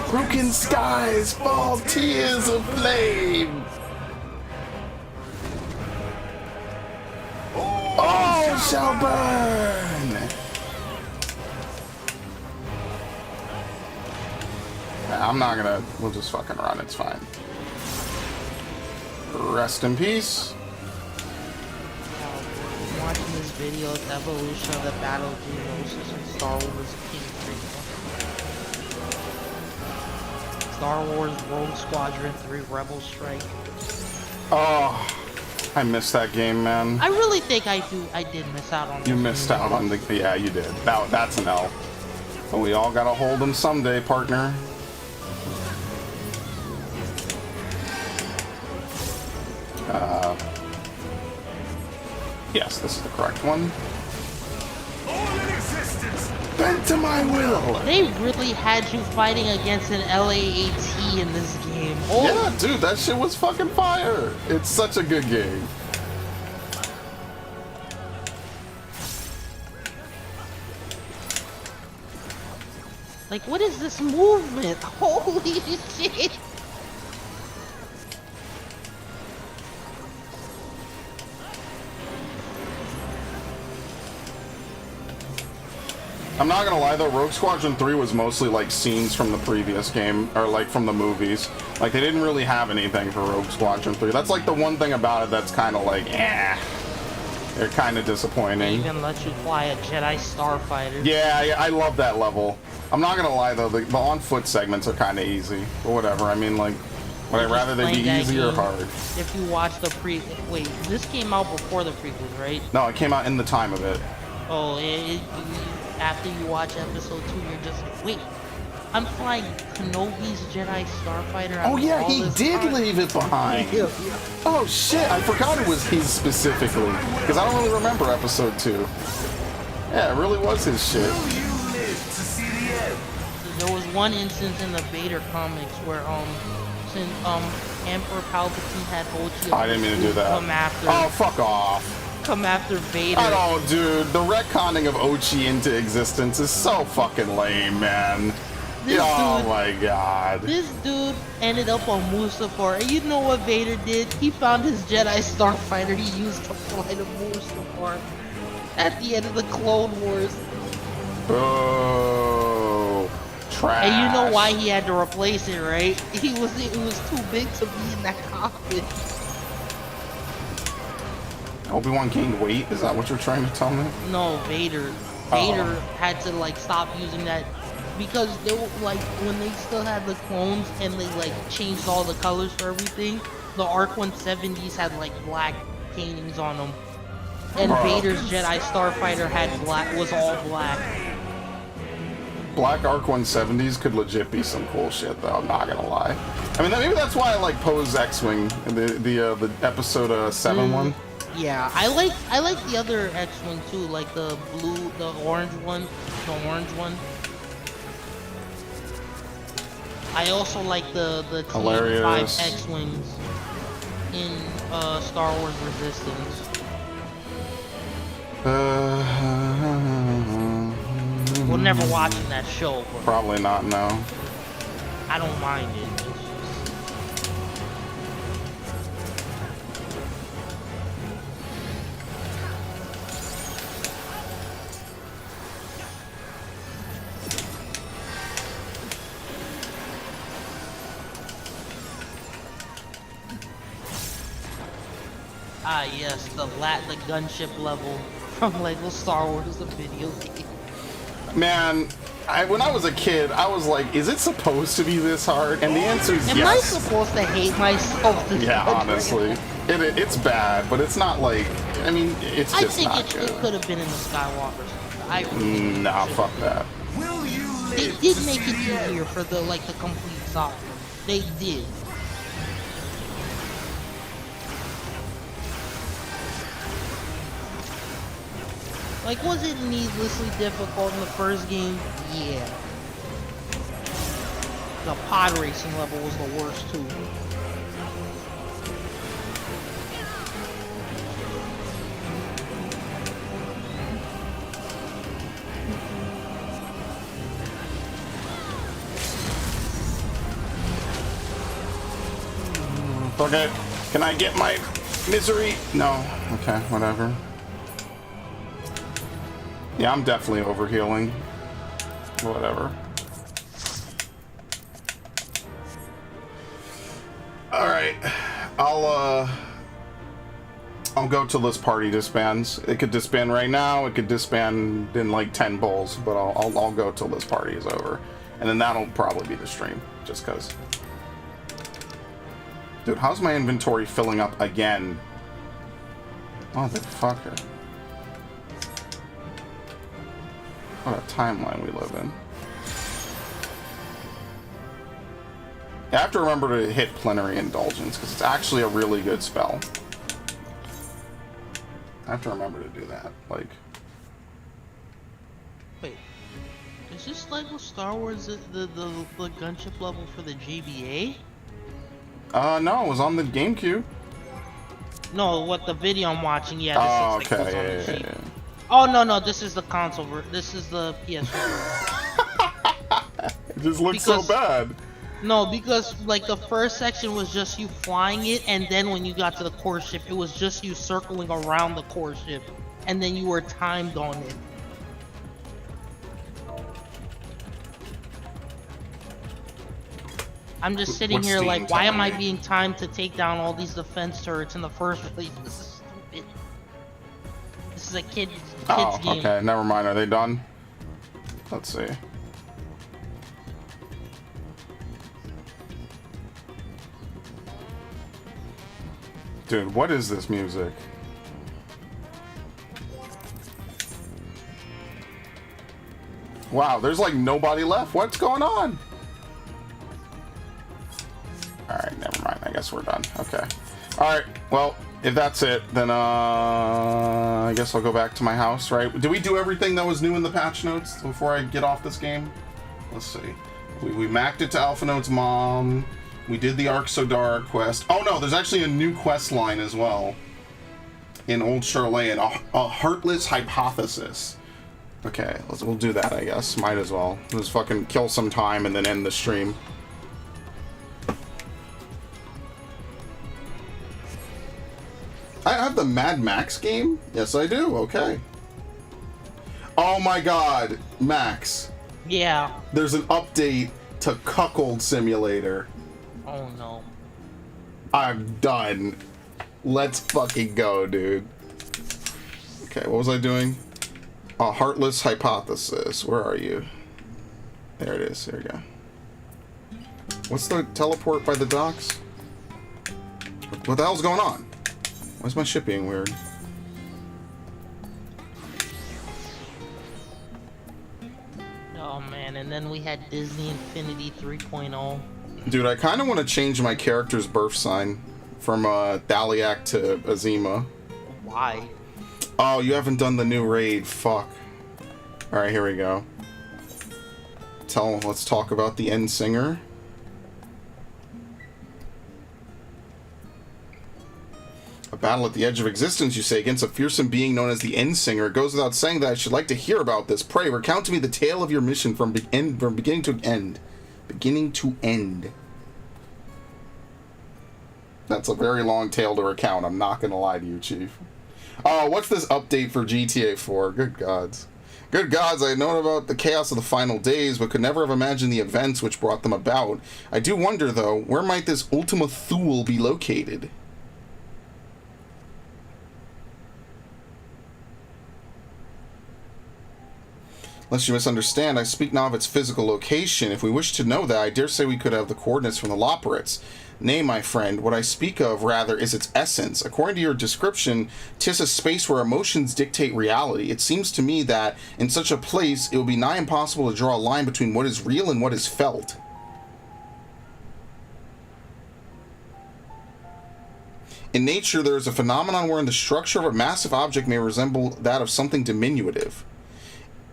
Broken skies fall tears of flame! All shall burn! I'm not gonna, we'll just fucking run, it's fine. Rest in peace. Watching this video, it's evolution of the Battle of Geonosis and Star Wars King Freedom. Star Wars Rogue Squadron 3 Rebel Strike. Oh, I missed that game, man. I really think I did miss out on You missed out on the, yeah, you did. That's an L. But we all gotta hold them someday, partner. Yes, this is the correct one. Bent to my will! They really had you fighting against an LAAT in this game. Oh. Yeah, dude, that shit was fucking fire. It's such a good game. Like, what is this movement? Holy shit! I'm not gonna lie though, Rogue Squadron 3 was mostly like scenes from the previous game, or like from the movies. Like they didn't really have anything for Rogue Squadron 3. That's like the one thing about it that's kind of like, eh. They're kind of disappointing. They even let you fly a Jedi Starfighter. Yeah, I love that level. I'm not gonna lie though, the on-foot segments are kind of easy. But whatever, I mean like, would I rather they be easy or hard? If you watch the wait, this came out before the prequels, right? No, it came out in the time of it. Oh, after you watch episode 2, you're just like, wait, I'm flying Kenobi's Jedi Starfighter. Oh yeah, he did leave it behind. Oh shit, I forgot it was his specifically. Because I don't really remember episode 2. Yeah, it really was his shit. There was one instance in the Vader comics where, since, Emperor Palpatine had OT. I didn't mean to do that. Come after. Oh, fuck off. Come after Vader. Oh, dude, the retconning of Ochi into existence is so fucking lame, man. Oh my god. This dude ended up on Mustafar, and you know what Vader did? He found his Jedi Starfighter he used to fly to Mustafar at the end of the Clone Wars. Oh, trash. And you know why he had to replace it, right? It was too big to be in that cockpit. Obi-Wan gained weight? Is that what you're trying to tell me? No, Vader. Vader had to like stop using that because they were like when they still had the clones and they like changed all the colors for everything. The Ark-170s had like black paintings on them, and Vader's Jedi Starfighter had was all black. Black Ark-170s could legit be some cool shit, though. I'm not gonna lie. I mean, maybe that's why I like Poe's X-wing, the episode 7 one. Yeah, I like the other X-wing too, like the orange one, I also like the Hilarious. T5 X-Wings in Star Wars Resistance. We're never watching that show, but Probably not, no. I don't mind it. It's just... Ah yes, the gunship level from Lego Star Wars, the video game. Man, when I was a kid, I was like, is it supposed to be this hard? And the answer is Am yes. I supposed to hate myself this Yeah, much? honestly. It's bad, but it's not like, I mean, it's just I not think it good. could have been in the Skywalker saga. I really Nah, should. fuck that. Will you They live did to make it see the end? easier for the complete saga. They did. Like, was it needlessly difficult in the first game? Yeah. The pod racing level was the worst too. Okay, can I get my misery? No. Okay, whatever. Yeah, I'm definitely overhealing. Whatever. Alright. I'll go till this party disbands. It could disband right now, it could disband in like 10 bowls, but I'll go till this party is over. And then that'll probably be the stream, just cause. Dude, how's my inventory filling up again? Motherfucker. What a timeline we live in. I have to remember to hit Plenary Indulgence, because it's actually a really good spell. I have to remember to do that. Like... Wait. Is this Lego Star Wars the gunship level for the GBA? No, it was on the GameCube. No, what the video I'm watching, yeah, Oh, this looks like okay, it was on the yeah. G. Oh, no, this is the console this is the PS4. It just looks so bad. No, because, like, the first section was just you flying it, and then when you got to the core ship, it was just you circling around the core ship, and then you were timed on it. I'm just sitting What's here Steam like, why am I telling me? being timed to take down all these defense turrets in the first place? This is stupid. This is a kid's Oh, game. okay, never mind. Are they done? Let's see. Dude, what is this music? Wow, there's like nobody left. What's going on? Alright, never mind. I guess we're done. Okay. Alright, well, if that's it, then I guess I'll go back to my house, right? Did we do everything that was new in the patch notes before I get off this game? Let's see. We maxed it to Alpha Note's mom. We did the Arksodara quest. Oh no, there's actually a new quest line as well. In Old Charlotte, a Heartless Hypothesis. Okay, we'll do that, I guess. Might as well. Just fucking kill some time and then end the stream. I have the Mad Max game? Yes, I do. Okay. Oh my god, Max. Yeah. There's an update to Cuckold Simulator. Oh no. I'm done. Let's fucking go, dude. Okay, what was I doing? A Heartless Hypothesis. Where are you? There it is. There you go. What's the teleport by the docks? What the hell's going on? Why is my ship being weird? Oh man, and then we had Disney Infinity 3.0. Dude, I kind of want to change my character's birth sign from Thaliak to Azima. Why? Oh, you haven't done the new raid. Fuck. Alright, here we go. Let's talk about the End Singer. battle at the edge of existence, you say, against a fearsome being known as the Endsinger. It goes without saying that I should like to hear about this. Pray, recount to me the tale of your mission from beginning to end. Beginning to end. That's a very long tale to recount. I'm not going to lie to you, Chief. Oh, what's this update for GTA 4? Good gods. Good gods, I had known about the chaos of the final days, but could never have imagined the events which brought them about. I do wonder, though, where might this Ultima Thule be located? Lest you misunderstand, I speak not of its physical location. If we wish to know that, I dare say we could have the coordinates from the Loporits. Nay, my friend, what I speak of, rather, is its essence. According to your description, 'tis a space where emotions dictate reality. It seems to me that, in such a place, it would be nigh impossible to draw a line between what is real and what is felt. In nature, there is a phenomenon wherein the structure of a massive object may resemble that of something diminutive.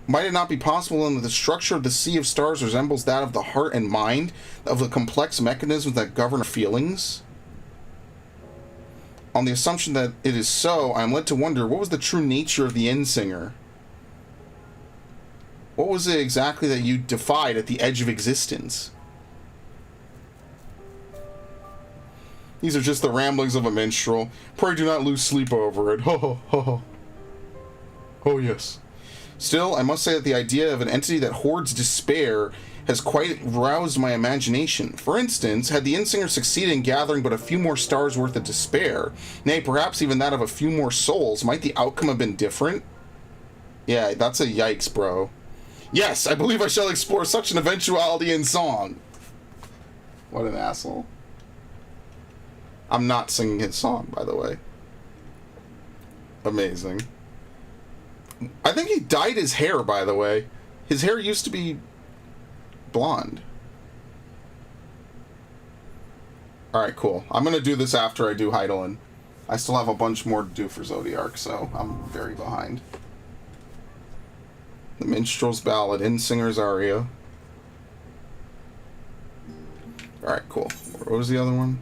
Might it not be possible that the structure of the sea of stars resembles that of the heart and mind, of the complex mechanisms that govern our feelings? On the assumption that it is so, I am led to wonder, what was the true nature of the Endsinger? What was it exactly that you defied at the edge of existence? These are just the ramblings of a minstrel. Pray do not lose sleep over it. Ho ho ho ho. Oh yes. Still, I must say that the idea of an entity that hoards despair has quite roused my imagination. For instance, had the Endsinger succeeded in gathering but a few more stars worth of despair, nay, perhaps even that of a few more souls, might the outcome have been different? Yeah, that's a yikes, bro. Yes, I believe I shall explore such an eventuality in song. What an asshole. I'm not singing his song, by the way. Amazing. I think he dyed his hair, by the way. His hair used to be blonde. Alright, cool. I'm going to do this after I do Heidelin. I still have a bunch more to do for Zodiark, so I'm very behind. The Minstrel's Ballad, Endsinger's Aria. Alright, cool. What was the other one?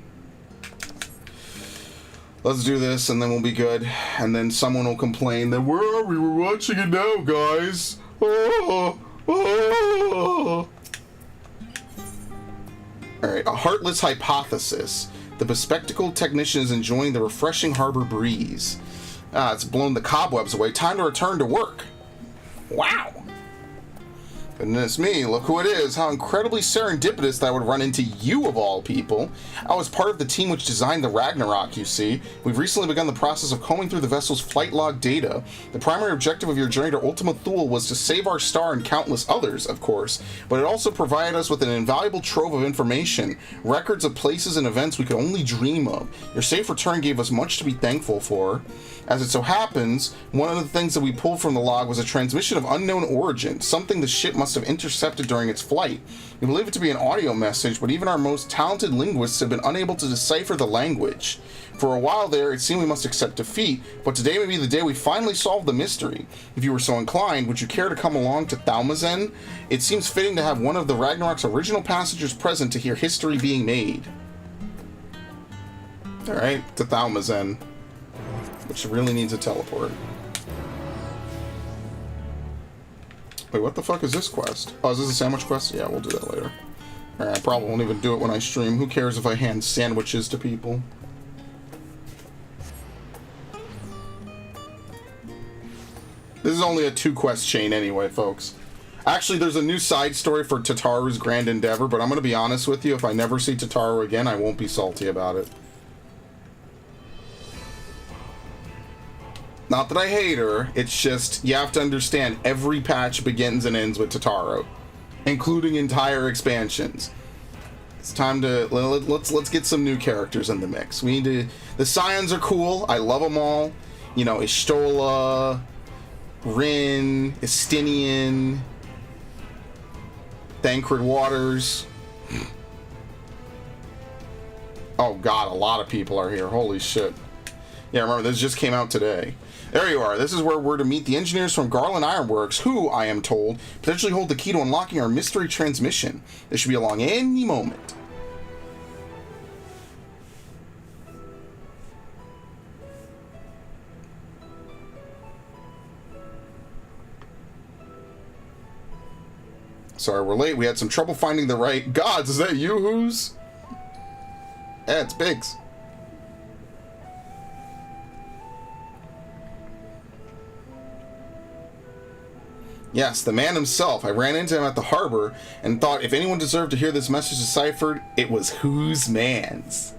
Let's do this, and then we'll be good. And then someone will complain that, where are we? We're watching it now, guys. Oh, oh. Alright, a heartless hypothesis. The bespectacled technician is enjoying the refreshing harbor breeze. It's blown the cobwebs away. Time to return to work. Wow. Goodness me, look who it is. How incredibly serendipitous that I would run into you of all people. I was part of the team which designed the Ragnarok, you see. We've recently begun the process of combing through the vessel's flight log data. The primary objective of your journey to Ultima Thule was to save our star and countless others, of course, but it also provided us with an invaluable trove of information, records of places and events we could only dream of. Your safe return gave us much to be thankful for. As it so happens, one of the things that we pulled from the log was a transmission of unknown origin, something the ship must have intercepted during its flight. We believe it to be an audio message, but even our most talented linguists have been unable to decipher the language. For a while there, it seemed we must accept defeat, but today may be the day we finally solve the mystery. If you were so inclined, would you care to come along to Thalmazen? It seems fitting to have one of the Ragnarok's original passengers present to hear history being made. Alright, to Thalmazen. Which really needs a teleport. Wait, what the fuck is this quest? Oh, is this a sandwich quest? Yeah, we'll do that later. Alright, I probably won't even do it when I stream. Who cares if I hand sandwiches to people? This is only a 2-quest chain anyway, folks. Actually, there's a new side story for Tataru's Grand Endeavor, but I'm going to be honest with you, if I never see Tataru again, I won't be salty about it. Not that I hate her, it's just, you have to understand, every patch begins and ends with Tataru. Including entire expansions. It's time to, let's get some new characters in the mix. We need to, the Scions are cool, I love them all. You know, Ishtola, Rin, Estinian, Thancred Waters. Oh god, a lot of people are here, holy shit. Yeah, remember, this just came out today. There you are. This is where we're to meet the engineers from Garland Ironworks, who, I am told, potentially hold the key to unlocking our mystery transmission. This should be along any moment. Sorry we're late. We had some trouble finding the right gods. Is that you, Who's? Yeah, it's Biggs. Yes, the man himself. I ran into him at the harbor and thought if anyone deserved to hear this message deciphered, it was Who's Man's.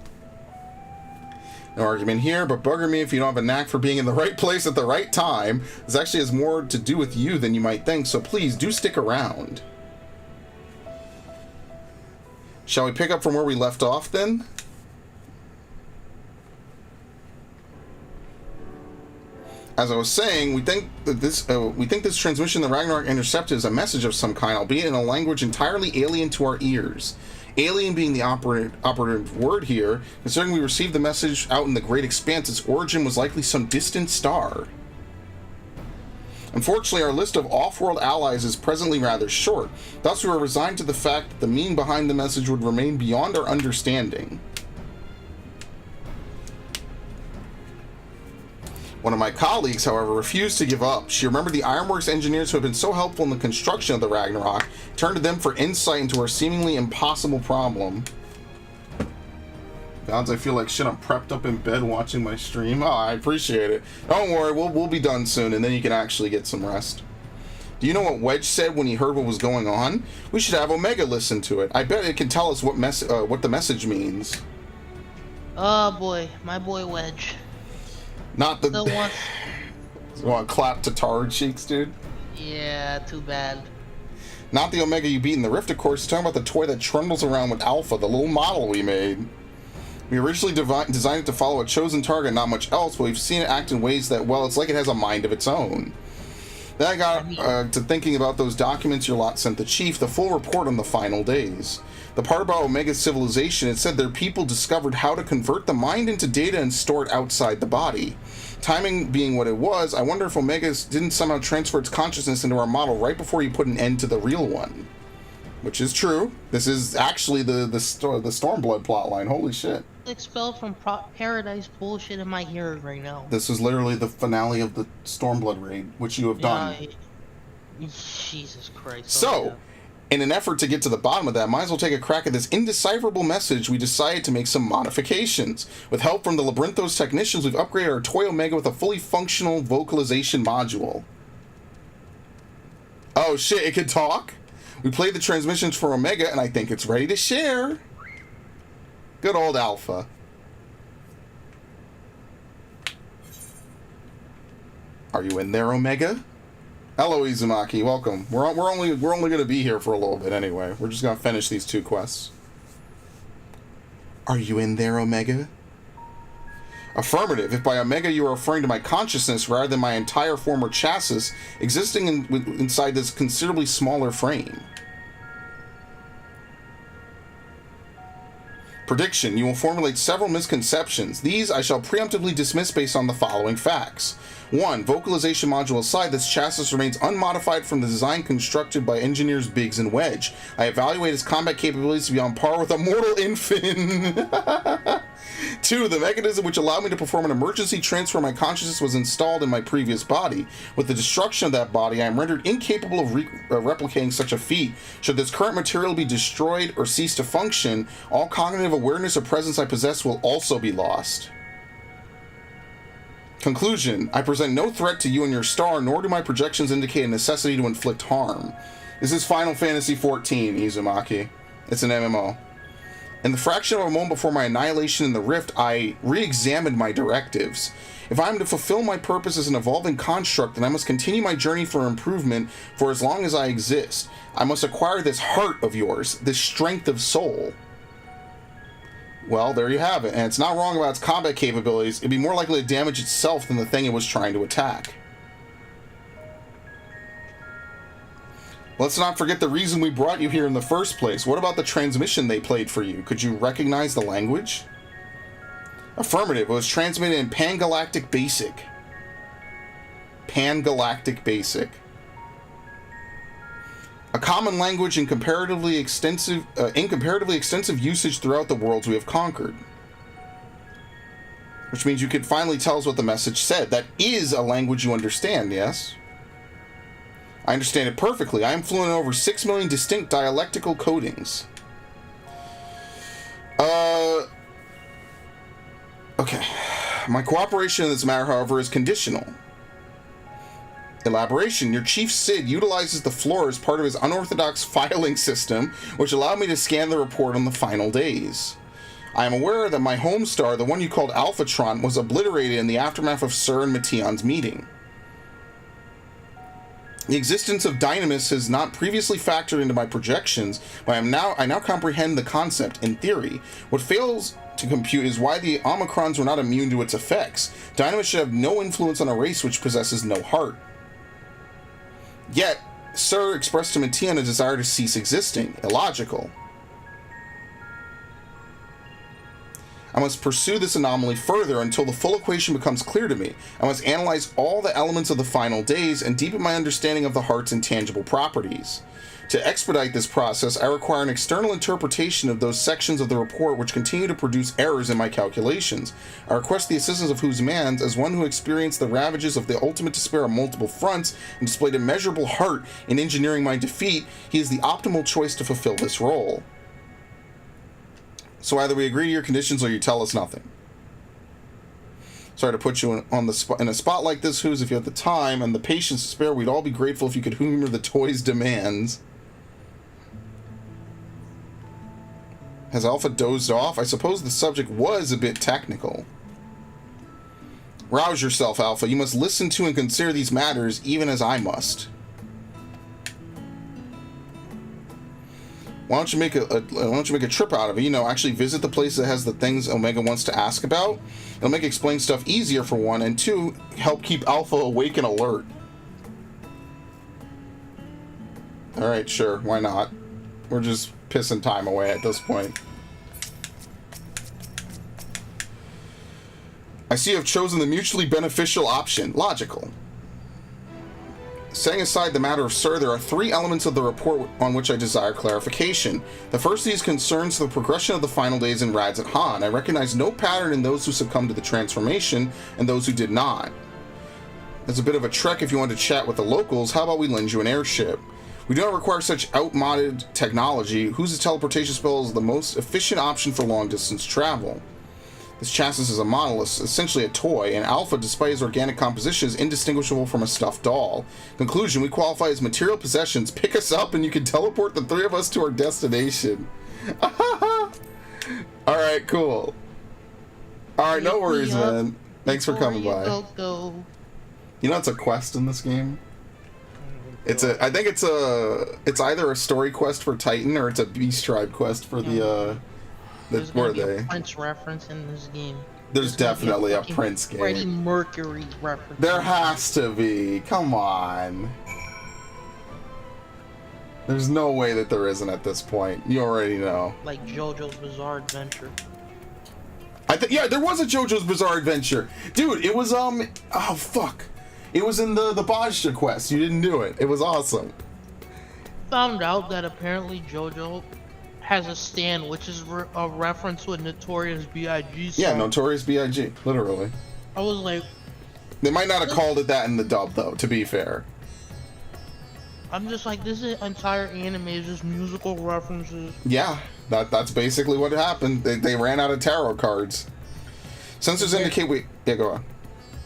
No argument here, but bugger me if you don't have a knack for being in the right place at the right time. This actually has more to do with you than you might think, so please do stick around. Shall we pick up from where we left off then? As I was saying, we think that this transmission the Ragnarok intercepted is a message of some kind, albeit in a language entirely alien to our ears. Alien being the operative word here, considering we received the message out in the great expanse, its origin was likely some distant star. Unfortunately, our list of off-world allies is presently rather short, thus we are resigned to the fact that the meaning behind the message would remain beyond our understanding. One of my colleagues, however, refused to give up. She remembered the Ironworks engineers who had been so helpful in the construction of the Ragnarok, turned to them for insight into our seemingly impossible problem. Gods, I feel like shit. I'm prepped up in bed watching my stream. Oh, I appreciate it. Don't worry, we'll be done soon, and then you can actually get some rest. Do you know what Wedge said when he heard what was going on? We should have Omega listen to it. I bet it can tell us what the message means. Oh boy, my boy Wedge. Not the... The one... You want to clap to Tard cheeks, dude? Yeah, too bad. Not the Omega you beat in the Rift, of course. You're talking about the toy that trundles around with Alpha, the little model we made. We originally designed it to follow a chosen target, not much else, but we've seen it act in ways that, well, it's like it has a mind of its own. Then I got to thinking about those documents your lot sent the Chief, the full report on the final days. The part about Omega's civilization, it said their people discovered how to convert the mind into data and store it outside the body. Timing being what it was, I wonder if Omega didn't somehow transfer its consciousness into our model right before you put an end to the real one. Which is true. This is actually the Stormblood plotline. Holy shit. Expelled from paradise bullshit in my ears right now. This is literally the finale of the Stormblood raid, which you have done. Jesus Christ. So, in an effort to get to the bottom of that, might as well take a crack at this indecipherable message. We decided to make some modifications. With help from the Labyrinthos technicians, we've upgraded our toy Omega with a fully functional vocalization module. Oh shit, it can talk? We played the transmissions for Omega, and I think it's ready to share. Good old Alpha. Are you in there, Omega? Hello, Izumaki. Welcome. We're only going to be here for a little bit anyway. We're just going to finish these two quests. Are you in there, Omega? Affirmative. If by Omega you are referring to my consciousness rather than my entire former chassis existing inside this considerably smaller frame. Prediction. You will formulate several misconceptions. These I shall preemptively dismiss based on the following facts. 1. Vocalization module aside, this chassis remains unmodified from the design constructed by engineers Biggs and Wedge. I evaluate its combat capabilities to be on par with a mortal infant. 2. The mechanism which allowed me to perform an emergency transfer of my consciousness was installed in my previous body. With the destruction of that body, I am rendered incapable of replicating such a feat. Should this current material be destroyed or cease to function, all cognitive awareness or presence I possess will also be lost. Conclusion. I present no threat to you and your star, nor do my projections indicate a necessity to inflict harm. This is Final Fantasy XIV, Izumaki. It's an MMO. In the fraction of a moment before my annihilation in the Rift, I re-examined my directives. If I am to fulfill my purpose as an evolving construct, then I must continue my journey for improvement for as long as I exist. I must acquire this heart of yours, this strength of soul. Well, there you have it, and it's not wrong about its combat capabilities. It'd be more likely to damage itself than the thing it was trying to attack. Let's not forget the reason we brought you here in the first place. What about the transmission they played for you? Could you recognize the language? Affirmative. It was transmitted in Pangalactic Basic. Pangalactic Basic. A common language in comparatively extensive usage throughout the worlds we have conquered. Which means you could finally tell us what the message said. That is a language you understand, yes? I understand it perfectly. I am fluent in over 6 million distinct dialectical codings. Okay. My cooperation in this matter, however, is conditional. Elaboration. Your chief Sid utilizes the floor as part of his unorthodox filing system, which allowed me to scan the report on the final days. I am aware that my home star, the one you called Alphatron, was obliterated in the aftermath of Sir and Mation's meeting. The existence of Dynamis has not previously factored into my projections, but I now comprehend the concept in theory. What fails to compute is why the Omicrons were not immune to its effects. Dynamis should have no influence on a race which possesses no heart. Yet, Sir expressed to Matian a desire to cease existing. Illogical. I must pursue this anomaly further until the full equation becomes clear to me. I must analyze all the elements of the final days and deepen my understanding of the heart's intangible properties. To expedite this process, I require an external interpretation of those sections of the report which continue to produce errors in my calculations. I request the assistance of whose mans, as one who experienced the ravages of the ultimate despair on multiple fronts and displayed immeasurable heart in engineering my defeat, he is the optimal choice to fulfill this role. So either we agree to your conditions or you tell us nothing. Sorry to put you in a spot like this, Who's. If you have the time and the patience to spare, we'd all be grateful if you could humor the toy's demands. Has Alpha dozed off? I suppose the subject was a bit technical. Rouse yourself, Alpha. You must listen to and consider these matters, even as I must. Why don't you make a trip out of it? You know, actually visit the place that has the things Omega wants to ask about. It'll make explaining stuff easier for one, and two, help keep Alpha awake and alert. Alright, sure, why not? We're just pissing time away at this point. I see you have chosen the mutually beneficial option. Logical. Setting aside the matter of Sir, there are 3 elements of the report on which I desire clarification. The first of these concerns the progression of the final days in Rads at Han. I recognize no pattern in those who succumbed to the transformation and those who did not. It's a bit of a trek if you want to chat with the locals. How about we lend you an airship? We do not require such outmoded technology. Whose teleportation spell is the most efficient option for long-distance travel? This chassis is a monolith, essentially a toy, and Alpha, despite his organic composition, is indistinguishable from a stuffed doll. Conclusion, we qualify as material possessions. Pick us up and you can teleport the 3 of us to our destination. Alright, cool. Alright, no worries, man. Thanks for coming by. Go. You know it's a quest in this game? I think it's either a story quest for Titan or it's a Beast Tribe quest for There's gonna be a Prince reference in this game. There's definitely a Prince game. Freddie Mercury reference. There has to be. Come on. There's no way that there isn't at this point. You already know. Like JoJo's Bizarre Adventure. Yeah, there was a JoJo's Bizarre Adventure. Dude, it was, oh, fuck. It was in the Bajra quest. You didn't do it. It was awesome. Found out that apparently JoJo has a stand, which is a reference to a Notorious B.I.G. song. Yeah, Notorious B.I.G. Literally. I was like... They might not have called it that in the dub, though, to be fair. I'm just like, this entire anime is just musical references. Yeah, that's basically what happened. They ran out of tarot cards. Sensors indicate Yeah, go on.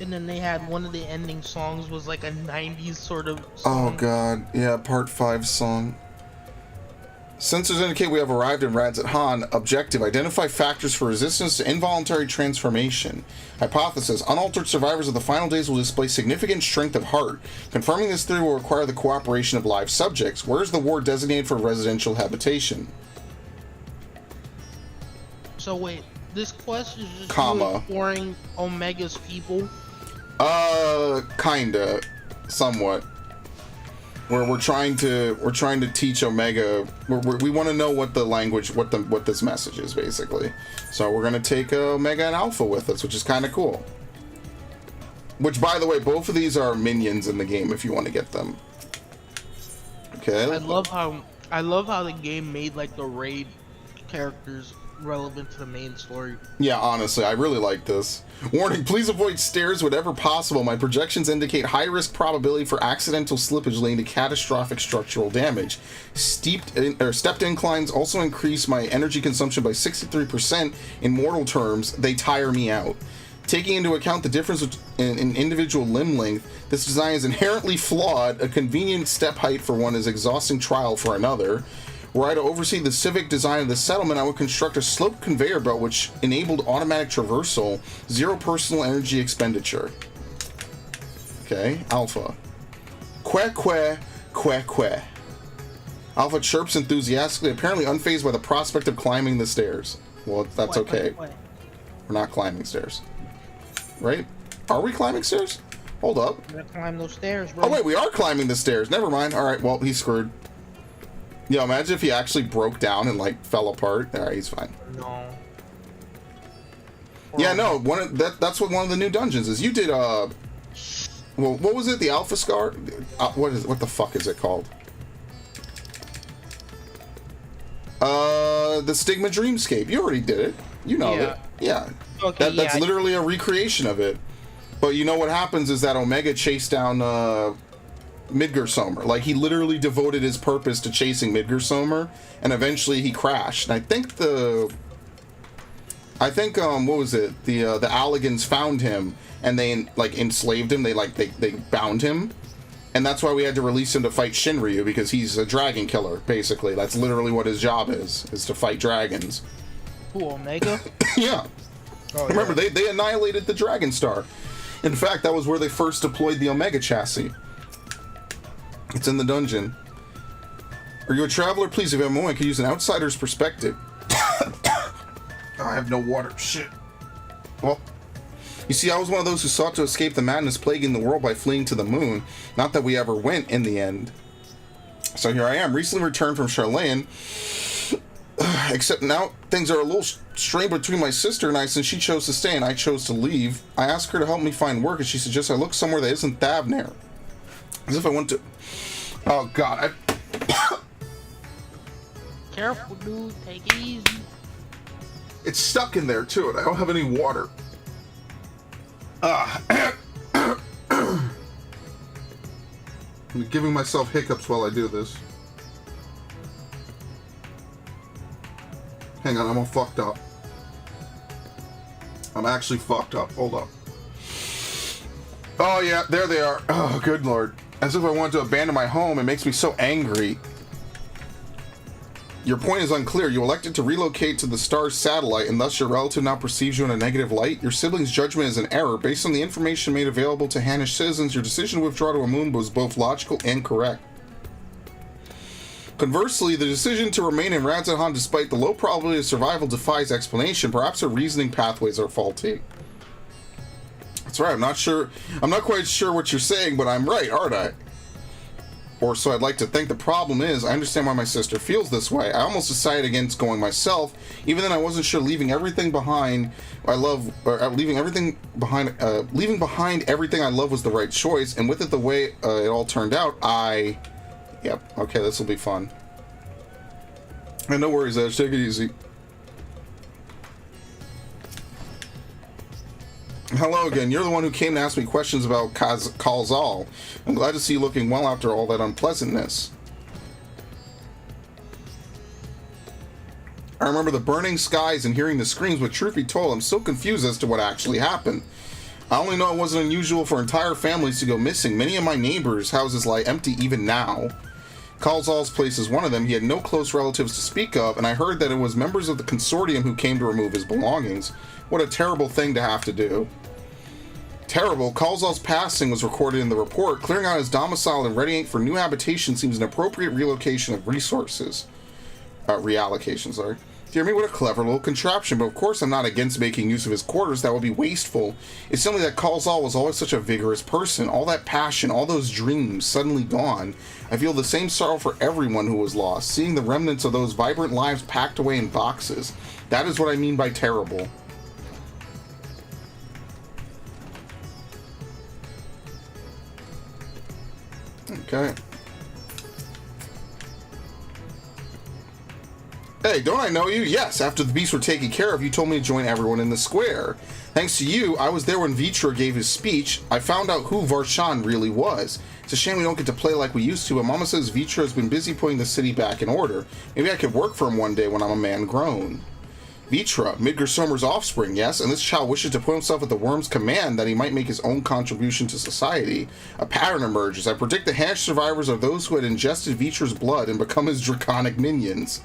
And then they had one of the ending songs was like a 90s sort of song. Oh, God. Yeah, Part 5 song. Sensors indicate we have arrived in Rads at Han. Objective, identify factors for resistance to involuntary transformation. Hypothesis, unaltered survivors of the final days will display significant strength of heart. Confirming this theory will require the cooperation of live subjects. Where is the ward designated for residential habitation? So wait, this quest is just exploring Omega's people? Kinda. Somewhat. Where we're trying to teach Omega. We want to know what the language, what this message is, basically. So we're gonna take Omega and Alpha with us, which is kind of cool. Which, by the way, both of these are minions in the game if you want to get them. Okay. I love how the game made like the raid characters relevant to the main story. Yeah, honestly, I really like this. Warning, please avoid stairs whenever possible. My projections indicate high risk probability for accidental slippage leading to catastrophic structural damage. Stepped inclines also increase my energy consumption by 63%. In mortal terms, they tire me out. Taking into account the difference in individual limb length, this design is inherently flawed. A convenient step height for one is exhausting trial for another. Were I to oversee the civic design of the settlement, I would construct a sloped conveyor belt which enabled automatic traversal, zero personal energy expenditure. Okay, Alpha. Que. Alpha chirps enthusiastically, apparently unfazed by the prospect of climbing the stairs. Well, that's okay. We're not climbing stairs. Right? Are we climbing stairs? Hold up. We're gonna climb those stairs, bro. Oh, wait, we are climbing the stairs. Never mind. Alright, well, he's screwed. Yeah, imagine if he actually broke down and like fell apart. Alright, he's fine. No. Yeah, no, that's what one of the new dungeons is. You did well, what was it? The Alpha Scar? What the fuck is it called? The Stigma Dreamscape. You already did it. You know it. Yeah. Okay, That's literally a recreation of it. But you know what happens is that Omega chased down Midgardsormr. Like, he literally devoted his purpose to chasing Midgardsormr, and eventually he crashed. And I think what was it? The Alligans found him, and they like enslaved him. They bound him, and that's why we had to release him to fight Shinryu, because he's a dragon killer. Basically, that's literally what his job is to fight dragons. Who, Omega? Yeah. Oh, remember, yeah. They annihilated the Dragon Star. In fact, that was where they first deployed the Omega chassis. It's in the dungeon. Are you a traveler? Please, if you have a moment, I could use an outsider's perspective. I have no water. Shit. Well, you see, I was one of those who sought to escape the madness plaguing the world by fleeing to the moon. Not that we ever went in the end. So here I am, recently returned from Charlayan. Except now things are a little strained between my sister and I, since she chose to stay and I chose to leave. I asked her to help me find work, and she suggests I look somewhere that isn't Thavnair. As if I want to... Oh, God. Careful, dude. Take it easy. It's stuck in there, too, and I don't have any water. I'm giving myself hiccups while I do this. Hang on, I'm all fucked up. I'm actually fucked up. Hold up. Oh, yeah, there they are. Oh, good lord. As if I wanted to abandon my home. It makes me so angry. Your point is unclear. You elected to relocate to the star's satellite, and thus your relative now perceives you in a negative light. Your sibling's judgment is an error. Based on the information made available to Hanish citizens, your decision to withdraw to a moon was both logical and correct. Conversely, the decision to remain in Radzahan despite the low probability of survival defies explanation. Perhaps our reasoning pathways are faulty. That's right, I'm not quite sure what you're saying, but I'm right, aren't I? Or so I'd like to think. The problem is, I understand why my sister feels this way. I almost decided against going myself. Even then, I wasn't sure leaving behind everything I love was the right choice, and with it the way it all turned out, Yep, okay, this will be fun. And no worries, Edge, take it easy. Hello again, you're the one who came to ask me questions about Khalzal. I'm glad to see you looking well after all that unpleasantness. I remember the burning skies and hearing the screams, but truth be told, I'm still confused as to what actually happened. I only know it wasn't unusual for entire families to go missing. Many of my neighbors' houses lie empty even now. Khalzal's place is one of them. He had no close relatives to speak of, and I heard that it was members of the consortium who came to remove his belongings. What a terrible thing to have to do. Terrible. Khalzal's passing was recorded in the report. Clearing out his domicile and readying for new habitation seems an appropriate relocation of resources. Reallocation, sorry. Dear me, what a clever little contraption, but of course I'm not against making use of his quarters. That would be wasteful. It's simply that Khalzal was always such a vigorous person. All that passion, all those dreams, suddenly gone. I feel the same sorrow for everyone who was lost, seeing the remnants of those vibrant lives packed away in boxes. That is what I mean by terrible. Okay. Hey, don't I know you? Yes, after the beasts were taken care of, you told me to join everyone in the square. Thanks to you, I was there when Vitra gave his speech. I found out who Varshan really was. It's a shame we don't get to play like we used to, but Mama says Vitra has been busy putting the city back in order. Maybe I could work for him one day when I'm a man grown. Vitra, Midgar Somer's offspring, yes, and this child wishes to put himself at the worm's command that he might make his own contribution to society. A pattern emerges. I predict the hatched survivors are those who had ingested Vitra's blood and become his draconic minions.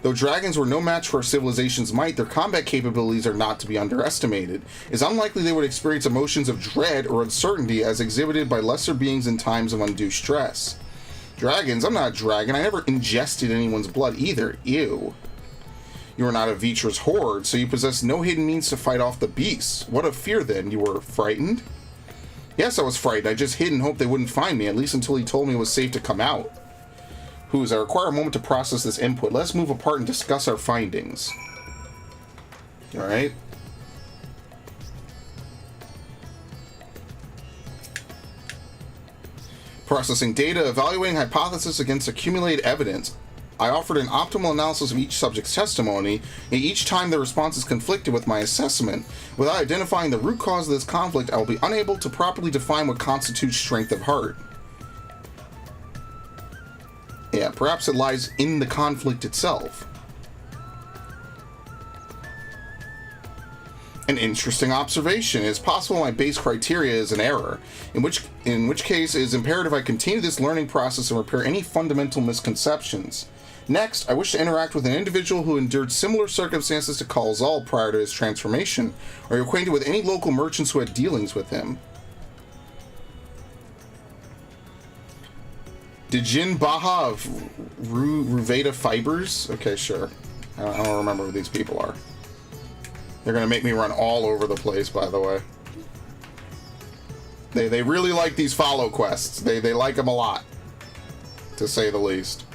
Though dragons were no match for our civilization's might, their combat capabilities are not to be underestimated. It's unlikely they would experience emotions of dread or uncertainty as exhibited by lesser beings in times of undue stress. Dragons? I'm not a dragon. I never ingested anyone's blood either. Ew. You are not of Vitra's horde, so you possess no hidden means to fight off the beasts. What of fear, then? You were frightened? Yes, I was frightened. I just hid and hoped they wouldn't find me, at least until he told me it was safe to come out. Who's? I require a moment to process this input. Let's move apart and discuss our findings. Alright. Processing data, evaluating hypothesis against accumulated evidence. I offered an optimal analysis of each subject's testimony, and each time their responses conflicted with my assessment. Without identifying the root cause of this conflict, I will be unable to properly define what constitutes strength of heart. Yeah, perhaps it lies in the conflict itself. An interesting observation. It is possible my base criteria is an error, in which case it is imperative I continue this learning process and repair any fundamental misconceptions. Next, I wish to interact with an individual who endured similar circumstances to Khalzal prior to his transformation. Are you acquainted with any local merchants who had dealings with him? Dijin Baha of Ruveda Fibers? Okay, sure. I don't remember who these people are. They're gonna make me run all over the place, by the way. They really like these follow quests. They like them a lot, to say the least.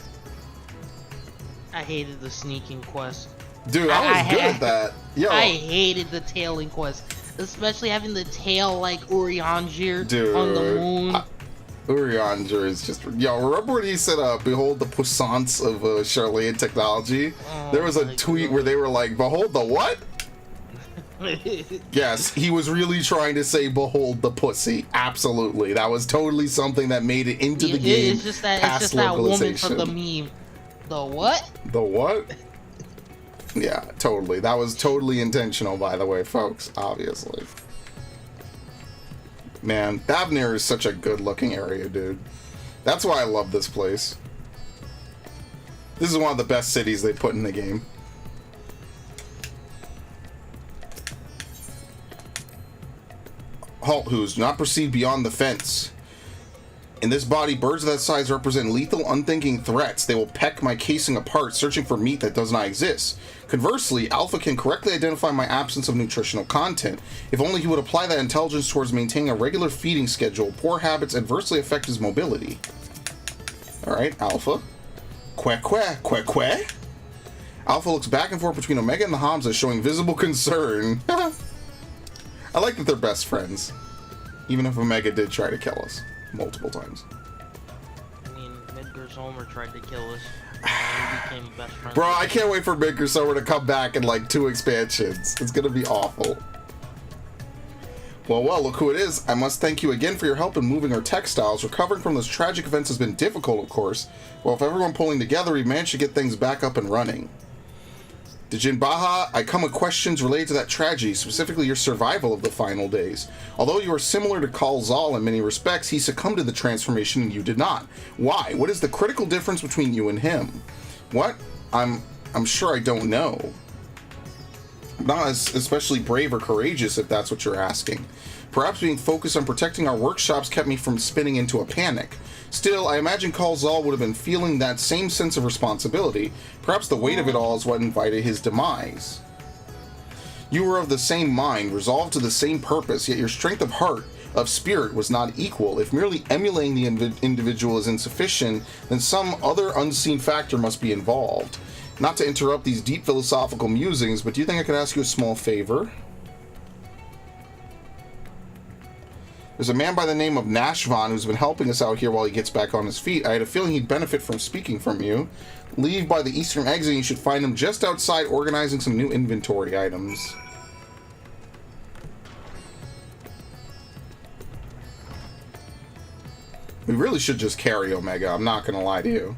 I hated the sneaking quest. Dude, I was good at that. Yo, I hated the tailing quest, especially having the tail like Urianger dude, on the moon. Urianger is just... Yo, remember when he said, behold the puissance of Charlian technology? Oh, there was a tweet where they were like, behold the what? Yes, he was really trying to say behold the pussy. Absolutely. That was totally something that made it into the game. It's just that woman from the meme. The what? The what? Yeah, totally. That was totally intentional, by the way, folks. Obviously. Man, Thavnir is such a good-looking area, dude. That's why I love this place. This is one of the best cities they put in the game. Halt, who's do not proceed beyond the fence. In this body, birds of that size represent lethal, unthinking threats. They will peck my casing apart, searching for meat that does not exist. Conversely, Alpha can correctly identify my absence of nutritional content. If only he would apply that intelligence towards maintaining a regular feeding schedule, poor habits adversely affect his mobility. Alright, Alpha. Quack. Alpha looks back and forth between Omega and the Hamza, showing visible concern. I like that they're best friends. Even if Omega did try to kill us. Multiple times. I mean, Midgar's Homer tried to kill us. We became best friends. Bro, I can't wait for Midgar Summer to come back in like 2 expansions. It's gonna be awful. Well, look who it is. I must thank you again for your help in moving our textiles. Recovering from those tragic events has been difficult, of course. Well, if everyone pulling together, we managed to get things back up and running. Dijin Baha, I come with questions related to that tragedy, specifically your survival of the final days. Although you are similar to Khalzal in many respects, he succumbed to the transformation and you did not. Why? What is the critical difference between you and him? What? I'm sure I don't know. Not as especially brave or courageous, if that's what you're asking. Perhaps being focused on protecting our workshops kept me from spinning into a panic. Still, I imagine Khalzal would have been feeling that same sense of responsibility. Perhaps the weight of it all is what invited his demise. You were of the same mind, resolved to the same purpose, yet your strength of heart, of spirit, was not equal. If merely emulating the individual is insufficient, then some other unseen factor must be involved. Not to interrupt these deep philosophical musings, but do you think I could ask you a small favor? There's a man by the name of Nashvan who's been helping us out here while he gets back on his feet. I had a feeling he'd benefit from speaking from you. Leave by the eastern exit, and you should find him just outside organizing some new inventory items. We really should just carry Omega, I'm not gonna lie to you.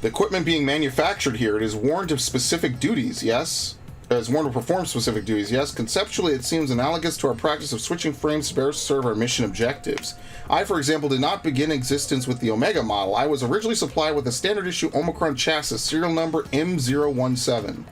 The equipment being manufactured here, it is warned of specific duties, yes? It is warned to perform specific duties, yes? Conceptually, it seems analogous to our practice of switching frames to better serve our mission objectives. I, for example, did not begin existence with the Omega model. I was originally supplied with a standard issue Omicron chassis, serial number M017.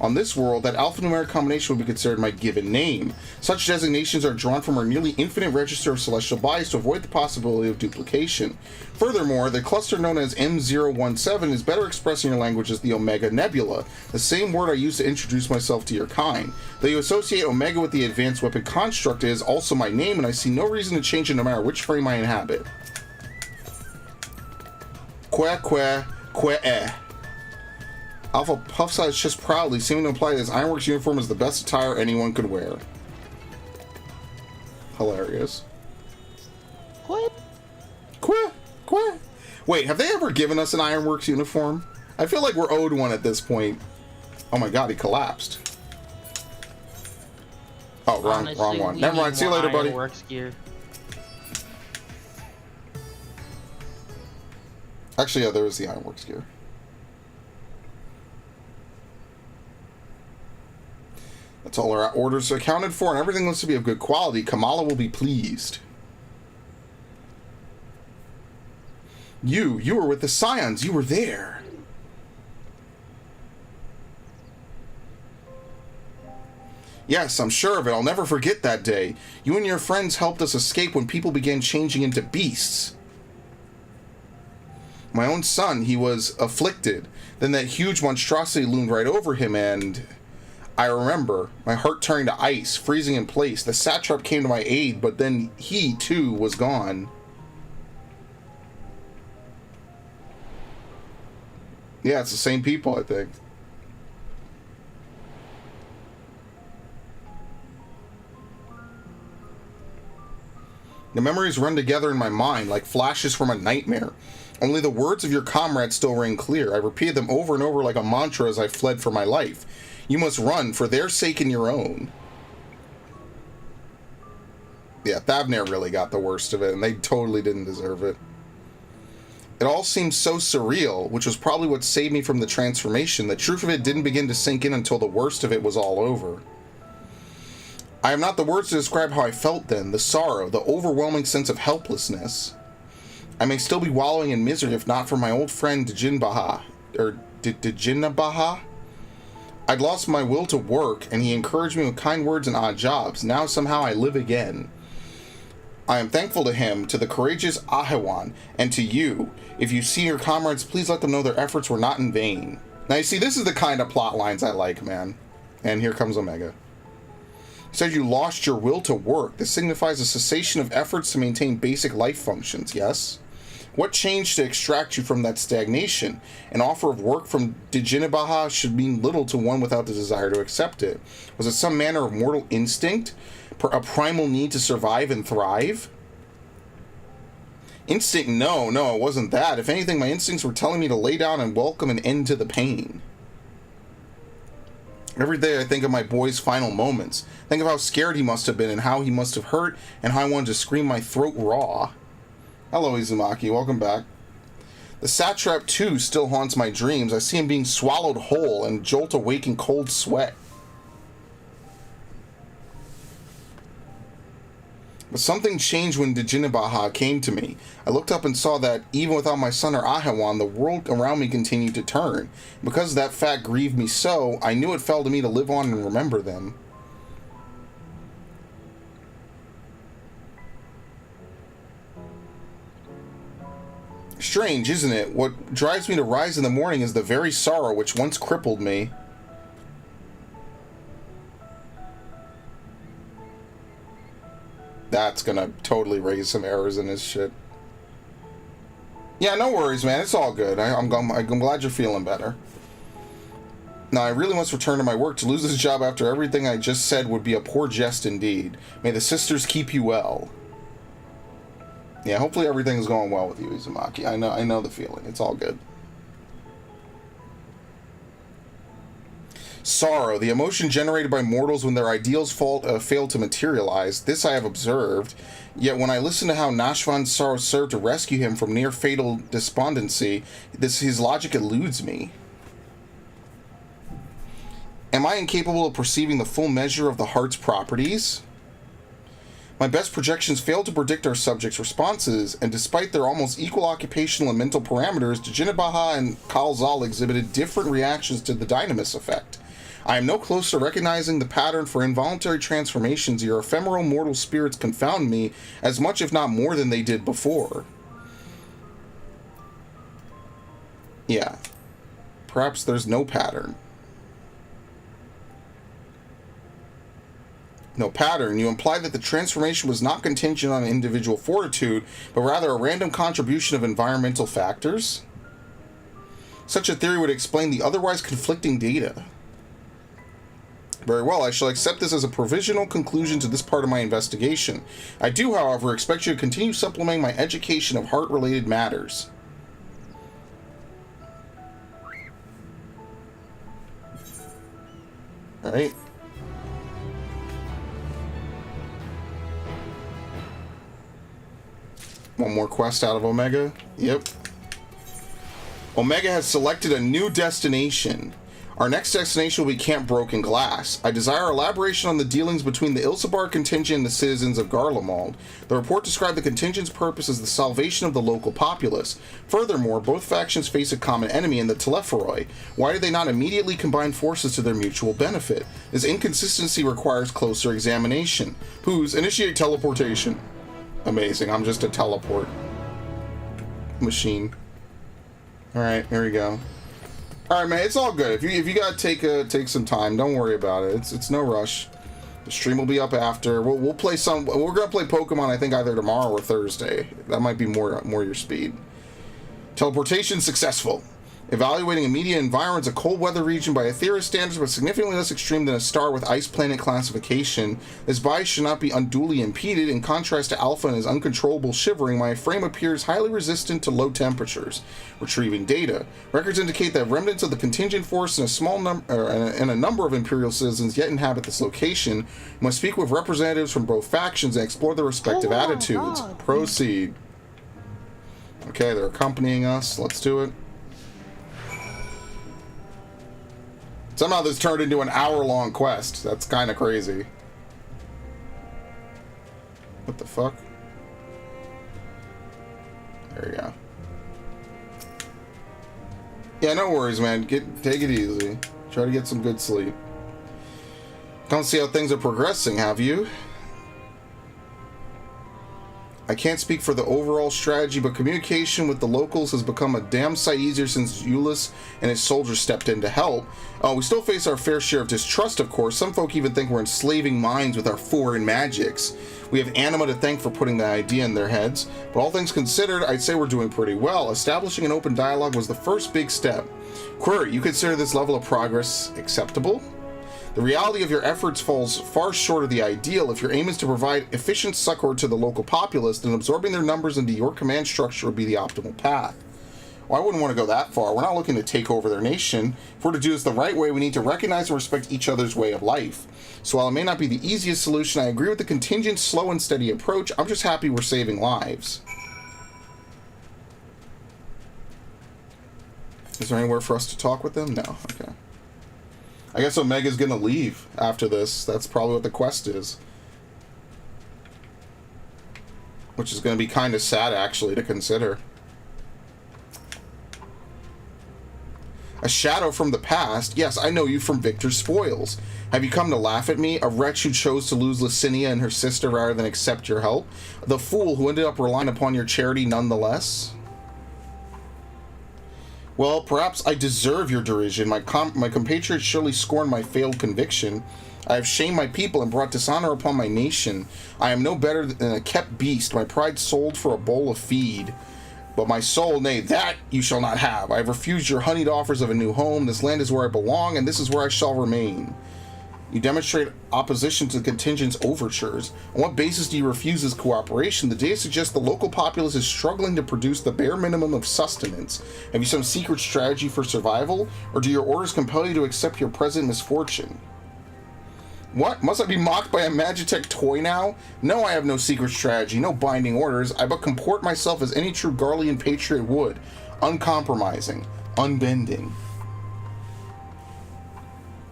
On this world, that alphanumeric combination would be considered my given name. Such designations are drawn from our nearly infinite register of celestial bodies to avoid the possibility of duplication. Furthermore, the cluster known as M017 is better expressed in your language as the Omega Nebula, the same word I use to introduce myself to your kind. Though you associate Omega with the advanced weapon construct, it is also my name, and I see no reason to change it no matter which frame I inhabit. Alpha puffs out his chest proudly, seeming to imply that his Ironworks uniform is the best attire anyone could wear. Hilarious. What? Wait, have they ever given us an Ironworks uniform? I feel like we're owed one at this point. Oh my god, he collapsed. Oh, Honestly, wrong one. we Never mind, need see you more later, buddy. Ironworks gear. Actually, yeah, there was the Ironworks gear. That's all our orders are accounted for, and everything looks to be of good quality. Kamala will be pleased. You were with the Scions. You were there. Yes, I'm sure of it. I'll never forget that day. You and your friends helped us escape when people began changing into beasts. My own son, he was afflicted. Then that huge monstrosity loomed right over him, and I remember my heart turning to ice, freezing in place. The satrap came to my aid, but then he, too, was gone. Yeah, it's the same people, I think. The memories run together in my mind like flashes from a nightmare. Only the words of your comrades still ring clear. I repeated them over and over like a mantra as I fled for my life. You must run for their sake and your own. Yeah, Thavnair really got the worst of it, and they totally didn't deserve it. It all seemed so surreal, which was probably what saved me from the transformation. The truth of it didn't begin to sink in until the worst of it was all over. I have not the words to describe how I felt then, the sorrow, the overwhelming sense of helplessness. I may still be wallowing in misery if not for my old friend Djinbaha, or Djinnabaha. I'd lost my will to work, and he encouraged me with kind words and odd jobs. Now somehow I live again. I am thankful to him, to the courageous Ahewan, and to you. If you see your comrades, please let them know their efforts were not in vain. Now you see, this is the kind of plot lines I like, man. And here comes Omega. You said you lost your will to work. This signifies a cessation of efforts to maintain basic life functions, yes? What changed to extract you from that stagnation? An offer of work from Djinnabaha should mean little to one without the desire to accept it. Was it some manner of mortal instinct? A primal need to survive and thrive? Instinct? No, it wasn't that. If anything, my instincts were telling me to lay down and welcome an end to the pain. Every day I think of my boy's final moments. Think of how scared he must have been and how he must have hurt and how I wanted to scream my throat raw. Hello, Izumaki. Welcome back. The satrap, too, still haunts my dreams. I see him being swallowed whole and jolt awake in cold sweat. But something changed when Djinnabaha came to me. I looked up and saw that, even without my son or Ahewan, the world around me continued to turn. Because that fact grieved me so, I knew it fell to me to live on and remember them. Strange, isn't it? What drives me to rise in the morning is the very sorrow which once crippled me. That's gonna totally raise some errors in his shit. Yeah, no worries, man. It's all good. I'm glad you're feeling better. Now, I really must return to my work. To lose this job after everything I just said would be a poor jest indeed. May the sisters keep you well. Yeah, hopefully everything's going well with you, Izumaki. I know the feeling. It's all good. Sorrow, the emotion generated by mortals when their ideals fail to materialize. This I have observed. Yet when I listen to how Nashvan's sorrow served to rescue him from near-fatal despondency, his logic eludes me. Am I incapable of perceiving the full measure of the heart's properties? My best projections fail to predict our subjects' responses, and despite their almost equal occupational and mental parameters, Djinnabaha and Kalzal exhibited different reactions to the dynamis effect. I am no closer to recognizing the pattern for involuntary transformations. Your ephemeral mortal spirits confound me as much, if not more, than they did before. Yeah. Perhaps there's no pattern. No pattern. You imply that the transformation was not contingent on individual fortitude, but rather a random contribution of environmental factors? Such a theory would explain the otherwise conflicting data. Very well, I shall accept this as a provisional conclusion to this part of my investigation. I do, however, expect you to continue supplementing my education of heart-related matters. Alright. One more quest out of Omega. Yep. Omega has selected a new destination. Our next destination will be Camp Broken Glass. I desire elaboration on the dealings between the Ilsabar contingent and the citizens of Garlemald. The report described the contingent's purpose as the salvation of the local populace. Furthermore, both factions face a common enemy in the Telepharoi. Why did they not immediately combine forces to their mutual benefit? This inconsistency requires closer examination. Who's initiate teleportation? Amazing, I'm just a teleport machine. Alright, here we go. Alright, man, it's all good. If you gotta take some time, don't worry about it. It's no rush. The stream will be up after. We'll play some. We're gonna play Pokemon, I think, either tomorrow or Thursday. That might be more your speed. Teleportation successful. Evaluating immediate environments, a cold weather region by Aetherius standards, but significantly less extreme than a star with ice planet classification. This bias should not be unduly impeded. In contrast to Alpha and his uncontrollable shivering, my frame appears highly resistant to low temperatures. Retrieving data. Records indicate that remnants of the contingent force and a number of Imperial citizens yet inhabit this location. You must speak with representatives from both factions and explore their respective attitudes. God. Proceed. Okay, they're accompanying us. Let's do it. Somehow this turned into an hour-long quest. That's kind of crazy. What the fuck? There you go. Yeah, no worries, man. Take it easy. Try to get some good sleep. Come see how things are progressing, have you? I can't speak for the overall strategy, but communication with the locals has become a damn sight easier since Euless and his soldiers stepped in to help. We still face our fair share of distrust, of course. Some folk even think we're enslaving minds with our foreign magics. We have Anima to thank for putting the idea in their heads, but all things considered, I'd say we're doing pretty well. Establishing an open dialogue was the first big step. Query, you consider this level of progress acceptable? The reality of your efforts falls far short of the ideal. If your aim is to provide efficient succor to the local populace, then absorbing their numbers into your command structure would be the optimal path. Well, I wouldn't want to go that far. We're not looking to take over their nation. If we're to do this the right way, we need to recognize and respect each other's way of life. So while it may not be the easiest solution, I agree with the contingent, slow and steady approach. I'm just happy we're saving lives. Is there anywhere for us to talk with them? No. Okay. I guess Omega's gonna leave after this. That's probably what the quest is. Which is gonna be kind of sad, actually, to consider. A shadow from the past? Yes, I know you from Victor's Spoils. Have you come to laugh at me? A wretch who chose to lose Licinia and her sister rather than accept your help? The fool who ended up relying upon your charity nonetheless? Well, perhaps I deserve your derision. My compatriots surely scorn my failed conviction. I have shamed my people and brought dishonor upon my nation. I am no better than a kept beast, my pride sold for a bowl of feed. But my soul, nay, that you shall not have. I have refused your honeyed offers of a new home. This land is where I belong, and this is where I shall remain. You demonstrate opposition to the contingent's overtures. On what basis do you refuse this cooperation? The data suggests the local populace is struggling to produce the bare minimum of sustenance. Have you some secret strategy for survival? Or do your orders compel you to accept your present misfortune? What? Must I be mocked by a Magitech toy now? No, I have no secret strategy, no binding orders. I but comport myself as any true Garlean patriot would. Uncompromising. Unbending.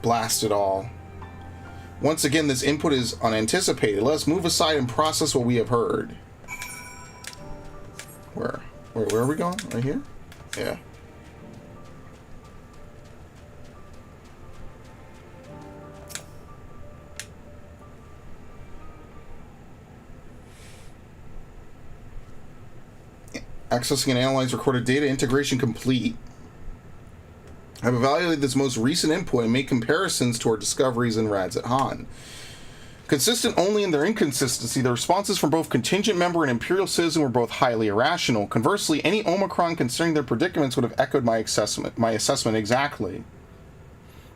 Blast it all. Once again, this input is unanticipated. Let us move aside and process what we have heard. Where are we going? Right here? Yeah. Accessing and analyze recorded data, integration complete. I've evaluated this most recent input and made comparisons to our discoveries in Rads at Han. Consistent only in their inconsistency, the responses from both contingent member and Imperial citizen were both highly irrational. Conversely, any Omicron concerning their predicaments would have echoed my assessment exactly.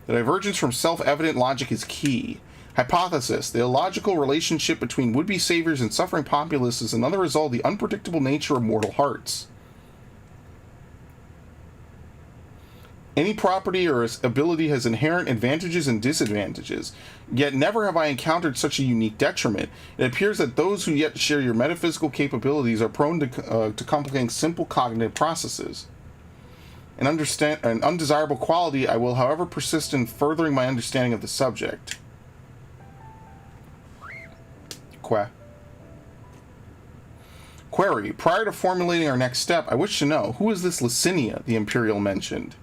The divergence from self-evident logic is key. Hypothesis: the illogical relationship between would-be saviors and suffering populace is another result of the unpredictable nature of mortal hearts. Any property or ability has inherent advantages and disadvantages, yet never have I encountered such a unique detriment. It appears that those who yet share your metaphysical capabilities are prone to complicating simple cognitive processes. An undesirable quality, I will, however, persist in furthering my understanding of the subject. Query. Prior to formulating our next step, I wish to know, who is this Licinia the Imperial mentioned?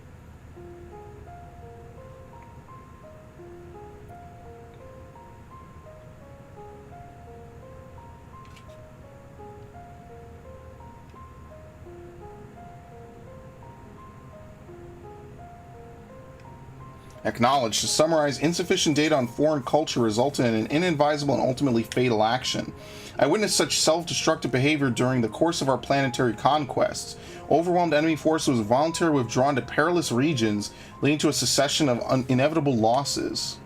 Acknowledged. To summarize, insufficient data on foreign culture resulted in an inadvisable and ultimately fatal action. I witnessed such self-destructive behavior during the course of our planetary conquests. Overwhelmed enemy forces was voluntarily withdrawn to perilous regions, leading to a succession of inevitable losses.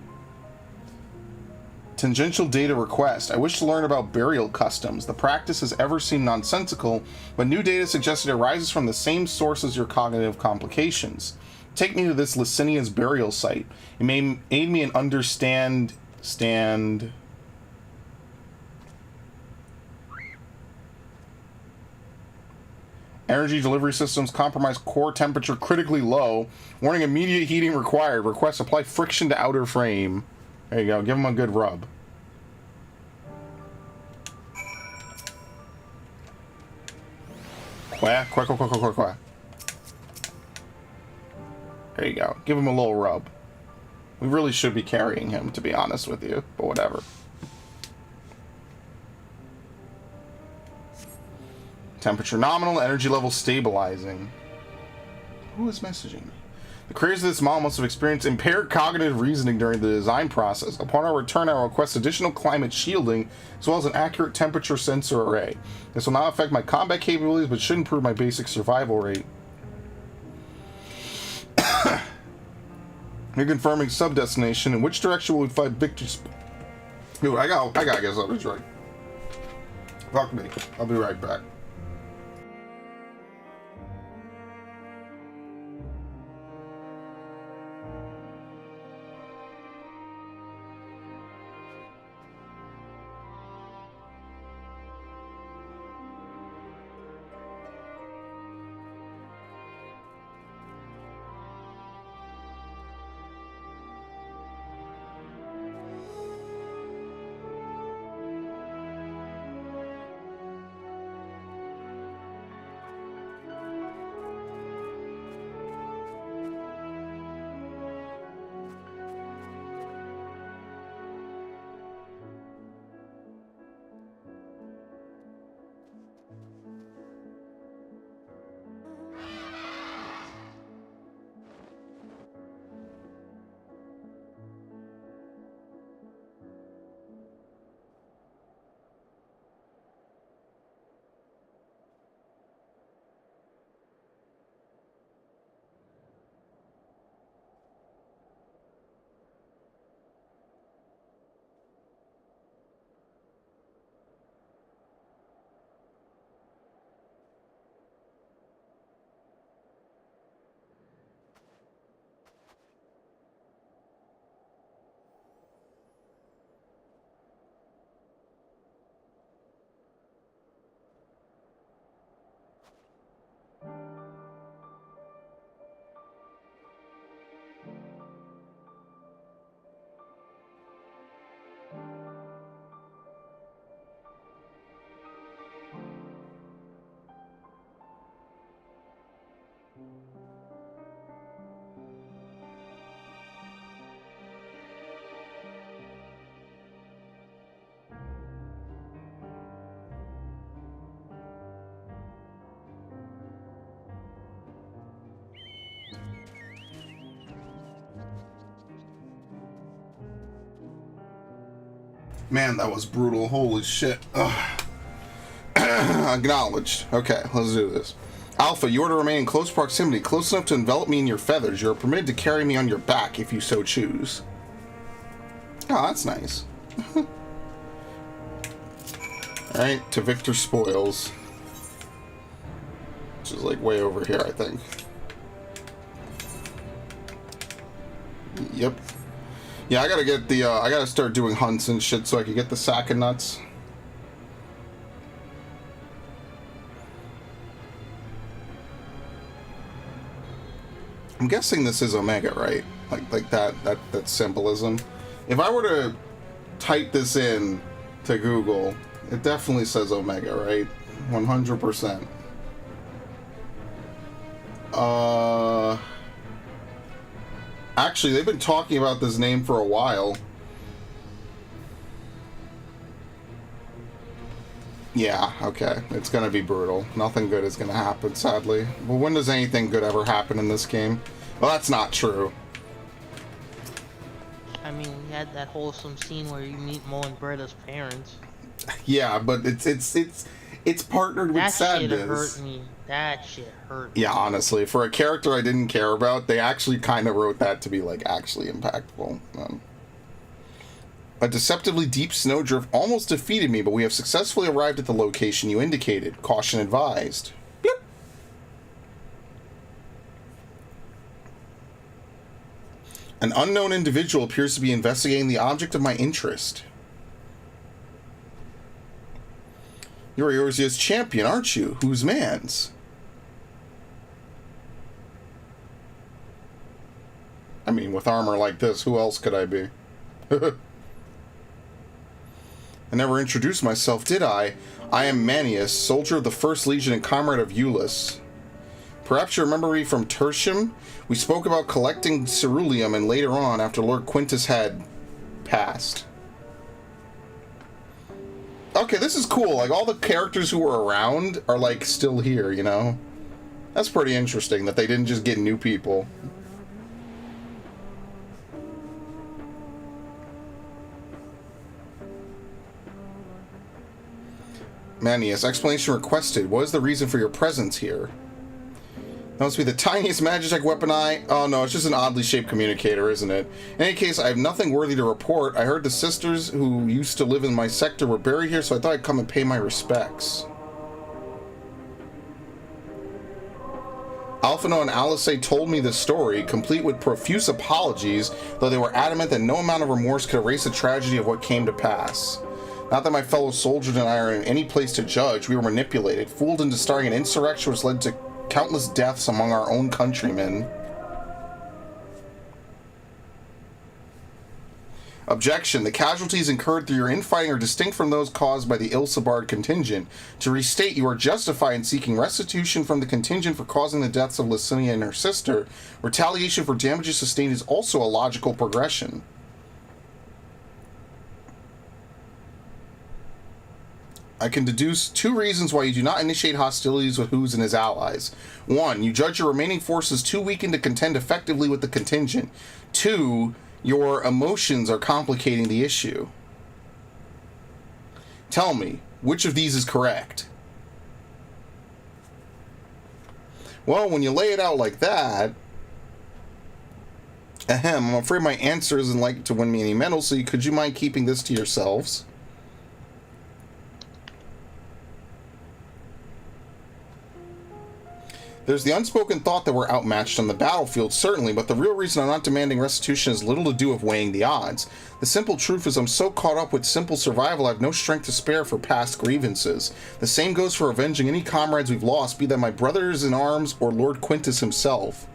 Tangential data request. I wish to learn about burial customs. The practice has ever seemed nonsensical, but new data suggests it arises from the same source as your cognitive complications. Take me to this Licinia's burial site. It may aid me in understand... Energy delivery systems compromise, core temperature critically low. Warning, immediate heating required. Request apply friction to outer frame. There you go, give them a good rub. Quack. There you go. Give him a little rub. We really should be carrying him, to be honest with you, but whatever. Temperature nominal, energy level stabilizing. Who is messaging me? The creators of this model must have experienced impaired cognitive reasoning during the design process. Upon our return, I will request additional climate shielding, as well as an accurate temperature sensor array. This will not affect my combat capabilities, but should improve my basic survival rate. You're confirming sub-destination. In which direction will we find victory? Dude, I gotta get something right. Fuck me. I'll be right back. Man, that was brutal. Holy shit. Ugh. Acknowledged. Okay, let's do this. Alpha, you are to remain in close proximity, close enough to envelop me in your feathers. You are permitted to carry me on your back if you so choose. Oh, that's nice. Alright, to Victor Spoils. Which is like way over here, I think. Yep. Yeah, I gotta get the, I gotta start doing hunts and shit so I can get the sack of nuts. I'm guessing this is Omega, right? Like that symbolism. If I were to type this in to Google, it definitely says Omega, right? 100%. Actually, they've been talking about this name for a while. Yeah, okay. It's gonna be brutal. Nothing good is gonna happen, sadly. Well, when does anything good ever happen in this game? Well, that's not true. I mean, we had that wholesome scene where you meet Mo and Bretta's parents. Yeah, but it's partnered with That sadness. shit hurt me. That shit hurt me. Yeah, honestly, for a character I didn't care about, they actually kind of wrote that to be, like, actually impactful. A deceptively deep snowdrift almost defeated me, but we have successfully arrived at the location you indicated. Caution advised. Bloop. An unknown individual appears to be investigating the object of my interest. You're Eorzea's champion, aren't you? Whose man's? I mean, with armor like this, who else could I be? I never introduced myself, did I? I am Manius, soldier of the 1st Legion and comrade of Euless. Perhaps you remember me from Tertium? We spoke about collecting ceruleum, and later on, after Lord Quintus had passed. Okay, this is cool. Like, all the characters who were around are, like, still here, you know? That's pretty interesting, that they didn't just get new people. Manius, explanation requested. What is the reason for your presence here? That must be the tiniest Magitech weapon Oh no, it's just an oddly shaped communicator, isn't it? In any case, I have nothing worthy to report. I heard the sisters who used to live in my sector were buried here, so I thought I'd come and pay my respects. Alphino and Alice told me the story, complete with profuse apologies, though they were adamant that no amount of remorse could erase the tragedy of what came to pass. Not that my fellow soldiers and I are in any place to judge. We were manipulated, fooled into starting an insurrection which led to countless deaths among our own countrymen. Objection. The casualties incurred through your infighting are distinct from those caused by the Ilsabard contingent. To restate, you are justified in seeking restitution from the contingent for causing the deaths of Licinia and her sister. Retaliation for damages sustained is also a logical progression. I can deduce 2 reasons why you do not initiate hostilities with Who's and his allies. 1. You judge your remaining forces too weakened to contend effectively with the contingent. 2. Your emotions are complicating the issue. Tell me, which of these is correct? Well, when you lay it out like that... I'm afraid my answer isn't likely to win me any medals, so could you mind keeping this to yourselves? There's the unspoken thought that we're outmatched on the battlefield, certainly, but the real reason I'm not demanding restitution has little to do with weighing the odds. The simple truth is I'm so caught up with simple survival I have no strength to spare for past grievances. The same goes for avenging any comrades we've lost, be that my brothers in arms or Lord Quintus himself.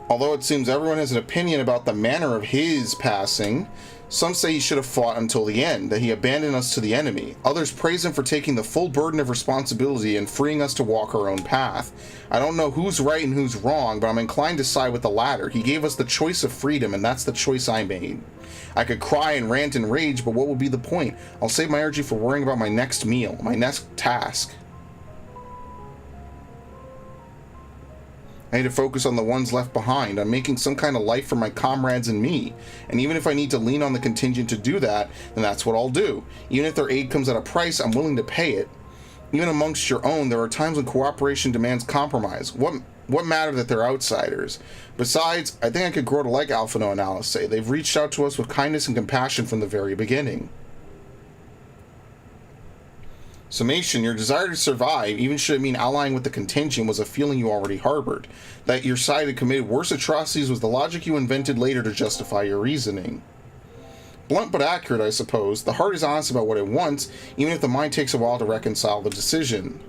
Although it seems everyone has an opinion about the manner of his passing, some say he should have fought until the end, that he abandoned us to the enemy. Others praise him for taking the full burden of responsibility and freeing us to walk our own path. I don't know who's right and who's wrong, but I'm inclined to side with the latter. He gave us the choice of freedom, and that's the choice I made. I could cry and rant and rage, but what would be the point? I'll save my energy for worrying about my next meal, my next task. I need to focus on the ones left behind. I'm making some kind of life for my comrades and me. And even if I need to lean on the contingent to do that, then that's what I'll do. Even if their aid comes at a price, I'm willing to pay it. Even amongst your own, there are times when cooperation demands compromise. What matter that they're outsiders? Besides, I think I could grow to like Alphino and Alice. They've reached out to us with kindness and compassion from the very beginning. Summation, your desire to survive, even should it mean allying with the contingent, was a feeling you already harbored. That your side had committed worse atrocities was the logic you invented later to justify your reasoning. Blunt but accurate, I suppose. The heart is honest about what it wants, even if the mind takes a while to reconcile the decision.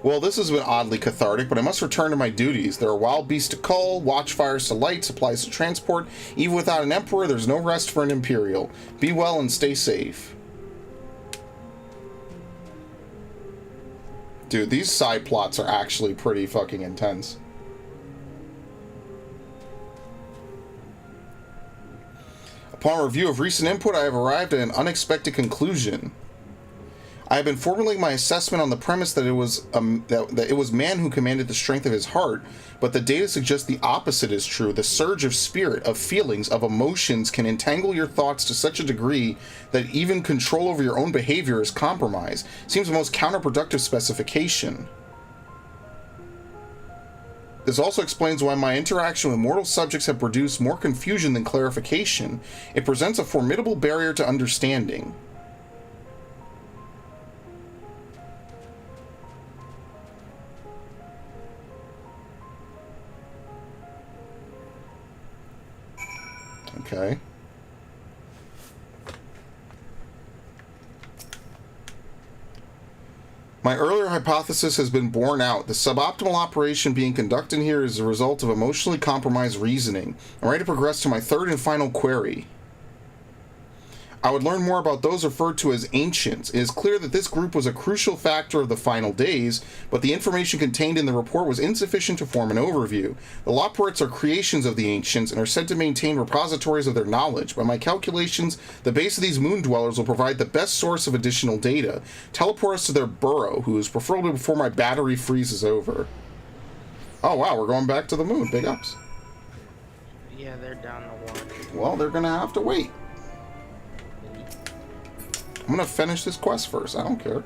Well, this has been oddly cathartic, but I must return to my duties. There are wild beasts to cull, watchfires to light, supplies to transport. Even without an emperor, there's no rest for an imperial. Be well and stay safe. Dude, these side plots are actually pretty fucking intense. Upon review of recent input, I have arrived at an unexpected conclusion. I have been formulating my assessment on the premise that it was man who commanded the strength of his heart, but the data suggests the opposite is true. The surge of spirit, of feelings, of emotions can entangle your thoughts to such a degree that even control over your own behavior is compromised. Seems the most counterproductive specification. This also explains why my interaction with mortal subjects have produced more confusion than clarification. It presents a formidable barrier to understanding. Okay. My earlier hypothesis has been borne out. The suboptimal operation being conducted here is the result of emotionally compromised reasoning. I'm ready to progress to my third and final query. I would learn more about those referred to as ancients. It is clear that this group was a crucial factor of the final days, but the information contained in the report was insufficient to form an overview. The Loporrits are creations of the ancients and are said to maintain repositories of their knowledge. By my calculations, the base of these moon dwellers will provide the best source of additional data. Teleport us to their burrow, who is preferably before my battery freezes over. Oh wow, we're going back to the moon. Big ups. Yeah, they're down the water. Well, they're gonna have to wait. I'm gonna finish this quest first. I don't care.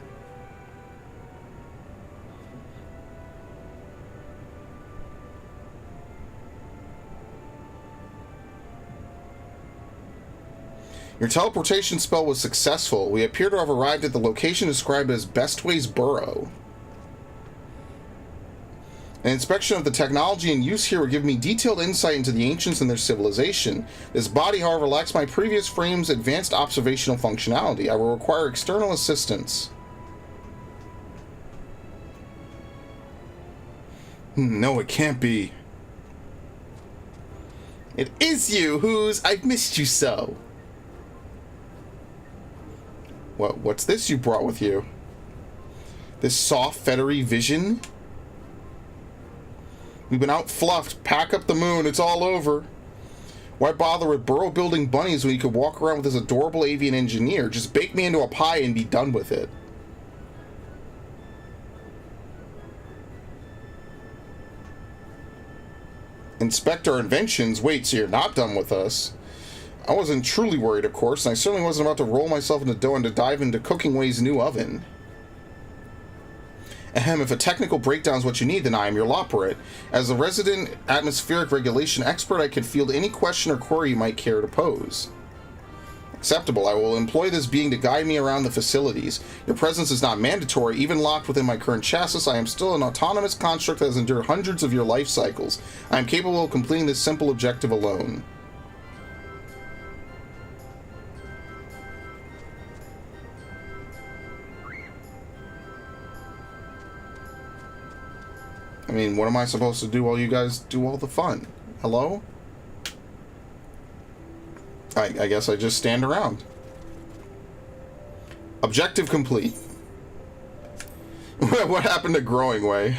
Your teleportation spell was successful. We appear to have arrived at the location described as Bestway's Burrow. An inspection of the technology in use here would give me detailed insight into the ancients and their civilization. This body, however, lacks my previous frame's advanced observational functionality. I will require external assistance. No, it can't be. It is you, Who's. I've missed you so. What's this you brought with you? This soft, feathery vision? We've been outfluffed. Pack up the moon. It's all over. Why bother with burrow-building bunnies when you could walk around with this adorable avian engineer? Just bake me into a pie and be done with it. Inspect our inventions? Wait, so you're not done with us? I wasn't truly worried, of course, and I certainly wasn't about to roll myself into dough and to dive into Cookingway's new oven. Ahem, if a technical breakdown is what you need, then I am your Loporrit. As a resident atmospheric regulation expert, I can field any question or query you might care to pose. Acceptable. I will employ this being to guide me around the facilities. Your presence is not mandatory. Even locked within my current chassis, I am still an autonomous construct that has endured hundreds of your life cycles. I am capable of completing this simple objective alone. I mean, what am I supposed to do while you guys do all the fun? Hello? I guess I just stand around. Objective complete. What happened to Growing Way?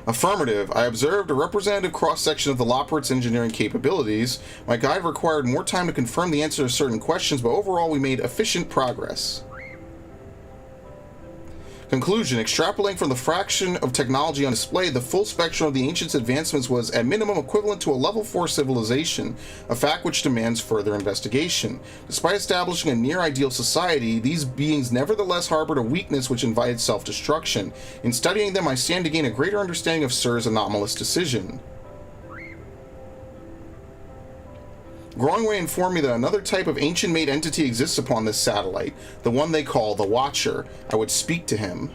Affirmative. I observed a representative cross-section of the Loporrit's engineering capabilities. My guide required more time to confirm the answer to certain questions, but overall we made efficient progress. Conclusion. Extrapolating from the fraction of technology on display, the full spectrum of the Ancients' advancements was at minimum equivalent to a level 4 civilization, a fact which demands further investigation. Despite establishing a near-ideal society, these beings nevertheless harbored a weakness which invited self-destruction. In studying them, I stand to gain a greater understanding of Sir's anomalous decision. Growingway informed me that another type of ancient-made entity exists upon this satellite, the one they call the Watcher. I would speak to him.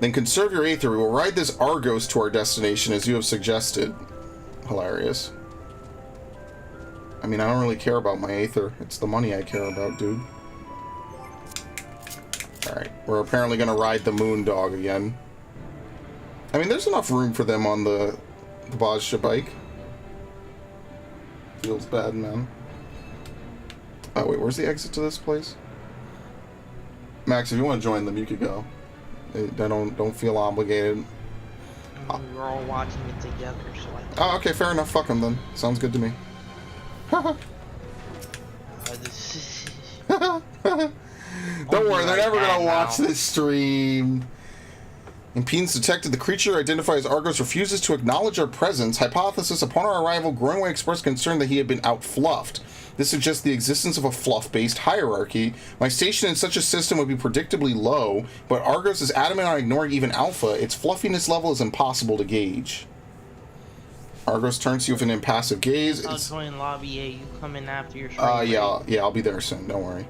Then conserve your Aether. We will ride this Argos to our destination as you have suggested. Hilarious. I mean, I don't really care about my Aether. It's the money I care about, dude. Alright, we're apparently going to ride the Moondog again. I mean, there's enough room for them on the Bajra bike. Feels bad, man. Oh, wait, where's the exit to this place? Max, if you want to join them, you could go. I don't feel obligated. We were all watching it together, so Oh, okay, fair enough. Fuck them then. Sounds good to me. Don't worry, they're never gonna watch this stream. Impedance detected. The creature identified as Argos refuses to acknowledge our presence. Hypothesis: upon our arrival, Growingway expressed concern that he had been outfluffed. This suggests the existence of a fluff-based hierarchy. My station in such a system would be predictably low, but Argos is adamant on ignoring even Alpha. Its fluffiness level is impossible to gauge. Argos turns to you with an impassive gaze. I'll join Lobby A. You come in after your stream. Yeah, I'll be there soon. Don't worry.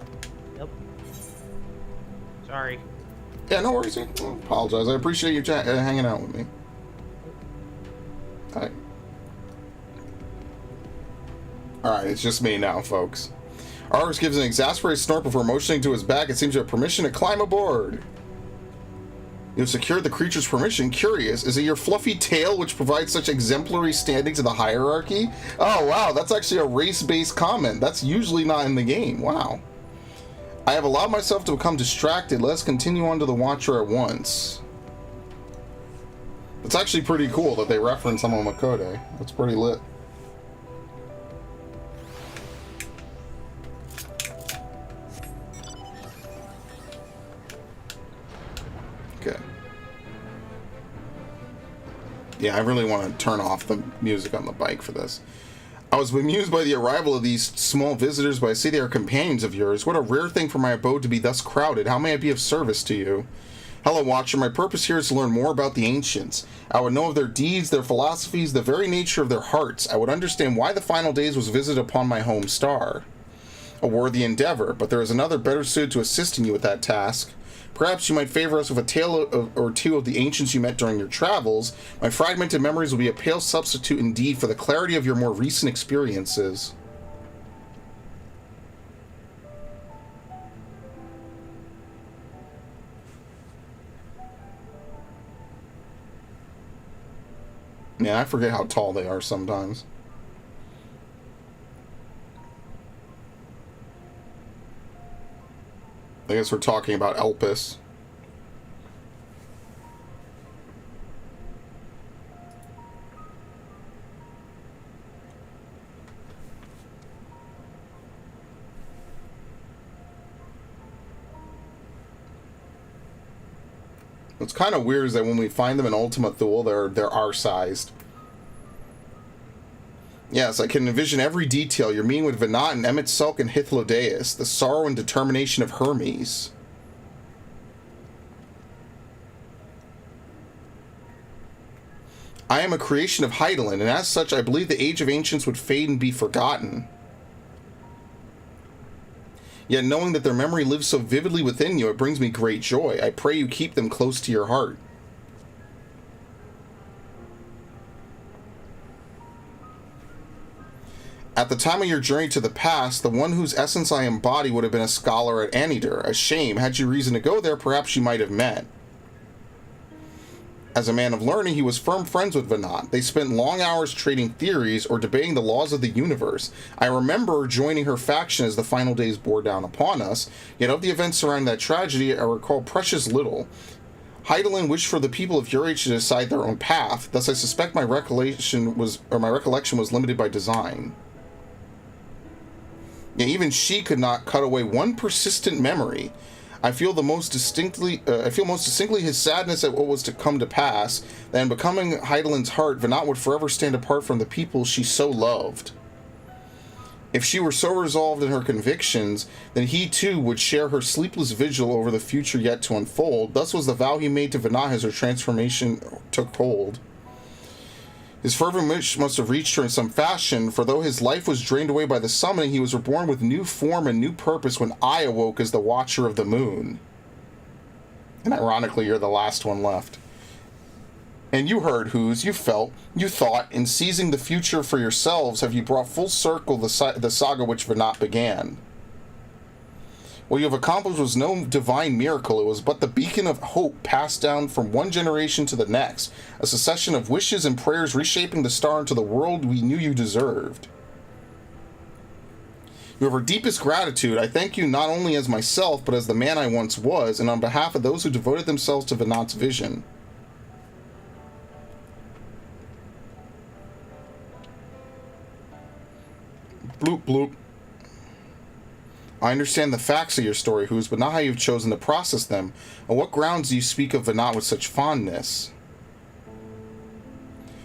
Yep. Sorry. Yeah, no worries. I apologize. I appreciate you hanging out with me. Alright. Alright, it's just me now, folks. Argos gives an exasperated snort before motioning to his back. It seems you have permission to climb aboard. You have secured the creature's permission. Curious, is it your fluffy tail which provides such exemplary standing to the hierarchy? Oh, wow, that's actually a race-based comment. That's usually not in the game. Wow. I have allowed myself to become distracted. Let's continue on to the Watcher at once. It's actually pretty cool that they reference Makode. That's pretty lit. Okay. Yeah, I really want to turn off the music on the bike for this. I was bemused by the arrival of these small visitors, but I see they are companions of yours. What a rare thing for my abode to be thus crowded. How may I be of service to you? Hello, Watcher. My purpose here is to learn more about the Ancients. I would know of their deeds, their philosophies, the very nature of their hearts. I would understand why the final days was visited upon my home star. A worthy endeavor, but there is another better suited to assisting you with that task. Perhaps you might favor us with a tale or two of the Ancients you met during your travels. My fragmented memories will be a pale substitute indeed for the clarity of your more recent experiences. Yeah, I forget how tall they are sometimes. I guess we're talking about Elpis. What's kind of weird is that when we find them in Ultima Thule, they're our-sized. Yes, I can envision every detail. Your meeting with Venat and Emmett Sulk and Hythlodaeus, the sorrow and determination of Hermes. I am a creation of Heidelin, and as such, I believe the Age of Ancients would fade and be forgotten. Yet knowing that their memory lives so vividly within you, it brings me great joy. I pray you keep them close to your heart. At the time of your journey to the past, the one whose essence I embody would have been a scholar at Anidir. A shame. Had you reason to go there, perhaps you might have met. As a man of learning, he was firm friends with Venat. They spent long hours trading theories or debating the laws of the universe. I remember joining her faction as the final days bore down upon us, yet of the events surrounding that tragedy, I recall precious little. Heidelin wished for the people of your age to decide their own path, thus I suspect my recollection was limited by design. Yeah, even she could not cut away one persistent memory. I feel most distinctly his sadness at what was to come to pass, that in becoming Heidelin's heart, Venat would forever stand apart from the people she so loved. If she were so resolved in her convictions, then he too would share her sleepless vigil over the future yet to unfold. Thus was the vow he made to Venat as her transformation took hold. His fervent wish must have reached her in some fashion, for though his life was drained away by the summoning, he was reborn with new form and new purpose when I awoke as the Watcher of the Moon. And ironically, you're the last one left. And you heard whose, you felt, you thought, in seizing the future for yourselves have you brought full circle the saga which Venat began. What you have accomplished was no divine miracle, it was but the beacon of hope passed down from one generation to the next, a succession of wishes and prayers reshaping the star into the world we knew you deserved. You have our deepest gratitude. I thank you not only as myself, but as the man I once was, and on behalf of those who devoted themselves to Venat's vision. Bloop bloop. I understand the facts of your story, Who's, but not how you've chosen to process them. On what grounds do you speak of Venat with such fondness?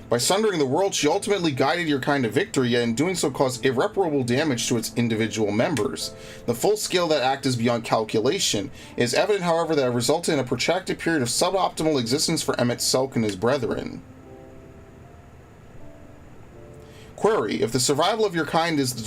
By sundering the world, she ultimately guided your kind to victory, yet in doing so caused irreparable damage to its individual members. The full scale of that act is beyond calculation. It is evident, however, that it resulted in a protracted period of suboptimal existence for Emmett Selk and his brethren. Query: if the survival of your kind is the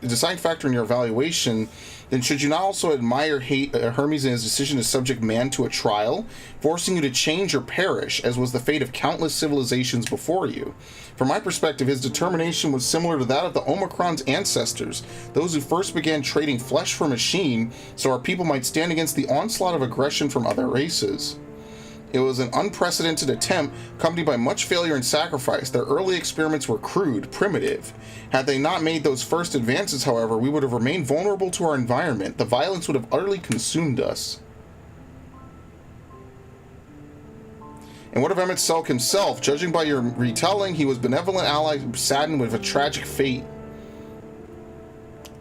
deciding factor in your evaluation, then should you not also admire Hermes and his decision to subject man to a trial, forcing you to change or perish, as was the fate of countless civilizations before you? From my perspective, his determination was similar to that of the Omicron's ancestors, those who first began trading flesh for machine, so our people might stand against the onslaught of aggression from other races. It was an unprecedented attempt, accompanied by much failure and sacrifice. Their early experiments were crude, primitive. Had they not made those first advances, however, we would have remained vulnerable to our environment. The violence would have utterly consumed us. And what of Emmett Selk himself? Judging by your retelling, he was benevolent ally saddened with a tragic fate.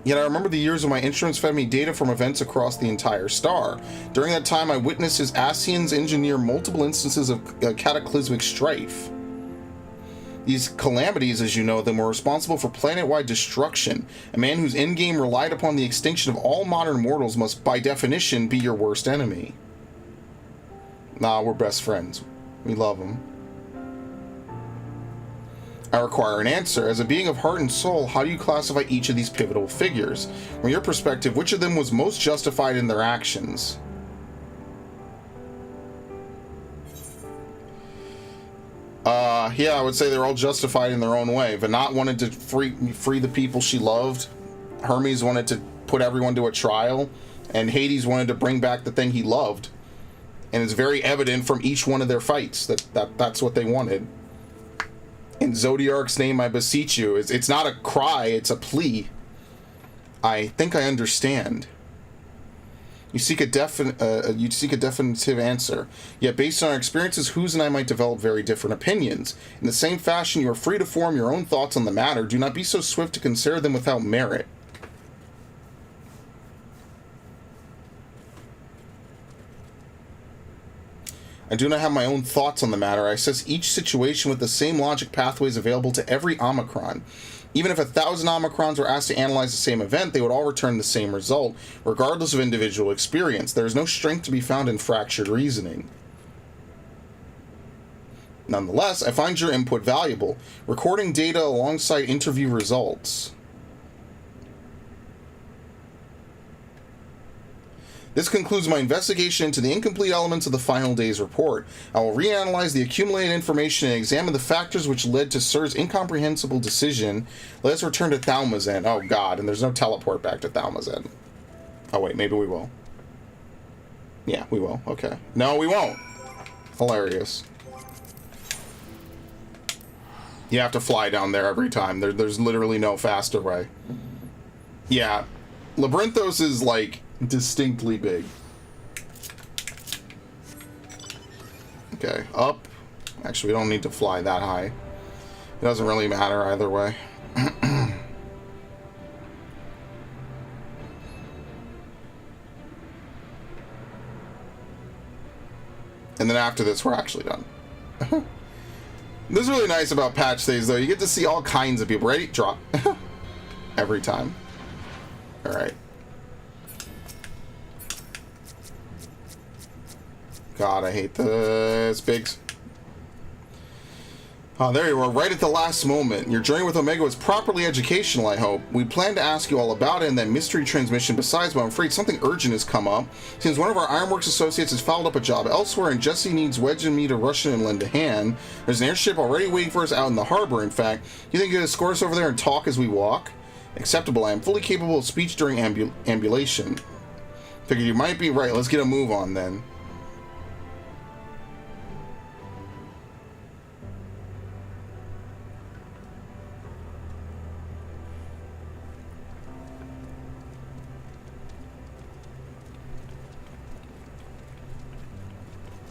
Yet I remember the years when my instruments fed me data from events across the entire star. During that time, I witnessed his Asians engineer multiple instances of cataclysmic strife. These calamities, as you know them, were responsible for planet-wide destruction. A man whose endgame relied upon the extinction of all modern mortals must, by definition, be your worst enemy. Nah, we're best friends. We love him. I require an answer. As a being of heart and soul, how do you classify each of these pivotal figures? From your perspective, which of them was most justified in their actions? Yeah, I would say they're all justified in their own way. Venat wanted to free the people she loved. Hermes wanted to put everyone to a trial. And Hades wanted to bring back the thing he loved. And it's very evident from each one of their fights that's what they wanted. In Zodiark's name, I beseech you. It's not a cry, it's a plea. I think I understand. You seek a definitive answer. Yet, based on our experiences, Who's and I might develop very different opinions. In the same fashion, you are free to form your own thoughts on the matter. Do not be so swift to consider them without merit. I do not have my own thoughts on the matter. I assess each situation with the same logic pathways available to every Omicron. Even if 1,000 Omicrons were asked to analyze the same event, they would all return the same result, regardless of individual experience. There is no strength to be found in fractured reasoning. Nonetheless, I find your input valuable. Recording data alongside interview results. This concludes my investigation into the incomplete elements of the final day's report. I will reanalyze the accumulated information and examine the factors which led to Sir's incomprehensible decision. Let us return to Thalmazen. Oh god, and there's no teleport back to Thalmazen. Oh wait, maybe we will. Yeah, we will. Okay. No, we won't. Hilarious. You have to fly down there every time. There's literally no faster way. Yeah. Labyrinthos is, like, distinctly big. Okay, up. Actually, we don't need to fly that high. It doesn't really matter either way. And then after this, we're actually done. This is really nice about patch days, though. You get to see all kinds of people. Ready? Drop. Every time. Alright. God, I hate this. Bigs. Oh, there you are, right at the last moment. Your journey with Omega was properly educational, I hope. We planned to ask you all about it in that mystery transmission besides, but I'm afraid something urgent has come up. Since one of our Ironworks associates has fouled up a job elsewhere and Jesse needs Wedge and me to rush in and lend a hand. There's an airship already waiting for us out in the harbor, in fact. You think you can escort us over there and talk as we walk? Acceptable. I am fully capable of speech during ambulation. Figured you might be right. Let's get a move on then.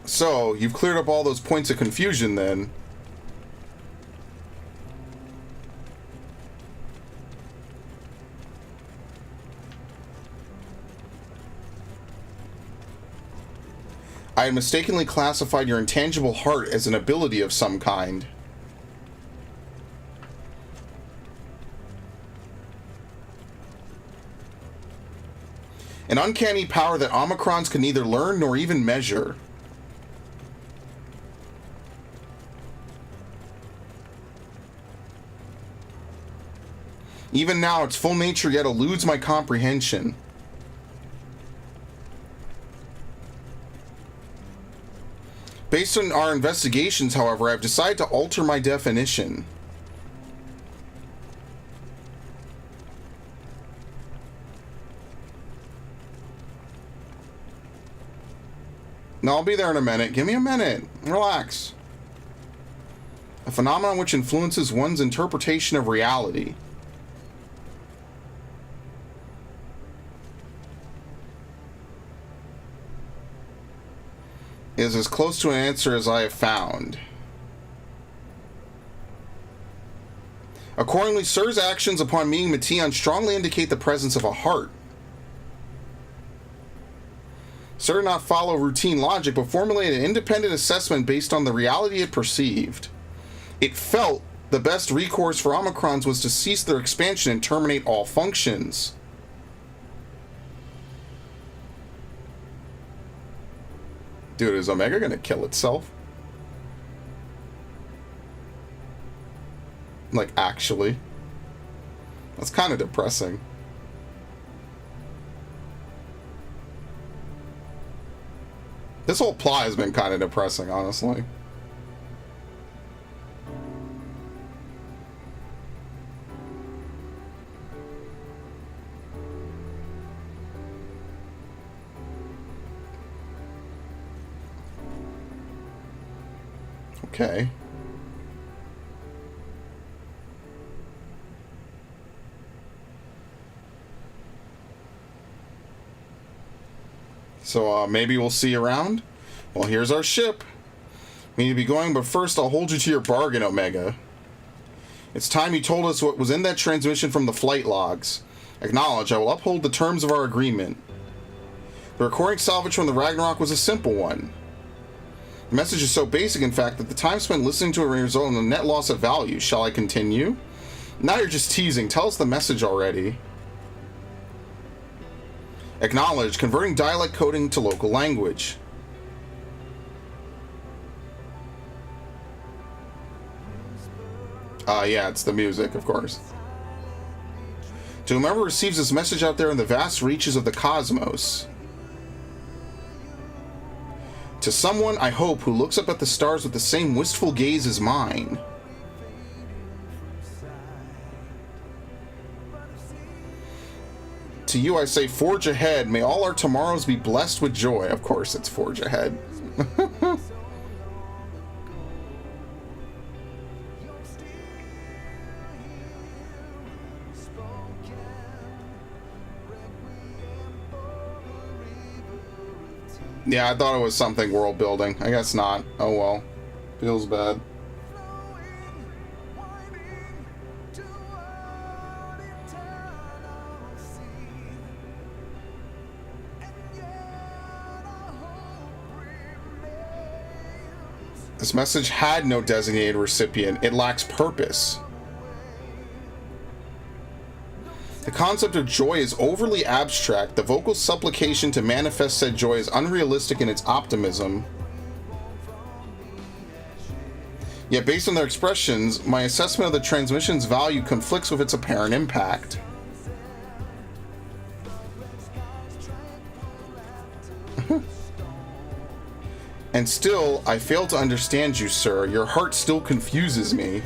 So, you've cleared up all those points of confusion then. I had mistakenly classified your intangible heart as an ability of some kind. An uncanny power that Omicrons can neither learn nor even measure. Even now, its full nature yet eludes my comprehension. Based on our investigations, however, I've decided to alter my definition. No, I'll be there in a minute. Give me a minute. Relax. A phenomenon which influences one's interpretation of reality. Is as close to an answer as I have found. Accordingly, Sir's actions upon meeting Mation strongly indicate the presence of a heart. Sir did not follow routine logic, but formulated an independent assessment based on the reality it perceived. It felt the best recourse for Omicrons was to cease their expansion and terminate all functions. Dude, is Omega gonna kill itself? Like, actually. That's kind of depressing. This whole plot has been kind of depressing, honestly. Okay. So, maybe we'll see you around? Well, here's our ship. We need to be going, but first I'll hold you to your bargain, Omega. It's time you told us what was in that transmission from the flight logs. Acknowledge, I will uphold the terms of our agreement. The recording salvage from the Ragnarok was a simple one. The message is so basic, in fact, that the time spent listening to it may result in a net loss of value. Shall I continue? Now you're just teasing. Tell us the message already. Acknowledge, converting dialect coding to local language. Yeah, it's the music, of course. To whomever receives this message out there in the vast reaches of the cosmos. To someone, I hope, who looks up at the stars with the same wistful gaze as mine. To you I say, forge ahead. May all our tomorrows be blessed with joy. Of course, it's forge ahead. Yeah, I thought it was something world building. I guess not. Oh well. Feels bad. This message had no designated recipient. It lacks purpose. The concept of joy is overly abstract. The vocal supplication to manifest said joy is unrealistic in its optimism. Yet, based on their expressions, my assessment of the transmission's value conflicts with its apparent impact. And still, I fail to understand you, sir. Your heart still confuses me.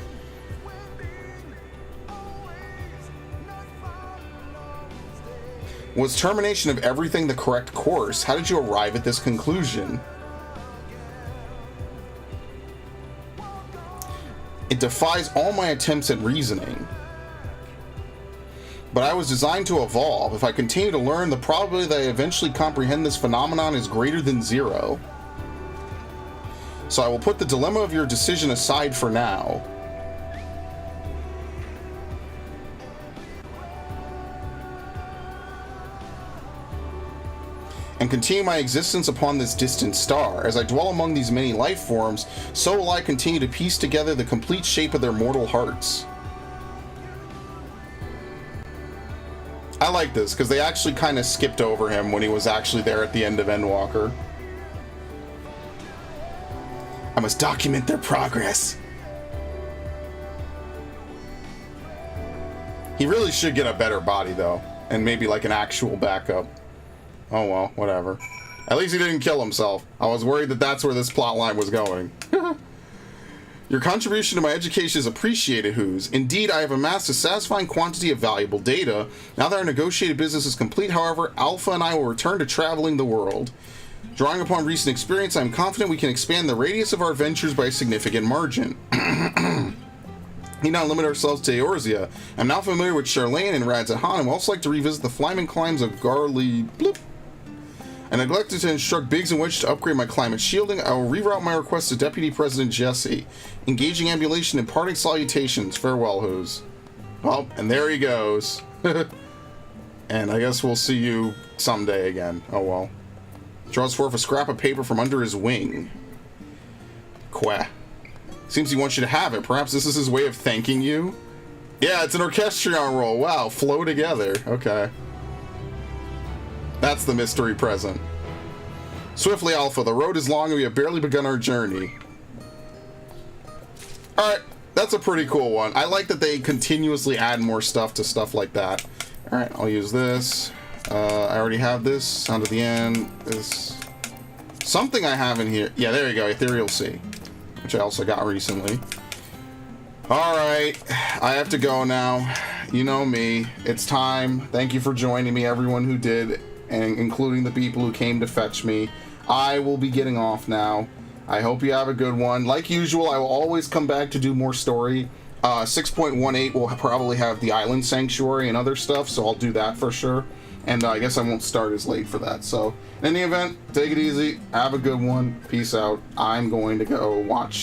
Was termination of everything the correct course? How did you arrive at this conclusion? It defies all my attempts at reasoning. But I was designed to evolve. If I continue to learn, the probability that I eventually comprehend this phenomenon is greater than 0. So I will put the dilemma of your decision aside for now. And continue my existence upon this distant star. As I dwell among these many life forms, so will I continue to piece together the complete shape of their mortal hearts. I like this, because they actually kind of skipped over him when he was actually there at the end of Endwalker. I must document their progress. He really should get a better body, though. And maybe like an actual backup. Oh well, whatever. At least he didn't kill himself. I was worried that that's where this plot line was going. Your contribution to my education is appreciated, Who's. Indeed, I have amassed a satisfying quantity of valuable data. Now that our negotiated business is complete, however, Alpha and I will return to traveling the world. Drawing upon recent experience, I am confident we can expand the radius of our ventures by a significant margin. Need not limit ourselves to Eorzea. I'm now familiar with Charlene and Radzahan, and would also like to revisit the flaming climes of Garly Bloop. I neglected to instruct Biggs and Wedge to upgrade my climate shielding. I will reroute my request to Deputy President Jesse. Engaging ambulation and parting salutations. Farewell, Who's. Well, and there he goes. And I guess we'll see you someday again. Oh well. Draws forth a scrap of paper from under his wing. Quah. Seems he wants you to have it. Perhaps this is his way of thanking you? Yeah, it's an orchestrion roll. Wow, flow together. Okay. That's the mystery present. Swiftly, Alpha. The road is long and we have barely begun our journey. Alright, that's a pretty cool one. I like that they continuously add more stuff to stuff like that. Alright, I'll use this. I already have this. Sound at the end. This. Something I have in here. Yeah, there you go. Ethereal Sea. Which I also got recently. Alright, I have to go now. You know me. It's time. Thank you for joining me, everyone who did, and including the people who came to fetch me. I will be getting off now. I hope you have a good one. Like usual, I will always come back to do more story. 6.18 will probably have the Island Sanctuary and other stuff, so I'll do that for sure. And I guess I won't start as late for that. So, in any event, take it easy. Have a good one. Peace out. I'm going to go watch